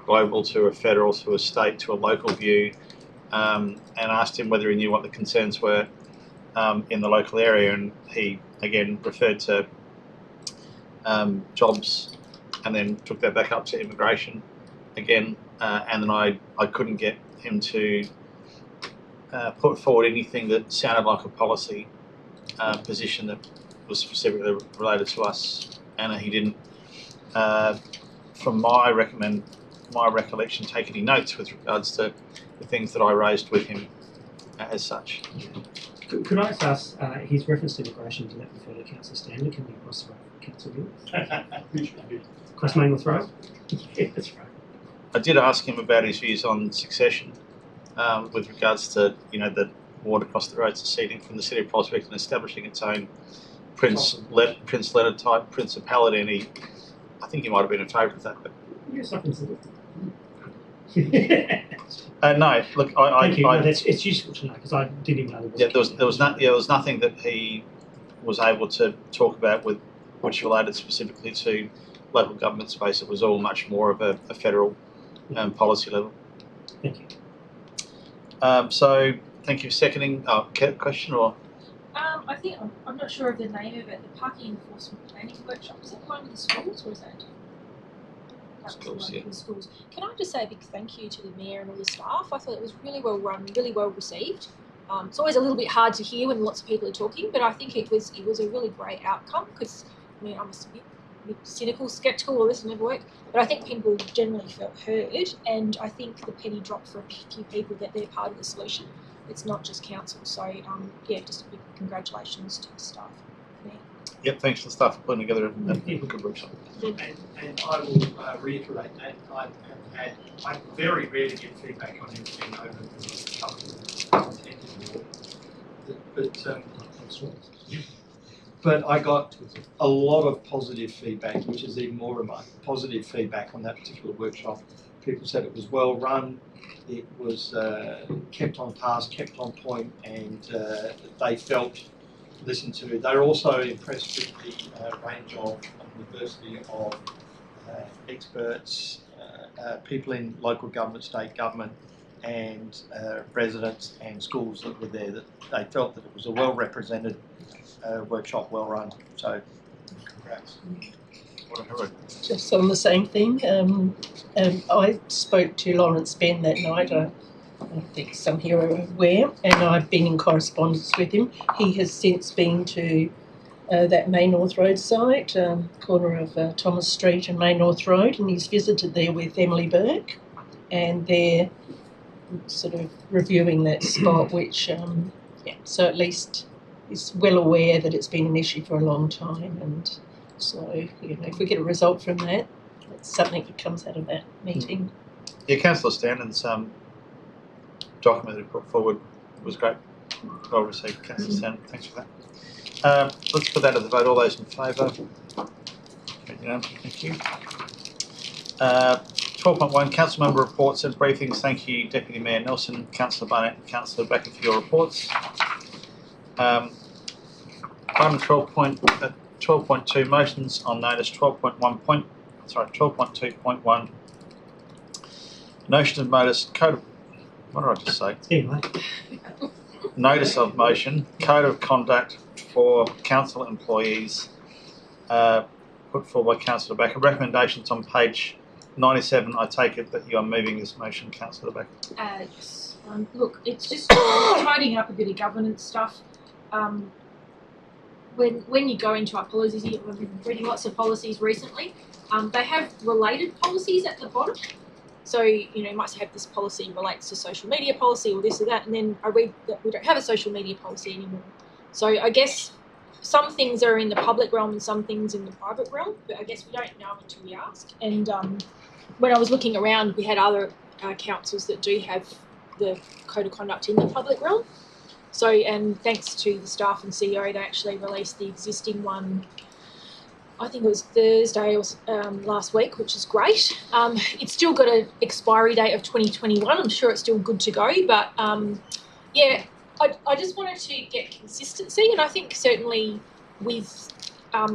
global to a federal to a state to a local view, and asked him whether he knew what the concerns were in the local area, and he again referred to jobs and then took that back up to immigration again, and then I couldn't get him to put forward anything that sounded like a policy position that was specifically related to us, and he didn't, from my recollection, take any notes with regards to the things that I raised with him as such. Could I just ask, his reference to immigration, did that refer to Councillor Stanley? Can we cross the road for Councillor Gill? Cross main with road? Yeah, that's right. I did ask him about his views on succession with regards to, the water across the road seceding from the city of Prospect and establishing its own prince letter type principality, and I think he might have been in favour of that. But Yes, I consider no, look, Thank you. No, it's useful to know because I didn't even know there was nothing that he was able to talk about which related specifically to local government space. It was all much more of a federal policy level. Thank you. So thank you for seconding. Question or? I think I'm not sure of the name of it. The parking enforcement planning workshop. Is it one of the schools or is that? Schools, yeah. Schools. Can I just say a big thank you to the mayor and all the staff? I thought it was really well run, really well received. It's always a little bit hard to hear when lots of people are talking, but I think it was a really great outcome because I'm a bit cynical, sceptical, all this will never work. But I think people generally felt heard, and I think the penny dropped for a few people that they're part of the solution. It's not just council. So just a big congratulations to the staff. Yep, thanks to the staff for putting together a good workshop. And I will reiterate that I very rarely get feedback on anything over the couple of but I got a lot of positive feedback, which is even more positive feedback on that particular workshop. People said it was well run, it was kept on task, kept on point, and they felt listened to. They were also impressed with the range of diversity of experts, people in local government, state government, and residents and schools that were there. That they felt that it was a well-represented workshop, well run. So, congrats. Just on the same thing, I spoke to Lawrence Ben that night. I think some here are aware, and I've been in correspondence with him. He has since been to that May North Road site, corner of Thomas Street and May North Road, and he's visited there with Emily Burke, and they're sort of reviewing that spot, which, so at least he's well aware that it's been an issue for a long time, and so, if we get a result from that, it's something that comes out of that meeting. Yeah, Councillor Stannon's document that he put forward was great. Well received, Councillor Stannon. Thanks for that. Let's put that to the vote. All those in favour? Thank you. 12.1, Council Member Reports and Briefings. Thank you, Deputy Mayor Nelson, Councillor Barnett and Councillor Becker for your reports. Item 12.2, motions on notice. 12.2.1. Notion of notice, code of, what did I just say? Anyway. Notice of motion, code of conduct for council employees, put forward by Councillor Becker. Recommendations on page 97. I take it that you are moving this motion, Councillor Becker. Yes. Look, it's just tidying up a bit of governance stuff. When you go into our policies, I've been reading lots of policies recently. They have related policies at the bottom. So, you might have this policy relates to social media policy or this or that, and then I read that we don't have a social media policy anymore. So I guess some things are in the public realm and some things in the private realm, but I guess we don't know until we ask. And when I was looking around, we had other councils that do have the code of conduct in the public realm. So, and thanks to the staff and CEO, they actually released the existing one, I think it was Thursday or last week, which is great. It's still got an expiry date of 2021. I'm sure it's still good to go, but I just wanted to get consistency, and I think certainly with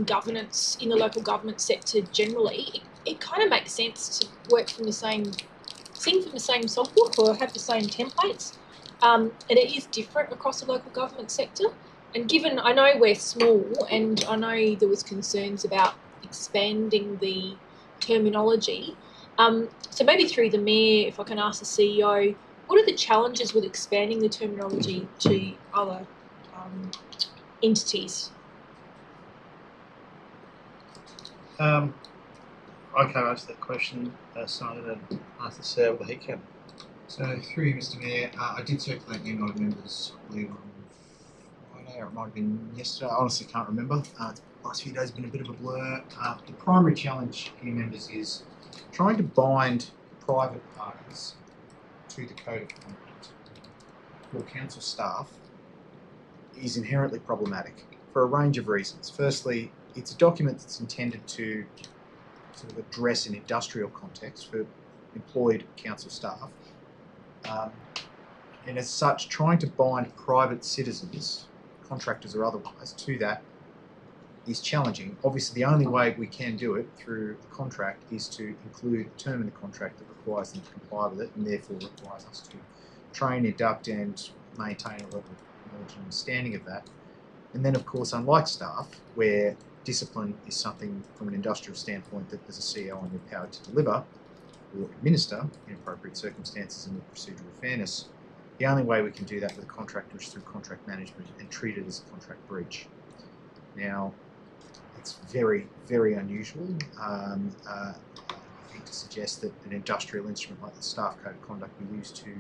governance in the local government sector generally, it kind of makes sense to work from sing from the same songbook or have the same templates. And it is different across the local government sector. And given I know we're small, and I know there was concerns about expanding the terminology, so maybe through the Mayor, if I can ask the CEO, what are the challenges with expanding the terminology to other entities? I can't answer that question, so I'm going to ask the CEO with the heat cap. So through you, Mr. Mayor, I did circulate an email to members, I believe on Friday, or it might have been yesterday. I honestly can't remember. The last few days have been a bit of a blur. The primary challenge here, members, is trying to bind private parties to the Code of Conduct for council staff is inherently problematic for a range of reasons. Firstly, it's a document that's intended to sort of address an industrial context for employed council staff. And as such, trying to bind private citizens, contractors or otherwise, to that is challenging. Obviously, the only way we can do it through a contract is to include a term in the contract that requires them to comply with it, and therefore requires us to train, induct, and maintain a level of knowledge and understanding of that. And then, of course, unlike staff, where discipline is something from an industrial standpoint that as a CEO I'm empowered to deliver or administer in appropriate circumstances and with procedural fairness, the only way we can do that with a contractor is through contract management and treat it as a contract breach. Now, it's very, very unusual, I think, to suggest that an industrial instrument like the Staff Code of Conduct be used to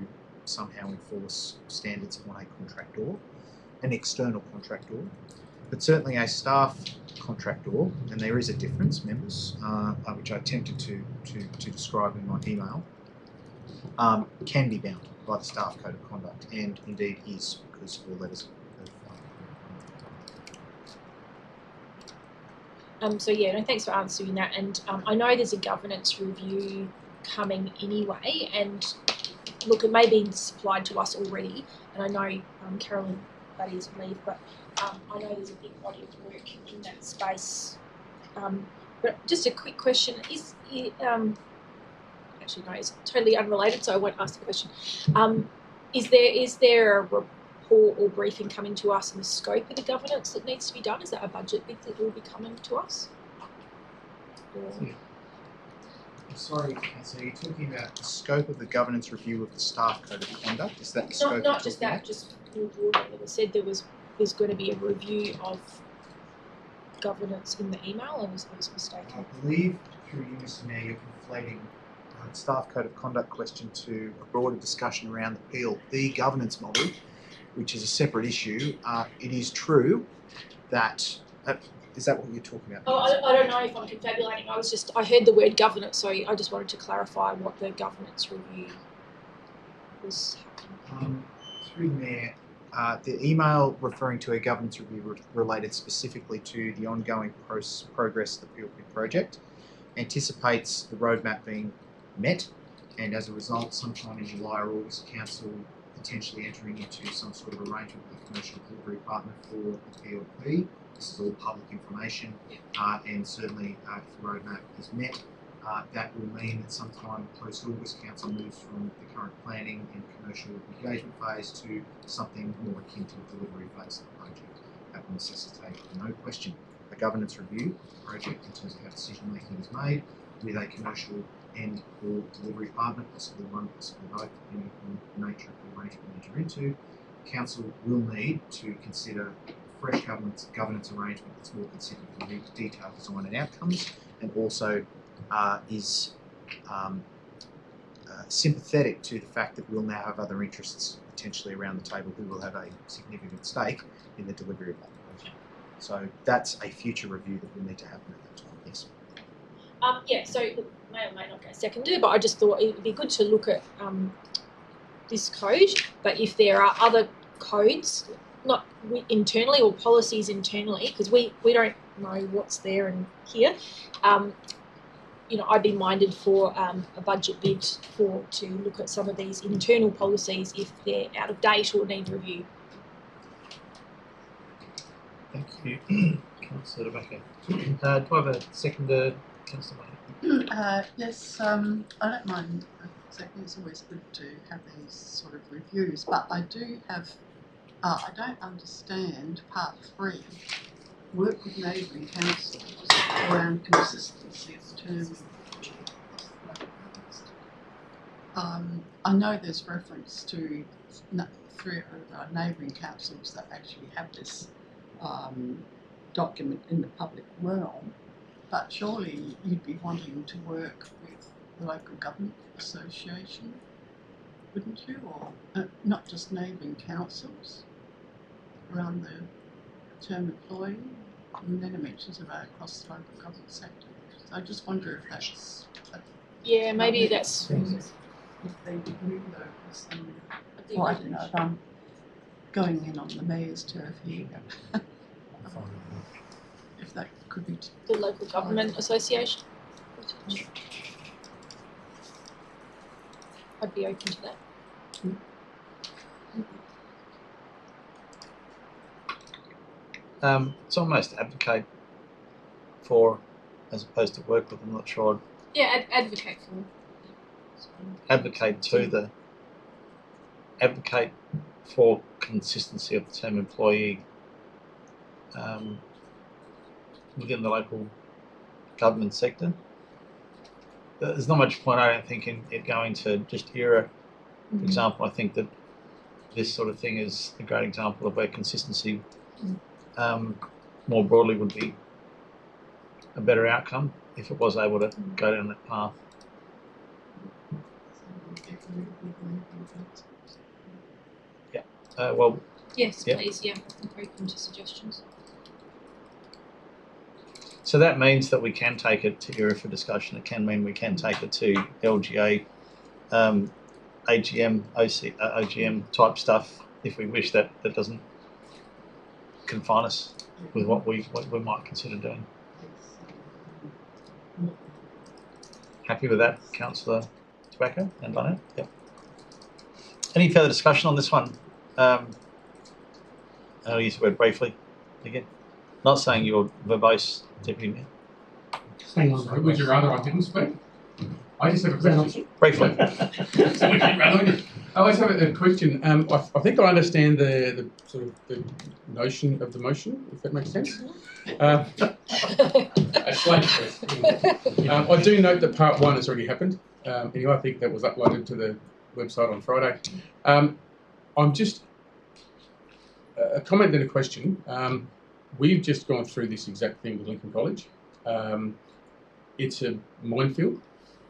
somehow enforce standards on a contractor, an external contractor, but certainly a staff contractor, and there is a difference, members, which I attempted to describe in my email, can be bound by the Staff Code of Conduct, and indeed is, because 4 letters of So yeah, no, thanks for answering that. And I know there's a governance review coming anyway, and look, it may be supplied to us already, and I know Carolyn Buddy's leave, but I know there's a big body of work in that space. But just a quick question: is it, actually no, it's totally unrelated, so I won't ask the question. Is there a report or briefing coming to us on the scope of the governance that needs to be done? Is that a budget bid that will be coming to us? I'm sorry, Councillor, you're talking about the scope of the governance review of the Staff Code of Conduct? Is that the scope? Not just that, just more broadly. It said there's going to be a review of governance in the email, and I was mistaken. I believe through you, Mr. Mayor, you're conflating the Staff Code of Conduct question to a broader discussion around the PLP governance model, which is a separate issue. It is true that is that what you're talking about? Oh, I don't know if I'm confabulating. I heard the word governance, so I just wanted to clarify what the governance review was happening. Through the Mayor, the email referring to a governance review related specifically to the ongoing progress of the PLP project anticipates the roadmap being met, and as a result, sometime in July or August, Council potentially entering into some sort of arrangement with a commercial delivery partner for the PLP. This is all public information, and certainly if the roadmap is met, that will mean that sometime post-August, Council moves from the current planning and commercial engagement phase to something more akin to a delivery phase of the project. That will necessitate, no question, a governance review of the project in terms of how decision making is made with a commercial and or delivery partner, possibly one, possibly both, depending on the nature of the arrangement we enter into. Council will need to consider a fresh governance arrangement that's more considered for detailed design and outcomes, and also is sympathetic to the fact that we'll now have other interests potentially around the table who will have a significant stake in the delivery of that project. So that's a future review that will need to happen at that time, yes. Yeah, so look, may or may not go seconded, but I just thought it would be good to look at this code, but if there are other codes, not internally or policies internally, because we don't know what's there and here, I'd be minded for a budget bid to look at some of these internal policies if they're out of date or need review. Thank you, Councillor Rebecca. Do I have a seconder, Councillor Maynard? Yes, I don't mind. Exactly, it's always good to have these sort of reviews, but I do have. I don't understand Part 3. Work with neighbouring councils around consistency of terms. I know there's reference to 3 neighbouring councils that actually have this document in the public realm, but surely you'd be wanting to work with the local government association, wouldn't you? Or not just neighbouring councils around the term employee, and then it mentions about across the local government sector. So I just wonder if that's Yeah, maybe that's. If they agree though, well, I don't know if I'm going in on the mayor's turf here. If that could be The local government association. I'd be open to that. It's almost advocate for as opposed to work with. I'm not sure. Yeah, advocate for. Advocate for consistency of the term employee within the local government sector. There's not much point, I don't think, in it going to just ERA. For example, I think that this sort of thing is a great example of where consistency more broadly would be a better outcome if it was able to go down that path. Yeah. Well. Yes, yeah. please. Yeah, I'm open to suggestions. So that means that we can take it to ERA for discussion. It can mean we can take it to LGA, AGM, OGM type stuff if we wish. That doesn't confine us with what we might consider doing. Happy with that, Councillor Tobacco and Barnett? Yep. Any further discussion on this one? I'll use the word briefly again. Not saying you're verbose, Deputy Mayor. Hang on. Would you rather I didn't speak? I just have a question. Briefly. I just have a question. I think I understand the sort of the notion of the motion, if that makes sense. A slight question. I do note that part one has already happened. Anyway, I think that was uploaded to the website on Friday. I'm just a comment and a question. We've just gone through this exact thing with Lincoln College. It's a minefield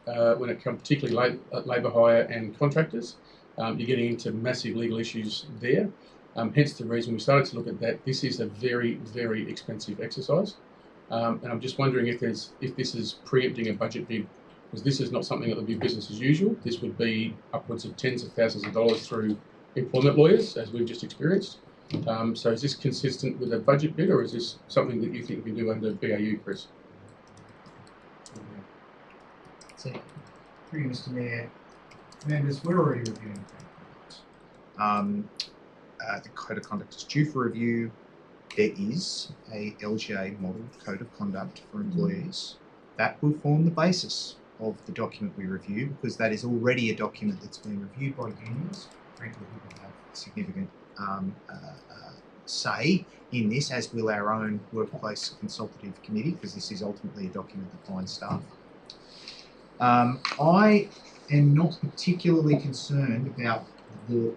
when it comes particularly labour hire and contractors. You're getting into massive legal issues there. Hence the reason we started to look at that. This is a very, very expensive exercise. And I'm just wondering if this is preempting a budget bid, because this is not something that would be business as usual. This would be upwards of tens of thousands of dollars through employment lawyers, as we've just experienced. So is this consistent with a budget bid, or is this something that you think we can do under BAU, Chris? So, through you, Mr. Mayor, members, we're already reviewing the Code of Conduct is due for review. There is a LGA model Code of Conduct for employees. That will form the basis of the document we review, because that is already a document that's being reviewed by unions, frankly, who will have significant say in this, as will our own workplace consultative committee, because this is ultimately a document that binds staff. I am not particularly concerned about the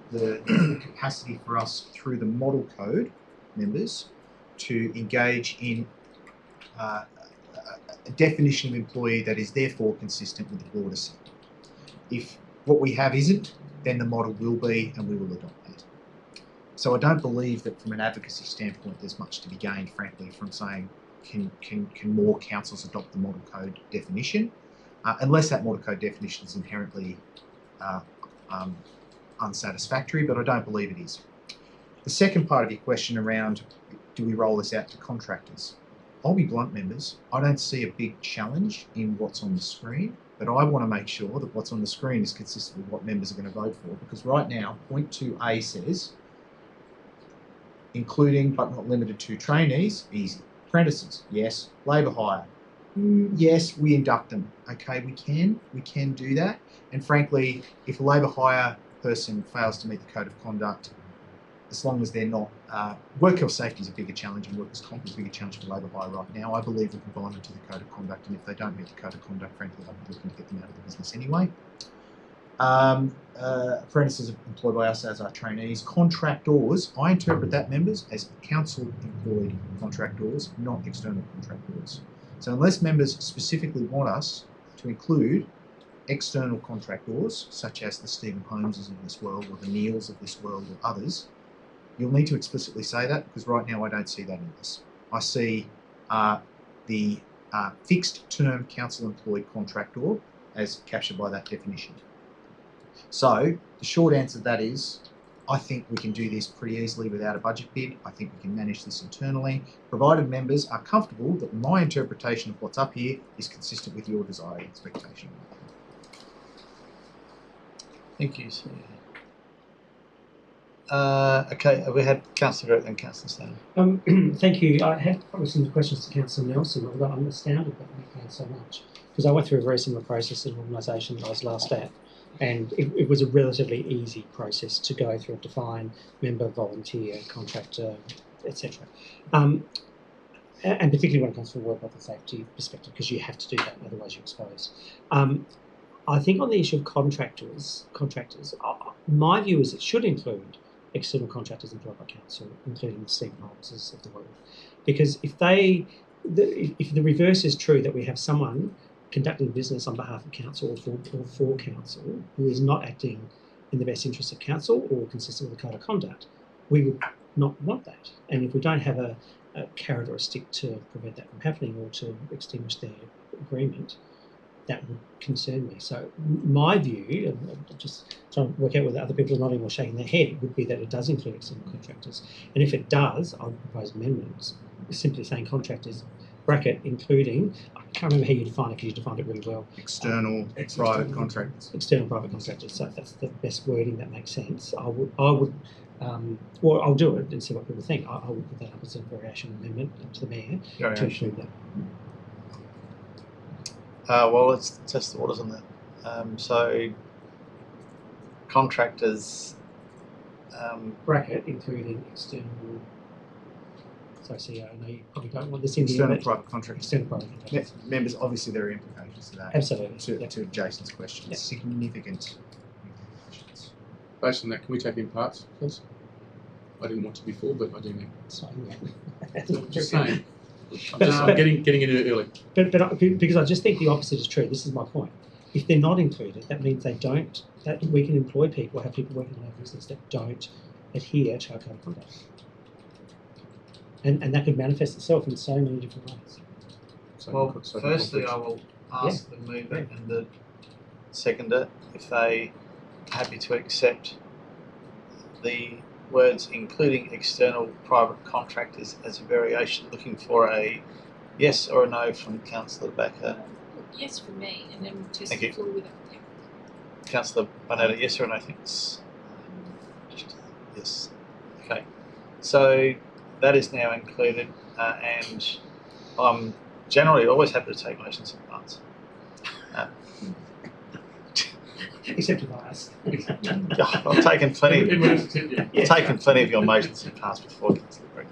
capacity for us through the model code, members, to engage in a definition of employee that is therefore consistent with the broader sector. If what we have isn't, then the model will be, and we will adopt that. So I don't believe that from an advocacy standpoint there's much to be gained, frankly, from saying can more councils adopt the model code definition, unless that model code definition is inherently unsatisfactory, but I don't believe it is. The second part of your question around do we roll this out to contractors? I'll be blunt, members, I don't see a big challenge in what's on the screen, but I want to make sure that what's on the screen is consistent with what members are going to vote for, because right now, point 2A says, including but not limited to trainees, easy. Apprentices, yes. Labour hire, yes, we induct them. Okay, we can do that. And frankly, if a labour hire person fails to meet the Code of Conduct, as long as they're not, work health safety is a bigger challenge, and workers' comp is a bigger challenge for labour hire right now. I believe we can bind them to the Code of Conduct, and if they don't meet the Code of Conduct, frankly, I'll be looking to get them out of the business anyway. Apprentices are employed by us as our trainees. Contractors, I interpret that, members, as council-employed contractors, not external contractors. So unless members specifically want us to include external contractors, such as the Stephen Holmeses of this world, or the Neils of this world, or others, you'll need to explicitly say that, because right now I don't see that in this. I see the fixed-term council-employed contractor as captured by that definition. So the short answer to that is, I think we can do this pretty easily without a budget bid. I think we can manage this internally, provided members are comfortable that my interpretation of what's up here is consistent with your desired expectation. Thank you. Okay, we had Councillor Groot and Councillor Stone. Thank you. I had probably some questions to Councillor Nelson. I'm astounded that we paid so much, because I went through a very similar process in an organisation that I was last at, and it was a relatively easy process to go through and define member, volunteer, contractor, etc. And particularly when it comes from a work health and safety perspective, because you have to do that, otherwise you're exposed. I think on the issue of contractors, my view is it should include external contractors employed by council, including Stephen Holmes of the world, because if the reverse is true, that we have someone conducting business on behalf of council or for council who is not acting in the best interest of council or consistent with the code of conduct, we would not want that. And if we don't have a carrot or a stick to prevent that from happening or to extinguish their agreement, that would concern me. So my view, and I'm just trying to work out whether other people are nodding or shaking their head, would be that it does include external contractors. And if it does, I would propose amendments simply saying contractors, bracket, including, I can't remember how you define it because you defined it really well. External private contractors. External private contractors. So that's the best wording that makes sense. Well, I'll do it and see what people think. I would put that up as a variation amendment to the mayor to include that. Well, let's test the waters on that. So, contractors. Bracket, including external. So, CEO, I know you probably don't want this in the external private contractors. External private contractors. Members, obviously, there are implications to that. Absolutely. To Jason's question. Yep. Significant implications. Based on that, can we take in parts, please? I didn't want to before, but I do now. Sorry, Just saying. I'm getting into it early. But because I just think the opposite is true. This is my point. If they're not included, that means they don't. That we can employ people, or have people working in our business that don't adhere to our code of conduct, and that could manifest itself in so many different ways. Well, firstly, I will ask the mover and the seconder if they are happy to accept the words including external private contractors as a variation, looking for a yes or a no from Councillor Backer. Yes for me, and then we'll test Thank the you. floor with it. Councillor Barnetta, yes or no? Thanks. Yes. Okay. So that is now included, and I'm generally always happy to take motions in parts. Except if I ask. I've taken plenty. I've taken plenty of your motions in parts before, Councillor Greg.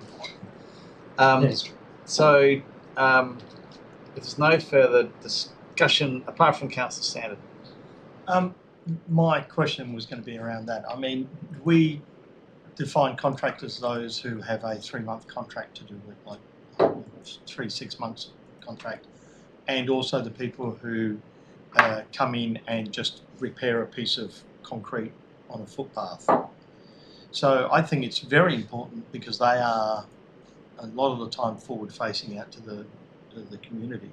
So, if there's no further discussion apart from Councillor Standard. My question was going to be around that. I mean, we define contractors those who have a 3-month contract to do with, like 6 months contract, and also the people who come in and just repair a piece of concrete on a footpath. So I think it's very important because they are a lot of the time forward facing out to the community,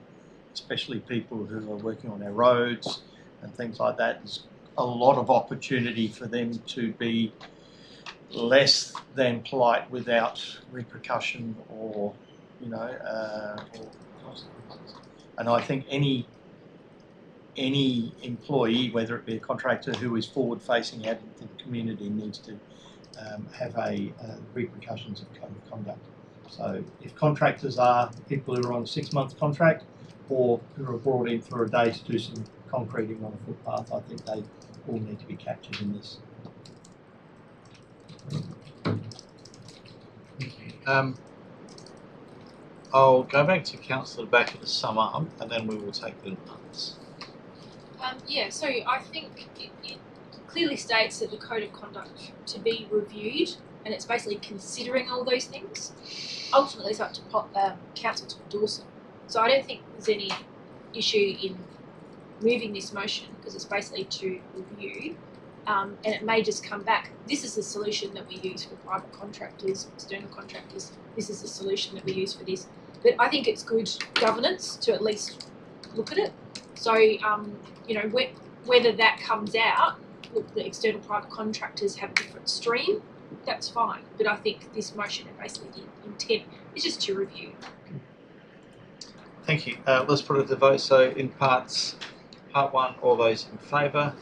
especially people who are working on our roads and things like that. There's a lot of opportunity for them to be less than polite without repercussion or, you know, and I think any employee, whether it be a contractor who is forward facing out into the community, needs to have a repercussions of code of conduct. So if contractors are people who are on a 6-month contract or who are brought in for a day to do some concreting on a footpath, I think they all need to be captured in this. I'll go back to Councillor Backer to sum up, and then we will take the parts. Yeah, so I think it clearly states that the code of conduct to be reviewed, and it's basically considering all those things. Ultimately, it's up to council to endorse it. So I don't think there's any issue in moving this motion because it's basically to review, and it may just come back. This is the solution that we use for private contractors, external contractors. This is the solution that we use for this. But I think it's good governance to at least look at it. So, whether that comes out, look, the external private contractors have a different stream, that's fine. But I think this motion and basically the intent is just to review. Thank you. Let's put it to vote. So in part 1, all those in favour?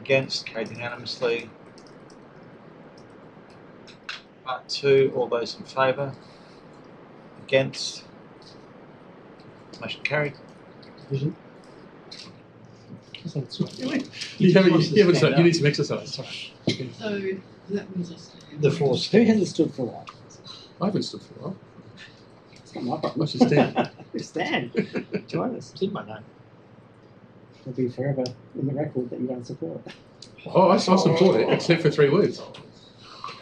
Against? Carried unanimously. Part 2, all those in favour? Against? Motion carried. Vision. You need some exercise. So that means us. The floor's Who hasn't stood for a while? I haven't stood for a while. It's not my problem. Let's just stand. Stand. Join us. It's in my name. It'll be forever in the record that you don't support it. Oh, I support it, except for 3 words.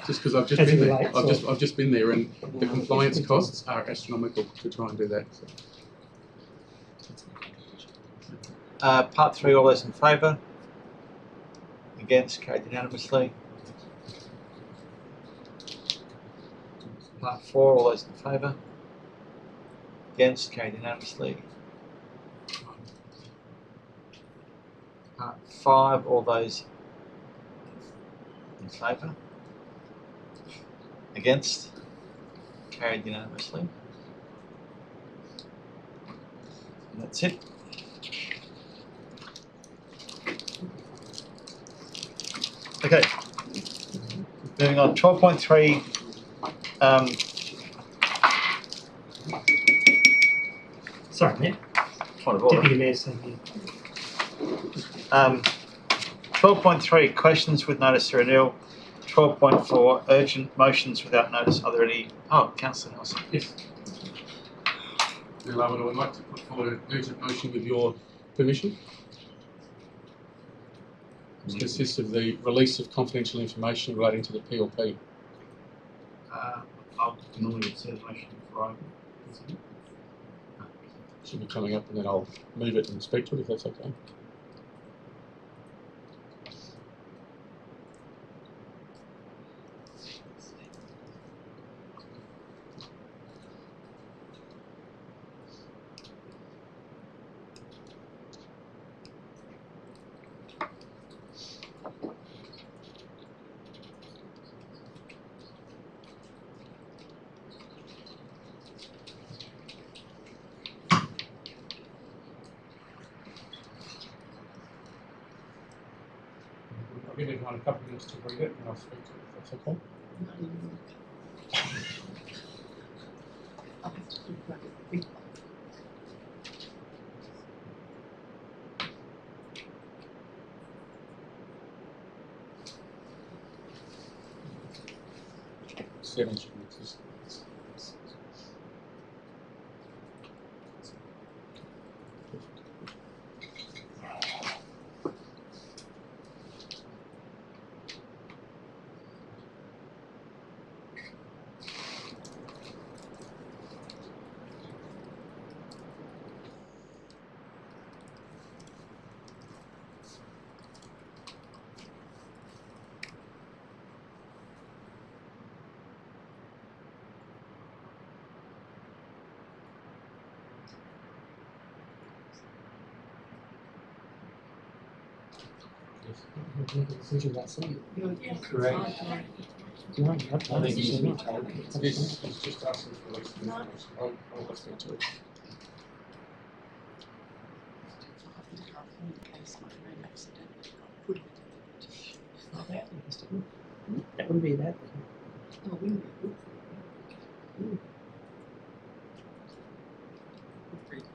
Just because I've just As it been there. relates, I've just been there, and the compliance costs are astronomical to try and do that. So. Part 3, all those in favour? Against? Carried unanimously. Part 4, all those in favour? Against? Carried unanimously. Part 5, all those in favour? Against? Carried unanimously. And that's it. Okay. Moving on. 12.3. Sorry, Mayor. Point of order. Deputy Mayor saying here. 12.3, questions with notice to renewal. 12.4, urgent motions without notice. Are there any? Oh, Councillor Nelson. Yes. Now, I would like to put forward an urgent motion with your permission. It consists of the release of confidential information relating to the PLP. I'll normally say the motion before I Should be coming up, and then I'll move it and speak to it if that's okay. I'll give everyone a couple of minutes to read it, and I'll speak to it if that's okay. I'll have to think about it. Seven should exist. Correct. I think he's been told. This is just asking for release of information. I'll speak to it. That wouldn't be a bad thing.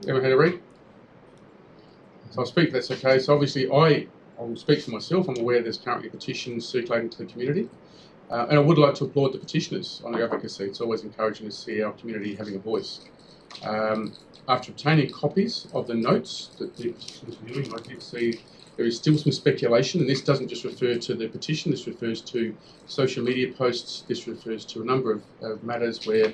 Everyone had a read? So I'll speak, that's okay. So obviously I will speak for myself. I'm aware there's currently petitions circulating to the community. And I would like to applaud the petitioners on their advocacy. It's always encouraging to see our community having a voice. After obtaining copies of the notes that the petitioners are doing, I did see there is still some speculation, and this doesn't just refer to the petition, this refers to social media posts, this refers to a number of matters where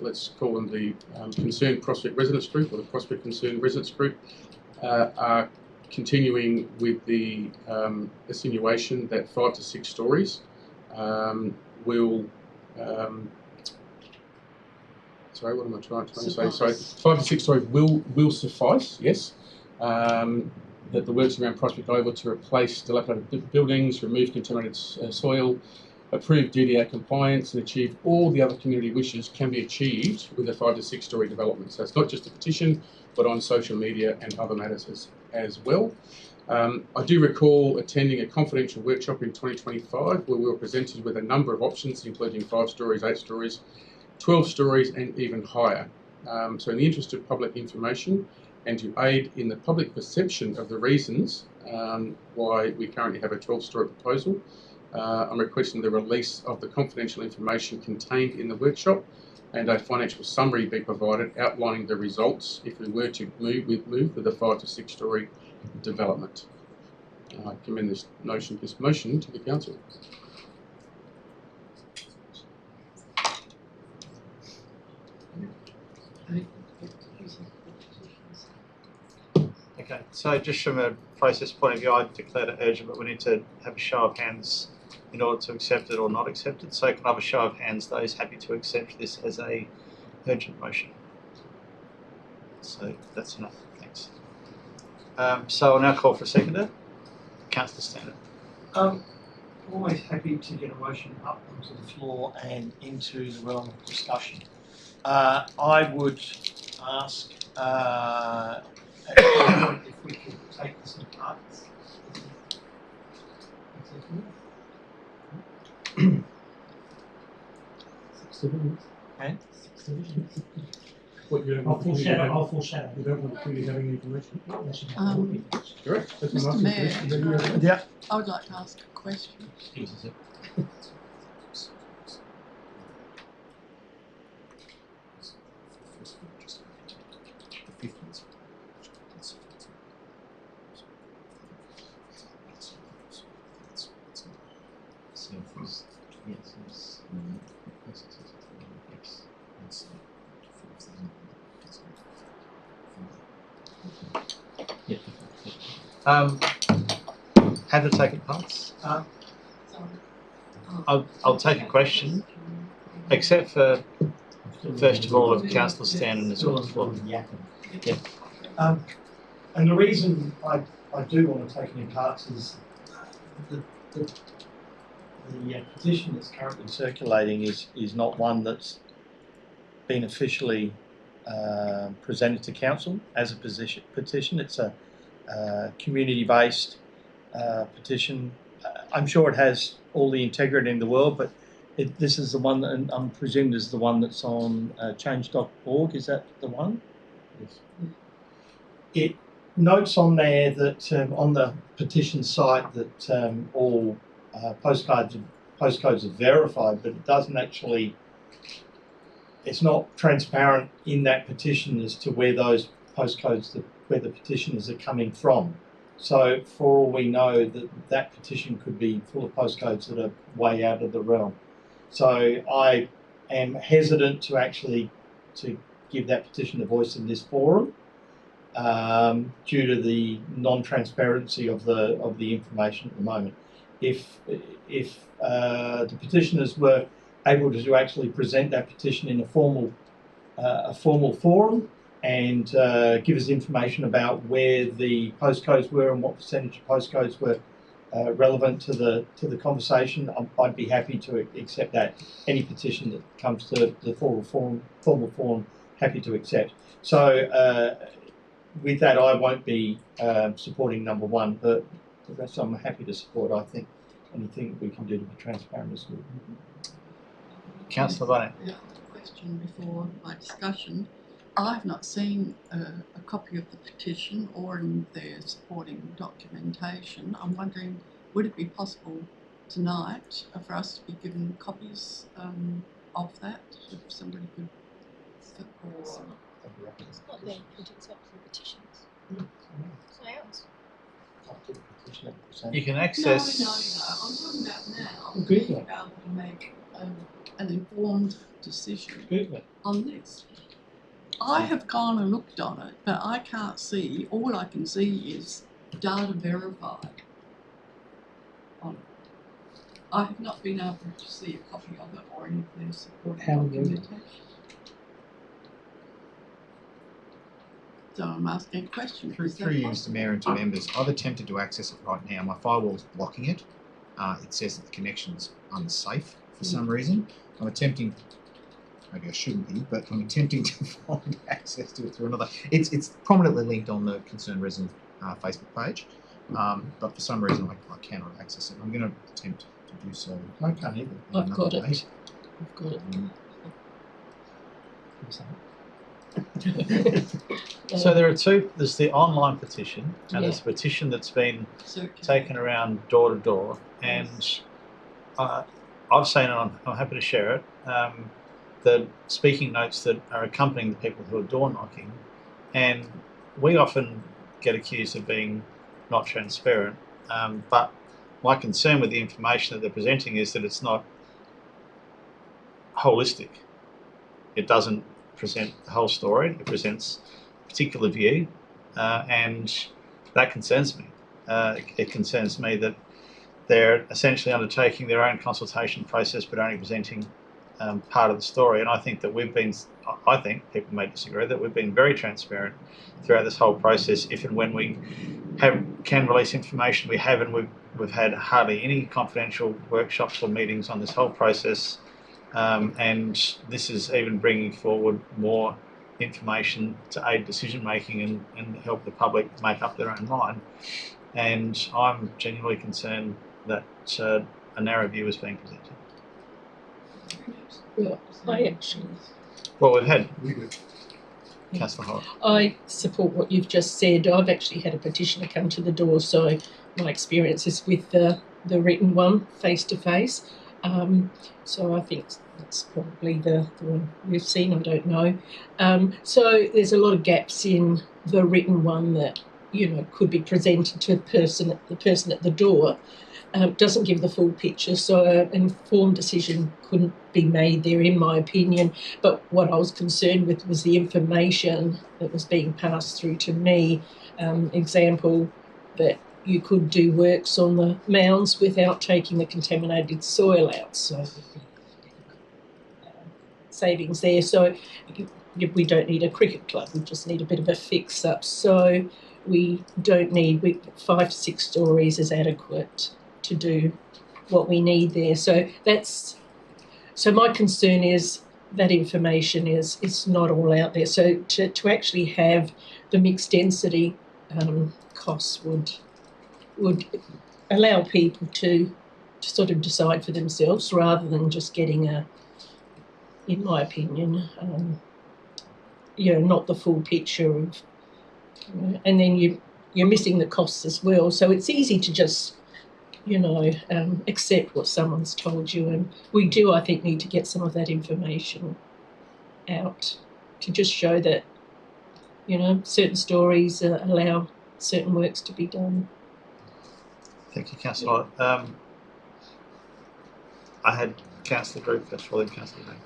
let's call them the Concerned Prospect Residents Group, or the Prospect Concerned Residents Group, are continuing with the insinuation that 5 to 6 stories will sorry, what am I trying to say? Sorry, 5 to 6 story will suffice. Yes. That the works around Prospect Oval to replace dilapidated buildings, remove contaminated soil, approve DDA compliance, and achieve all the other community wishes can be achieved with a 5 to 6 story development. So it's not just a petition, but on social media and other matters as well. I do recall attending a confidential workshop in 2025 where we were presented with a number of options, including 5 stories, 8 stories, 12 stories, and even higher. So in the interest of public information and to aid in the public perception of the reasons why we currently have a 12-story proposal, I'm requesting the release of the confidential information contained in the workshop and a financial summary be provided outlining the results if we were to move with a 5 to 6 story development. I commend this motion to the council. Okay, so just from a process point of view, I declared it urgent, but we need to have a show of hands in order to accept it or not accept it. So can I have a show of hands, those happy to accept this as a urgent motion? So that's enough, thanks. So I'll now call for a seconder. Councillor Stanton. Always happy to get a motion up onto the floor and into the realm of discussion. I would ask if we could take this in parts. And What you I'll foreshadow. You don't want to having information. Correct. That's Mr. Mayor, yeah. I would like to ask a question. Have to take it parts. I'll take a question, except for first of all, if Councillor Stanton is on the floor. Yeah. And the reason I do want to take it in parts is the petition that's currently circulating is not one that's been officially presented to council as a petition. It's a community-based petition. I'm sure it has all the integrity in the world, but this is the one that I'm presumed is the one that's on change.org. Is that the one? Yes. It notes on there that on the petition site that all postcodes are verified, but it doesn't actually. It's not transparent in that petition as to where those postcodes, where the petitioners are coming from. So for all we know, that petition could be full of postcodes that are way out of the realm. So I am hesitant to actually give that petition a voice in this forum due to the non-transparency of the information at the moment. If the petitioners were able to actually present that petition in a formal forum and give us information about where the postcodes were and what percentage of postcodes were relevant to the conversation, I'd be happy to accept that. Any petition that comes to the formal forum, happy to accept. So with that, I won't be supporting number one, but the rest I'm happy to support. I think anything we can do to be transparent is good. Councillor Barnett. Yeah, question before my discussion. I've not seen a copy of the petition or in their supporting documentation. I'm wondering, would it be possible tonight for us to be given copies of that, if somebody could? It's not their printed, it's not for petitions. It's not ours. You can access. No. I'm talking about now. Good. Being able to make an informed decision on this. I have gone and looked on it, but I can't see. All I can see is data verified on it. I have not been able to see a copy of it or any of their supporting documentation. So I'm asking a question. Through Is that you, Mr. possible? Mayor, and to members, I've attempted to access it right now. My firewall's blocking it. It says that the connection's unsafe for some reason. I'm attempting, maybe I shouldn't be, but I'm attempting to find access to it through another. It's prominently linked on the Concerned Resident Facebook page, but for some reason I cannot access it. I'm going to attempt to do so. Okay, I've got it. I've got it. So there are two. There's the online petition, and Yeah. there's a petition that's been Circular. taken around door to door. And I've seen it. I'm happy to share it. The speaking notes that are accompanying the people who are door knocking, and we often get accused of being not transparent. But my concern with the information that they're presenting is that it's not holistic. It doesn't present the whole story. It presents a particular view, and that concerns me. It concerns me that they're essentially undertaking their own consultation process but only presenting part of the story. And I think that I think, people may disagree, that we've been very transparent throughout this whole process. If and when we can release information, we have, and we've had hardly any confidential workshops or meetings on this whole process. And this is even bringing forward more information to aid decision making and help the public make up their own mind. And I'm genuinely concerned that a narrow view is being presented. Well, I actually, Well, we've had Councillor Hogg. I support what you've just said. I've actually had a petitioner come to the door, so my experience is with the written one, face to face. So I think that's probably the one we've seen. I don't know. So there's a lot of gaps in the written one that could be presented to the person at the door. Doesn't give the full picture, so an informed decision couldn't be made there, in my opinion. But what I was concerned with was the information that was being passed through to me. Example, that you could do works on the mounds without taking the contaminated soil out, so savings there. So we don't need a cricket club, we just need a bit of a fix-up. So we don't need 5 to 6 stories is adequate to do what we need there. So my concern is that information is not all out there. So to actually have the mixed density costs would allow people to sort of decide for themselves rather than just getting in my opinion, not the full picture of, and then you're missing the costs as well. So it's easy to just accept what someone's told you, and we do, I think, need to get some of that information out to just show that, certain stories allow certain works to be done. Thank you, Councillor. I had Councillor Drew first, then Councillor Day.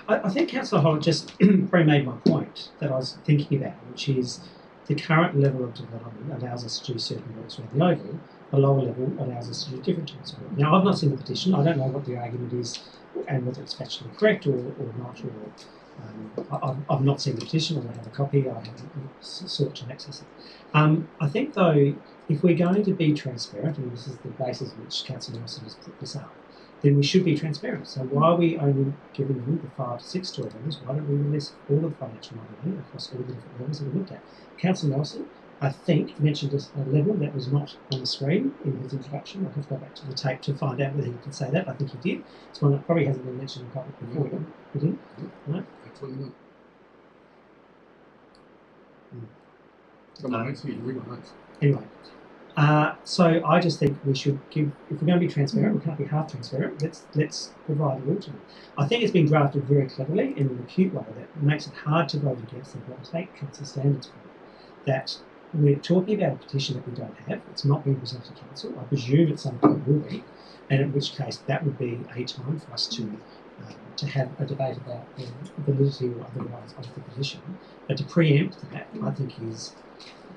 I think Councillor Holland just probably made my point that I was thinking about, which is the current level of development allows us to do certain works around the oval. A lower level allows us to do different types of work. Now, I've not seen the petition. I don't know what the argument is and whether it's factually correct or not. I've not seen the petition. I don't have a copy. I haven't sought to access it. I think, though, if we're going to be transparent, and this is the basis on which Councillor Nelson has put this up, then we should be transparent. So why are we only giving them the 5 to 6 story levels? Why don't we release all of the financial modelling across all the different levels that we looked at? Councillor Nelson, I think, mentioned a level that was not on the screen in his introduction. I'll have to go back to the tape to find out whether he could say that. I think he did. It's one that probably hasn't been mentioned in public before. He didn't? No? Absolutely not. Anyway, so I just think we should give, if we're going to be transparent, we can't be half transparent, let's provide a rule to them. I think it's been drafted very cleverly in an acute way that makes it hard to vote against them, but I'll take Council Standard's point that we're talking about a petition that we don't have. It's not being presented to Council. I presume at some point will be, and in which case that would be a time for us to have a debate about the validity or otherwise of the petition. But to preempt that, I think is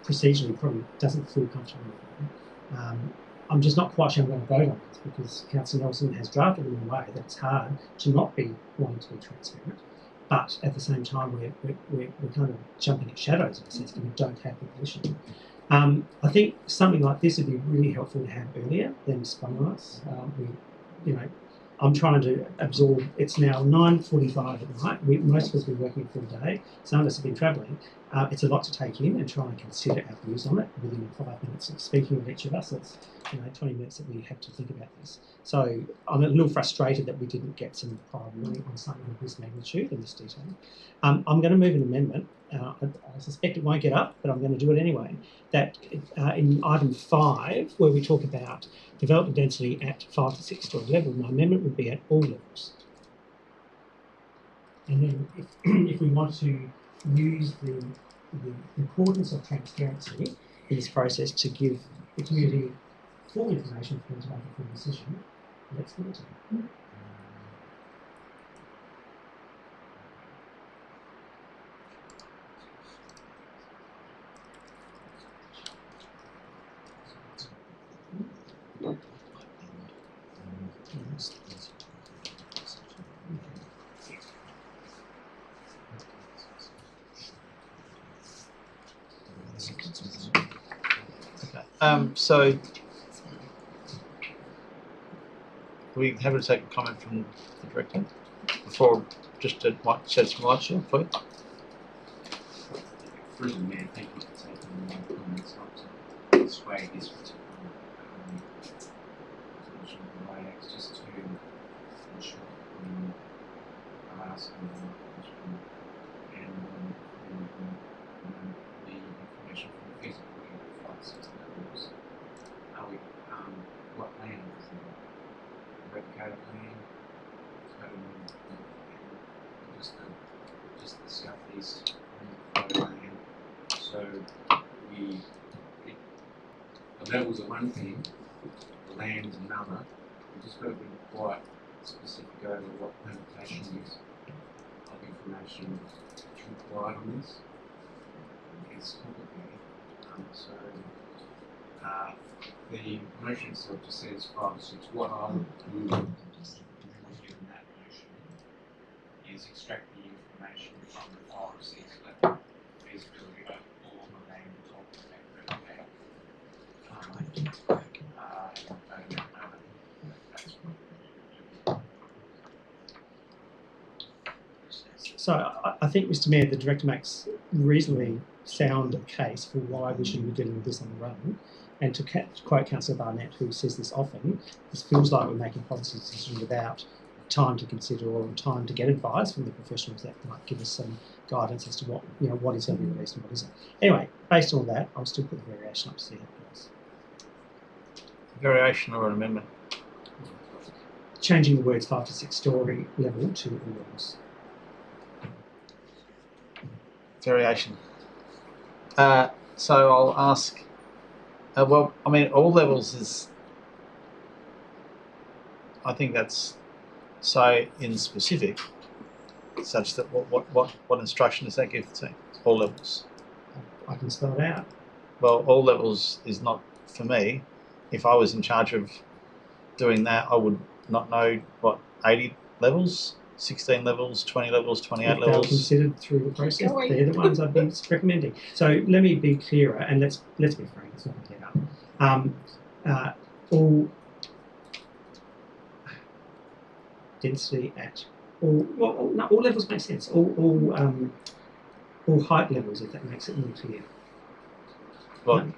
procedurally probably doesn't feel comfortable with me. I'm just not quite sure I'm going to vote on this because Councillor Nelson has drafted it in a way that it's hard to not be wanting to be transparent. but at the same time we're kind of jumping at shadows in a sense that we don't have the position. I think something like this would be really helpful to have earlier than sprung on us. I'm trying to absorb. It's now 9:45 at night. Most of us have been working full day. Some of us have been travelling. It's a lot to take in and try and consider our views on it within 5 minutes of speaking with each of us. It's 20 minutes that we have to think about this. So I'm a little frustrated that we didn't get some prior warning on something of this magnitude and this detail. I'm going to move an amendment. I suspect it won't get up, but I'm going to do it anyway. That in item 5, where we talk about development density at 5 to 6 story level, my amendment would be at all levels. And then if we want to use the importance of transparency in this process to give the community full information for them to make a full decision, let's do it. So we have to take a comment from the director before, just to shed some light, sure, please. First, Mayor, thank you for taking my comments up to sway this particular resolution of the IX, just to ensure that we are asking the question and the information from the feasibility of 5 to 6 levels. Are we, what land is it? Replicated land, just the southeast land. So the levels are one thing, the land is another. We've just got to be quite specific over what permutation is of information required on this. It's complicated. The motion itself just says 5 to 6. What I would do in that motion is extract the information from the 5 to 6 level feasibility of all the land talking about So I think, Mr. Mayor, the director makes reasonably sound case for why we shouldn't be dealing with this on the run. And to quote Councillor Barnett, who says this often, this feels like we're making policy decisions without time to consider or time to get advice from the professionals that might give us some guidance as to what is going to be released and what isn't. Anyway, based on that, I'll still put the variation up to see how it goes. Variation or an amendment? Changing the words 5 to 6 story level to all levels. Variation. So I'll ask. Well, I mean, all levels is. I think that's so in specific, such that what instruction does that give to all levels? I can spell it out. Well, all levels is not for me. If I was in charge of doing that, I would not know what 80 levels. 16 levels, 20 levels, 28 if levels. They're considered through the process. They're the ones I've been recommending. So let me be clearer, and let's be frank. It's not going to get up. All density at all levels make sense. All height levels, if that makes it more clear. Well,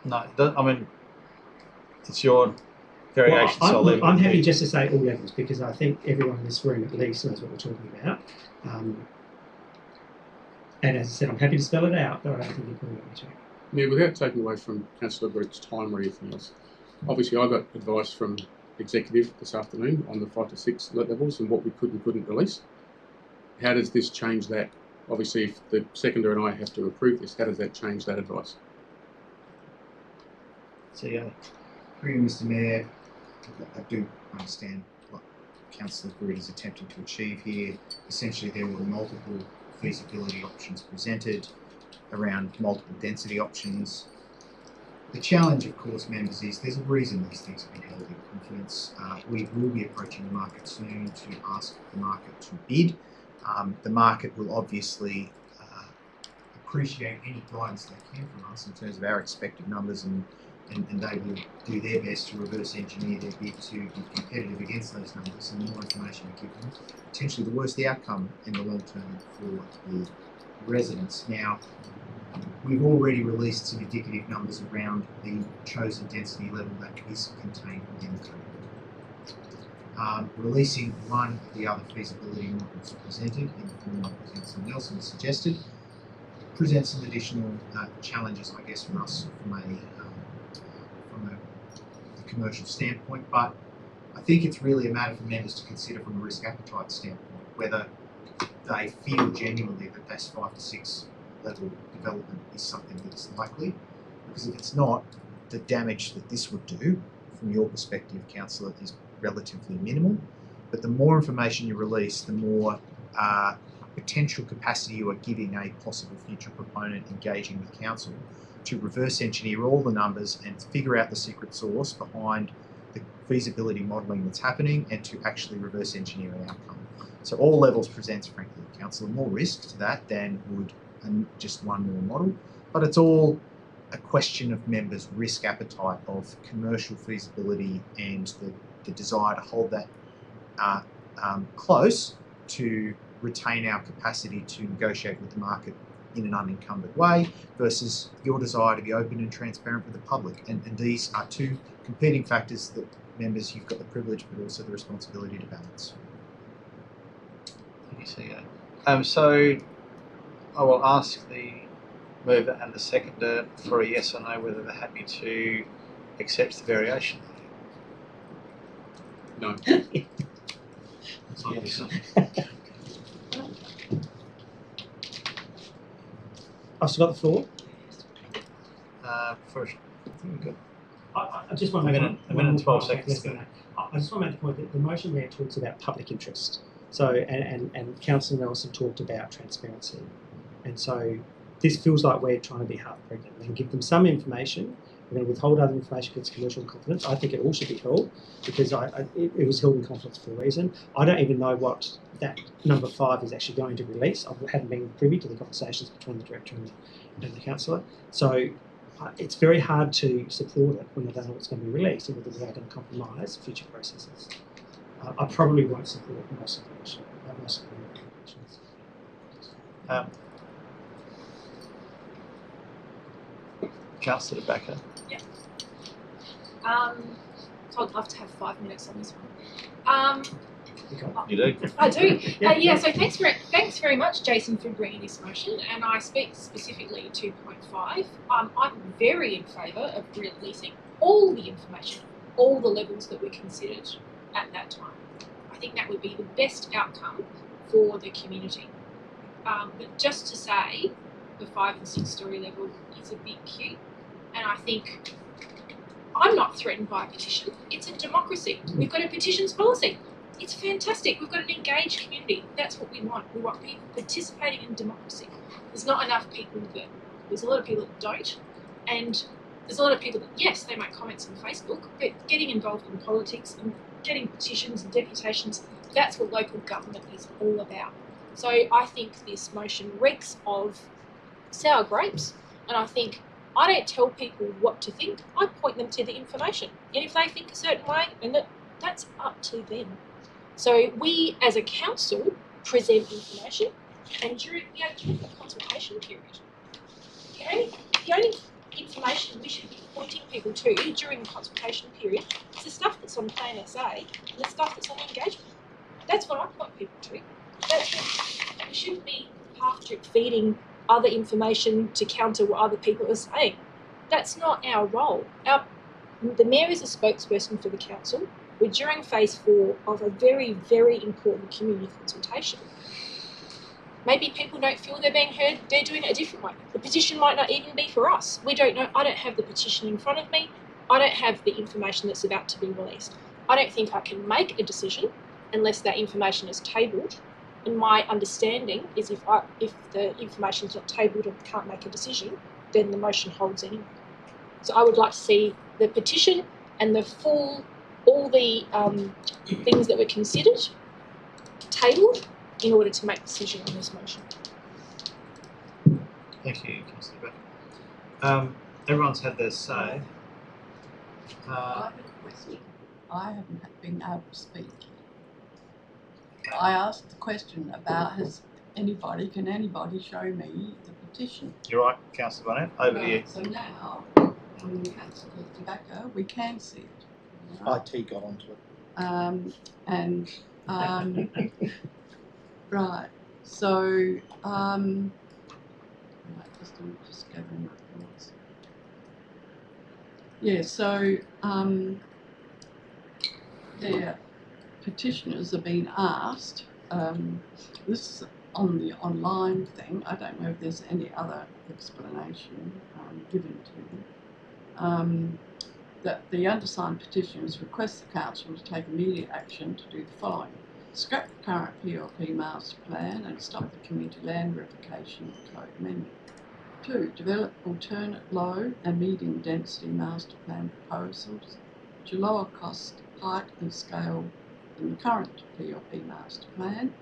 no. I mean, it's your. Variations. Well, I'm happy just to say all levels because I think everyone in this room at least knows what we're talking about. And as I said, I'm happy to spell it out, but I don't think you can want me to. Yeah, without taking away from Councillor Groot's time or anything else, obviously I got advice from executive this afternoon on the 5 to 6 levels and what we could and couldn't release. How does this change that? Obviously, if the seconder and I have to approve this, how does that change that advice? So yeah, agree, Mr. Mayor. I do understand what Councillor Groot is attempting to achieve here. Essentially, there were multiple feasibility options presented around multiple density options. The challenge, of course, members, is there's a reason these things have been held in confidence. We will be approaching the market soon to ask the market to bid. The market will obviously appreciate any guidance they can from us in terms of our expected numbers, and they will do their best to reverse engineer their bid to be competitive against those numbers. And the more information we give them, potentially the worse the outcome in the long term for the residents. Now, we've already released some indicative numbers around the chosen density level that is contained within the code. Releasing one of the other feasibility models presented in the form of Councillor Nelson has suggested presents some additional challenges, I guess, for us from a commercial standpoint. But I think it's really a matter for members to consider from a risk appetite standpoint whether they feel genuinely that this 5 to 6 level development is something that is likely. Because if it's not, the damage that this would do, from your perspective, Councillor, is relatively minimal. But the more information you release, the more potential capacity you are giving a possible future proponent engaging with council to reverse engineer all the numbers and figure out the secret sauce behind the feasibility modelling that's happening, and to actually reverse engineer an outcome. So all levels presents, frankly, council more risk to that than would just one more model. But it's all a question of members' risk appetite of commercial feasibility and the desire to hold that close to retain our capacity to negotiate with the market in an unencumbered way, versus your desire to be open and transparent with the public. And these are two competing factors that, members, you've got the privilege but also the responsibility to balance. Thank you, CEO. So I will ask the mover and the seconder for a yes or no whether they're happy to accept the variation. No. Yes. I've still got the floor. First, I think we've got I just want to make a minute and 12 seconds. Less than that. I just want to make the point that the motion there talks about public interest. So, and Councillor Nelson talked about transparency. And so this feels like we're trying to be half pregnant and give them some information. We're going to withhold other information because it's commercial in confidence. I think it all should be held because it was held in confidence for a reason. I don't even know what that number 5 is actually going to release. I haven't been privy to the conversations between the director and the councillor. So it's very hard to support it when I don't know what's going to be released and whether they are going to compromise future processes. I probably won't support most of the recommendations. Councillor Backer. Yeah. So I'd love to have 5 minutes on this one. You do? I do. Yeah, so thanks very much, Jason, for bringing this motion. And I speak specifically to 2.5. I'm very in favour of releasing all the information, all the levels that were considered at that time. I think that would be the best outcome for the community. But just to say, the 5 and 6 story level is a bit cute, and I think I'm not threatened by a petition. It's a democracy. We've got a petitions policy. It's fantastic. We've got an engaged community. That's what we want. We want people participating in democracy. There's not enough people there's a lot of people that don't, and there's a lot of people that, yes, they make comments on Facebook, but getting involved in politics and getting petitions and deputations, that's what local government is all about. So I think this motion reeks of sour grapes, and I think I don't tell people what to think, I point them to the information. And if they think a certain way, then that's up to them. So we, as a council, present information, and during the consultation period, the only information we should be pointing people to during the consultation period is the stuff that's on Plan SA and the stuff that's on engagement. That's what I point people to. We shouldn't be half-drip feeding other information to counter what other people are saying. That's not our role. The Mayor is a spokesperson for the council. We're during phase 4 of a very, very important community consultation. Maybe people don't feel they're being heard, they're doing it a different way. The petition might not even be for us. We don't know. I don't have the petition in front of me. I don't have the information that's about to be released. I don't think I can make a decision unless that information is tabled. And my understanding is if the information is not tabled and can't make a decision, then the motion holds anyway. So I would like to see the petition and all the things that were considered tabled in order to make decision on this motion. Thank you, Councillor Beck. Everyone's had their say. I have a question. I haven't been able to speak. I asked the question about can anybody show me the petition? You're right, Councillor Barnett. Over to you. So now, Councillor Tobacco, we can see it. IT got onto it. Right. So, right, just gathering reports. Yeah. So, their petitioners are being asked. This is on the online thing. I don't know if there's any other explanation given to them. That the undersigned petitioners request the council to take immediate action to do the following: scrap the current PLP master plan and stop the community land revocation code amendment. 2. Develop alternate low and medium density master plan proposals to lower cost, height and scale than the current PLP master plan.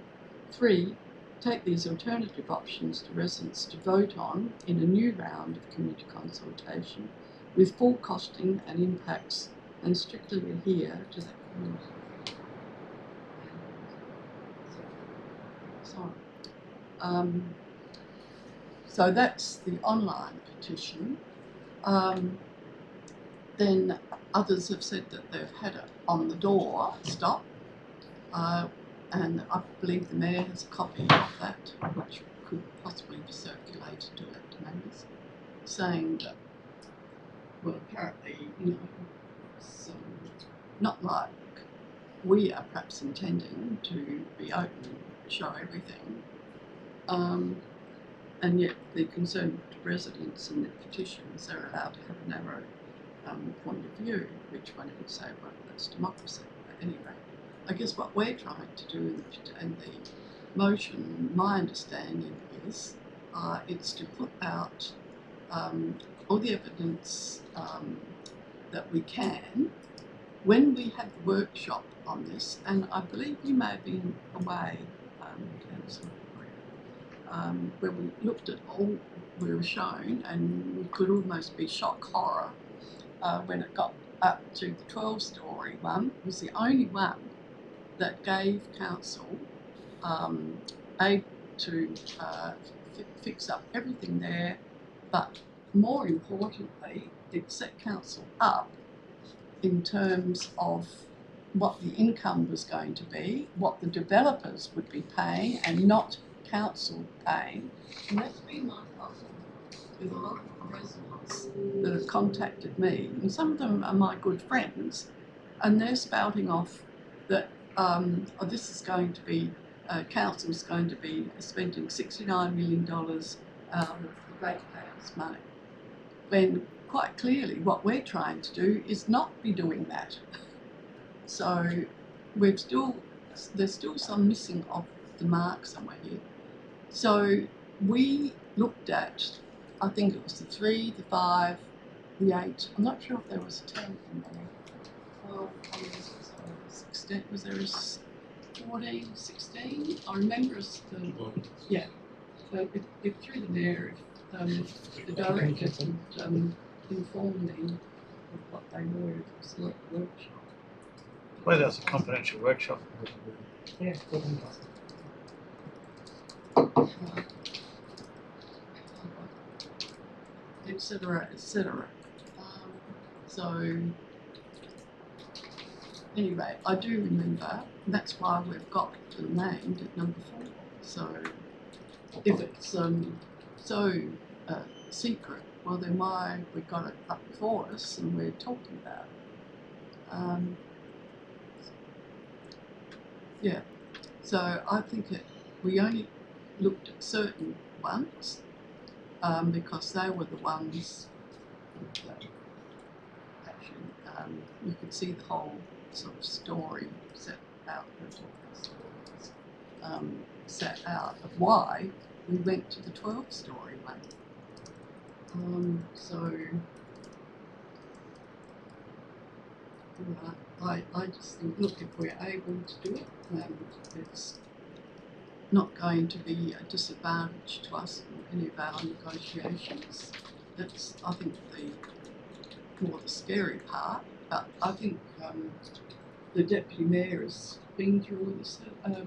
3. Take these alternative options to residents to vote on in a new round of community consultation with full costing and impacts, and strictly adhere to that community. So that's the online petition. Then others have said that they've had it on the door stop, and I believe the Mayor has a copy of that, which could possibly be circulated to elected members, saying that, well, apparently, so not like we are perhaps intending to be open and show everything, and yet the concerned residents and the petitions are allowed to have a narrow point of view, which one would say, well, that's democracy. But anyway, I guess what we're trying to do in the motion, my understanding is, it's to put out all the evidence that we can when we had the workshop on this, and I believe you may have been away, Councillor, where we looked at all we were shown, and we could almost be shock horror when it got up to the 12-storey one. It was the only one that gave council aid to fix up everything there, but more importantly, it set council up in terms of what the income was going to be, what the developers would be paying, and not council paying. And that's been my problem with a lot of residents that have contacted me, and some of them are my good friends, and they're spouting off that this is going to be, council's going to be spending $69 million out of the ratepayers' money, when quite clearly what we're trying to do is not be doing that. So there's still some missing of the mark somewhere here. So we looked at, I think it was the 3, the 5, the 8. I'm not sure if there was a 10 in there. 12, 16. Was there a 14, 16? I remember us. Yeah. So if through the mayor, the director could inform me of what they were, it was the workshop. Well, that was a confidential workshop. Yeah, etc., etc. So anyway, I do remember, and that's why we've got named at number 4. So if it's so secret, well then why we got it up before us and we're talking about it? Yeah, so I think we only looked at certain ones because they were the ones that actually you could see the whole sort of story set out, set out of why we went to the 12-storey one. So I just think, look, if we're able to do it, it's not going to be a disadvantage to us in any of our negotiations. That's, I think, more the scary part. But I think the Deputy Mayor has been through all this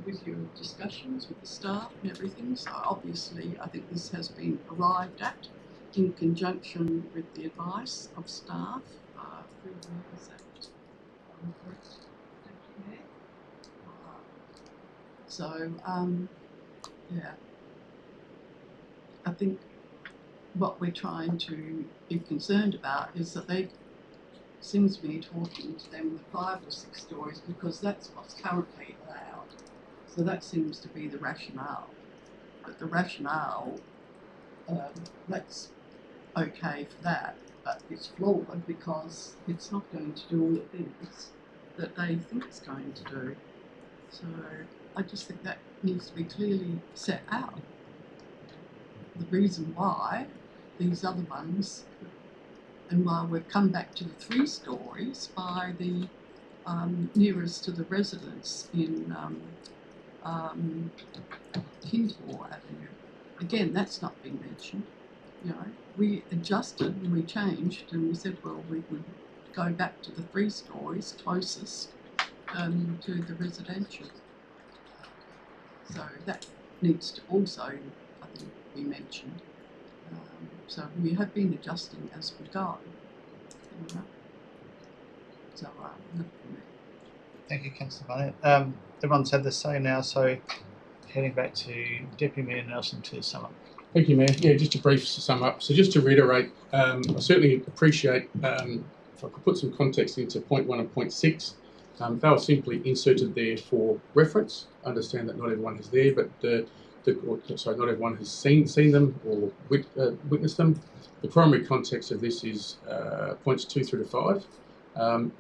with your discussions with the staff and everything. So obviously, I think this has been arrived at in conjunction with the advice of staff. Through the Mayor's Act. Correct, Deputy Mayor? So, yeah, I think what we're trying to be concerned about is that they seems to be talking to them with 5 or 6 stories because that's what's currently allowed. So that seems to be the rationale. But the rationale, that's okay for that, but it's flawed because it's not going to do all the things that they think it's going to do. So I just think that needs to be clearly set out. The reason why these other ones, and why we've come back to the 3 stories by the nearest to the residents in Kintor Avenue. Again, that's not been mentioned. You know, we adjusted and we changed and we said, well, we would go back to the 3 stories closest to the residential. So that needs to also, I think, be mentioned. So we have been adjusting as we go. You know? So, Thank you, Councillor Barnett. Everyone's had their say now, so heading back to Deputy Mayor Nelson to sum up. Thank you, Mayor. Yeah, just a brief sum up. So just to reiterate, I certainly appreciate, if I could put some context into point 1 and point 6, they were simply inserted there for reference. I understand that not everyone is there, but not everyone has seen them or witnessed them. The primary context of this is points 2 through to 5.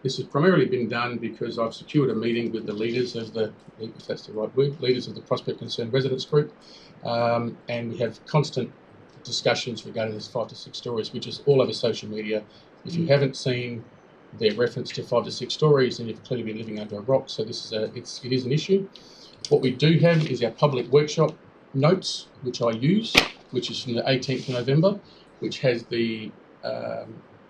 This has primarily been done because I've secured a meeting with the leaders of the, if that's the right word, leaders of the Prospect Concerned Residents Group, and we have constant discussions regarding these 5 to 6 stories, which is all over social media. If you haven't seen their reference to 5 to 6 stories, then you've clearly been living under a rock. So this is it is an issue. What we do have is our public workshop notes, which I use, which is from the 18th of November, which has the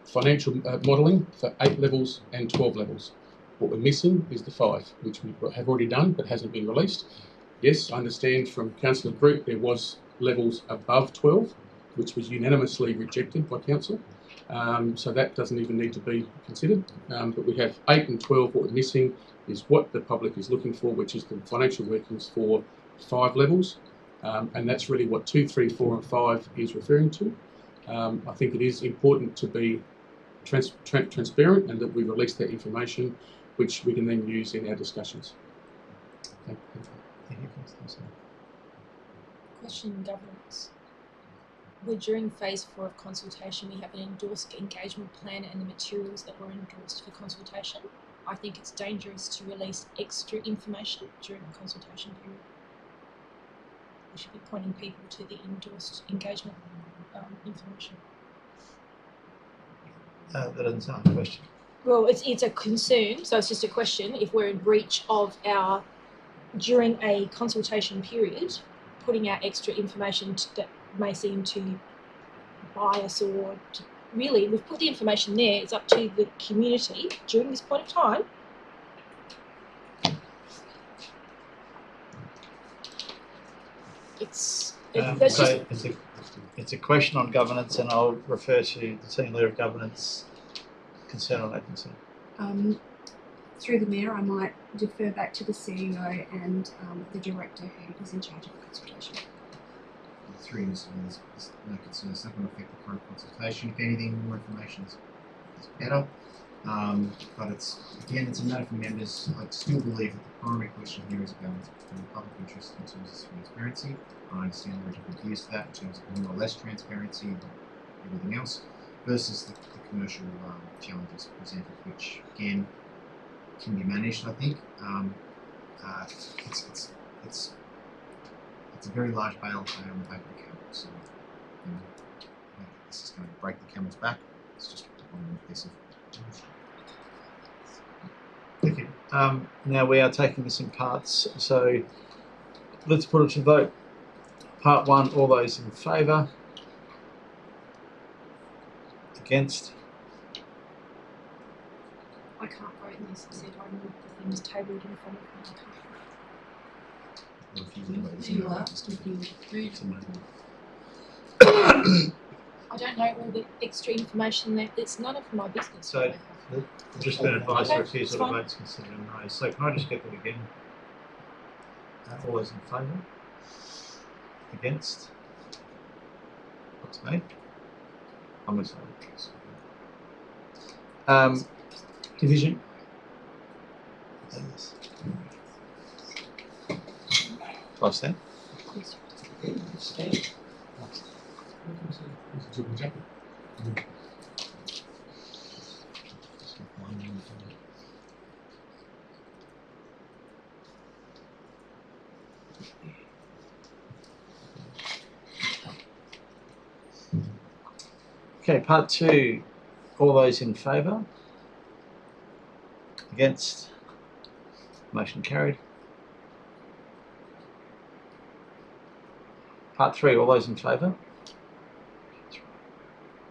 financial modelling for 8 levels and 12 levels. What we're missing is the 5, which we have already done but hasn't been released. Yes, I understand from Councillor Group there was levels above 12, which was unanimously rejected by Council. So that doesn't even need to be considered. But we have 8 and 12. What we're missing is what the public is looking for, which is the financial workings for 5 levels. And that's really what 2, 3, 4 and 5 is referring to. I think it is important to be transparent and that we release that information, which we can then use in our discussions. Thank you. Thank you, Councillor. Question in governance. We're during phase 4 of consultation. We have an endorsed engagement plan and the materials that were endorsed for consultation. I think it's dangerous to release extra information during the consultation period. We should be pointing people to the endorsed engagement information. That doesn't sound like a question. Well, it's a concern, so it's just a question. If we're in breach of our, during a consultation period, putting out extra information that may seem to bias or to, really, we've put the information there. It's up to the community during this point of time. It's a question on governance, and I'll refer to the team leader of governance concern on that concern. Through the Mayor, I might defer back to the CEO and the Director who is in charge of the consultation. Through this, there's no concern. It's not going to affect the current consultation. If anything, more information is better. But it's a matter for members. I still believe that the primary question here is balance between the public interest in terms of transparency. I understand there are different views to that in terms of more or less transparency and everything else, versus the commercial challenges presented, which again can be managed. I think it's a very large bale to carry on the back of the camel. So this is going to break the camel's back. It's just one piece of. Thank you. Now we are taking this in parts. So let's put it to vote. Part 1, all those in favour? Against? I can't vote unless it said I move the thing was tabled in front of me. You are looking through. I don't know all the extra information there. It's none of my business. So, I've just been advised for a few it's sort of fine. votes considered no. So can I just get that again? All those in favour? Against? What's me? I'm going to say against. Division. Close then. Okay, part 2. All those in favour? Against? Motion carried. Part 3. All those in favour?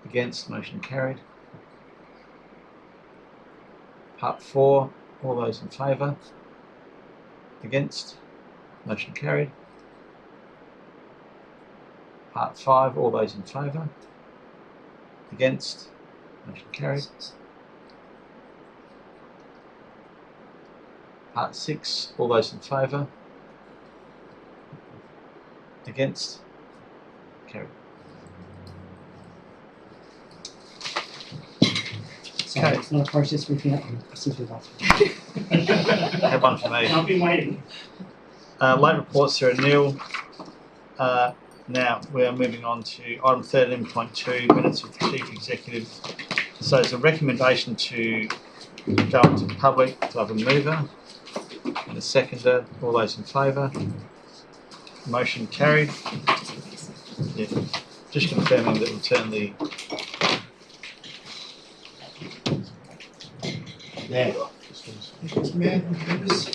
Against? Motion carried. Part 4. All those in favour? Against? Motion carried. Part 5. All those in favour? Against? Motion carried. Part 6. All those in favour? Against? Carried. Sorry, it's not a process we can simply vote. Have one for me. I've been waiting. Late reports, there are nil. Now we are moving on to item 13.2, minutes of the Chief Executive. So there's a recommendation to go up to public. Do I have a mover and a seconder? All those in favour? Motion carried. Yeah. Just confirming that we'll turn the... Yeah. Mr. Mayor, members,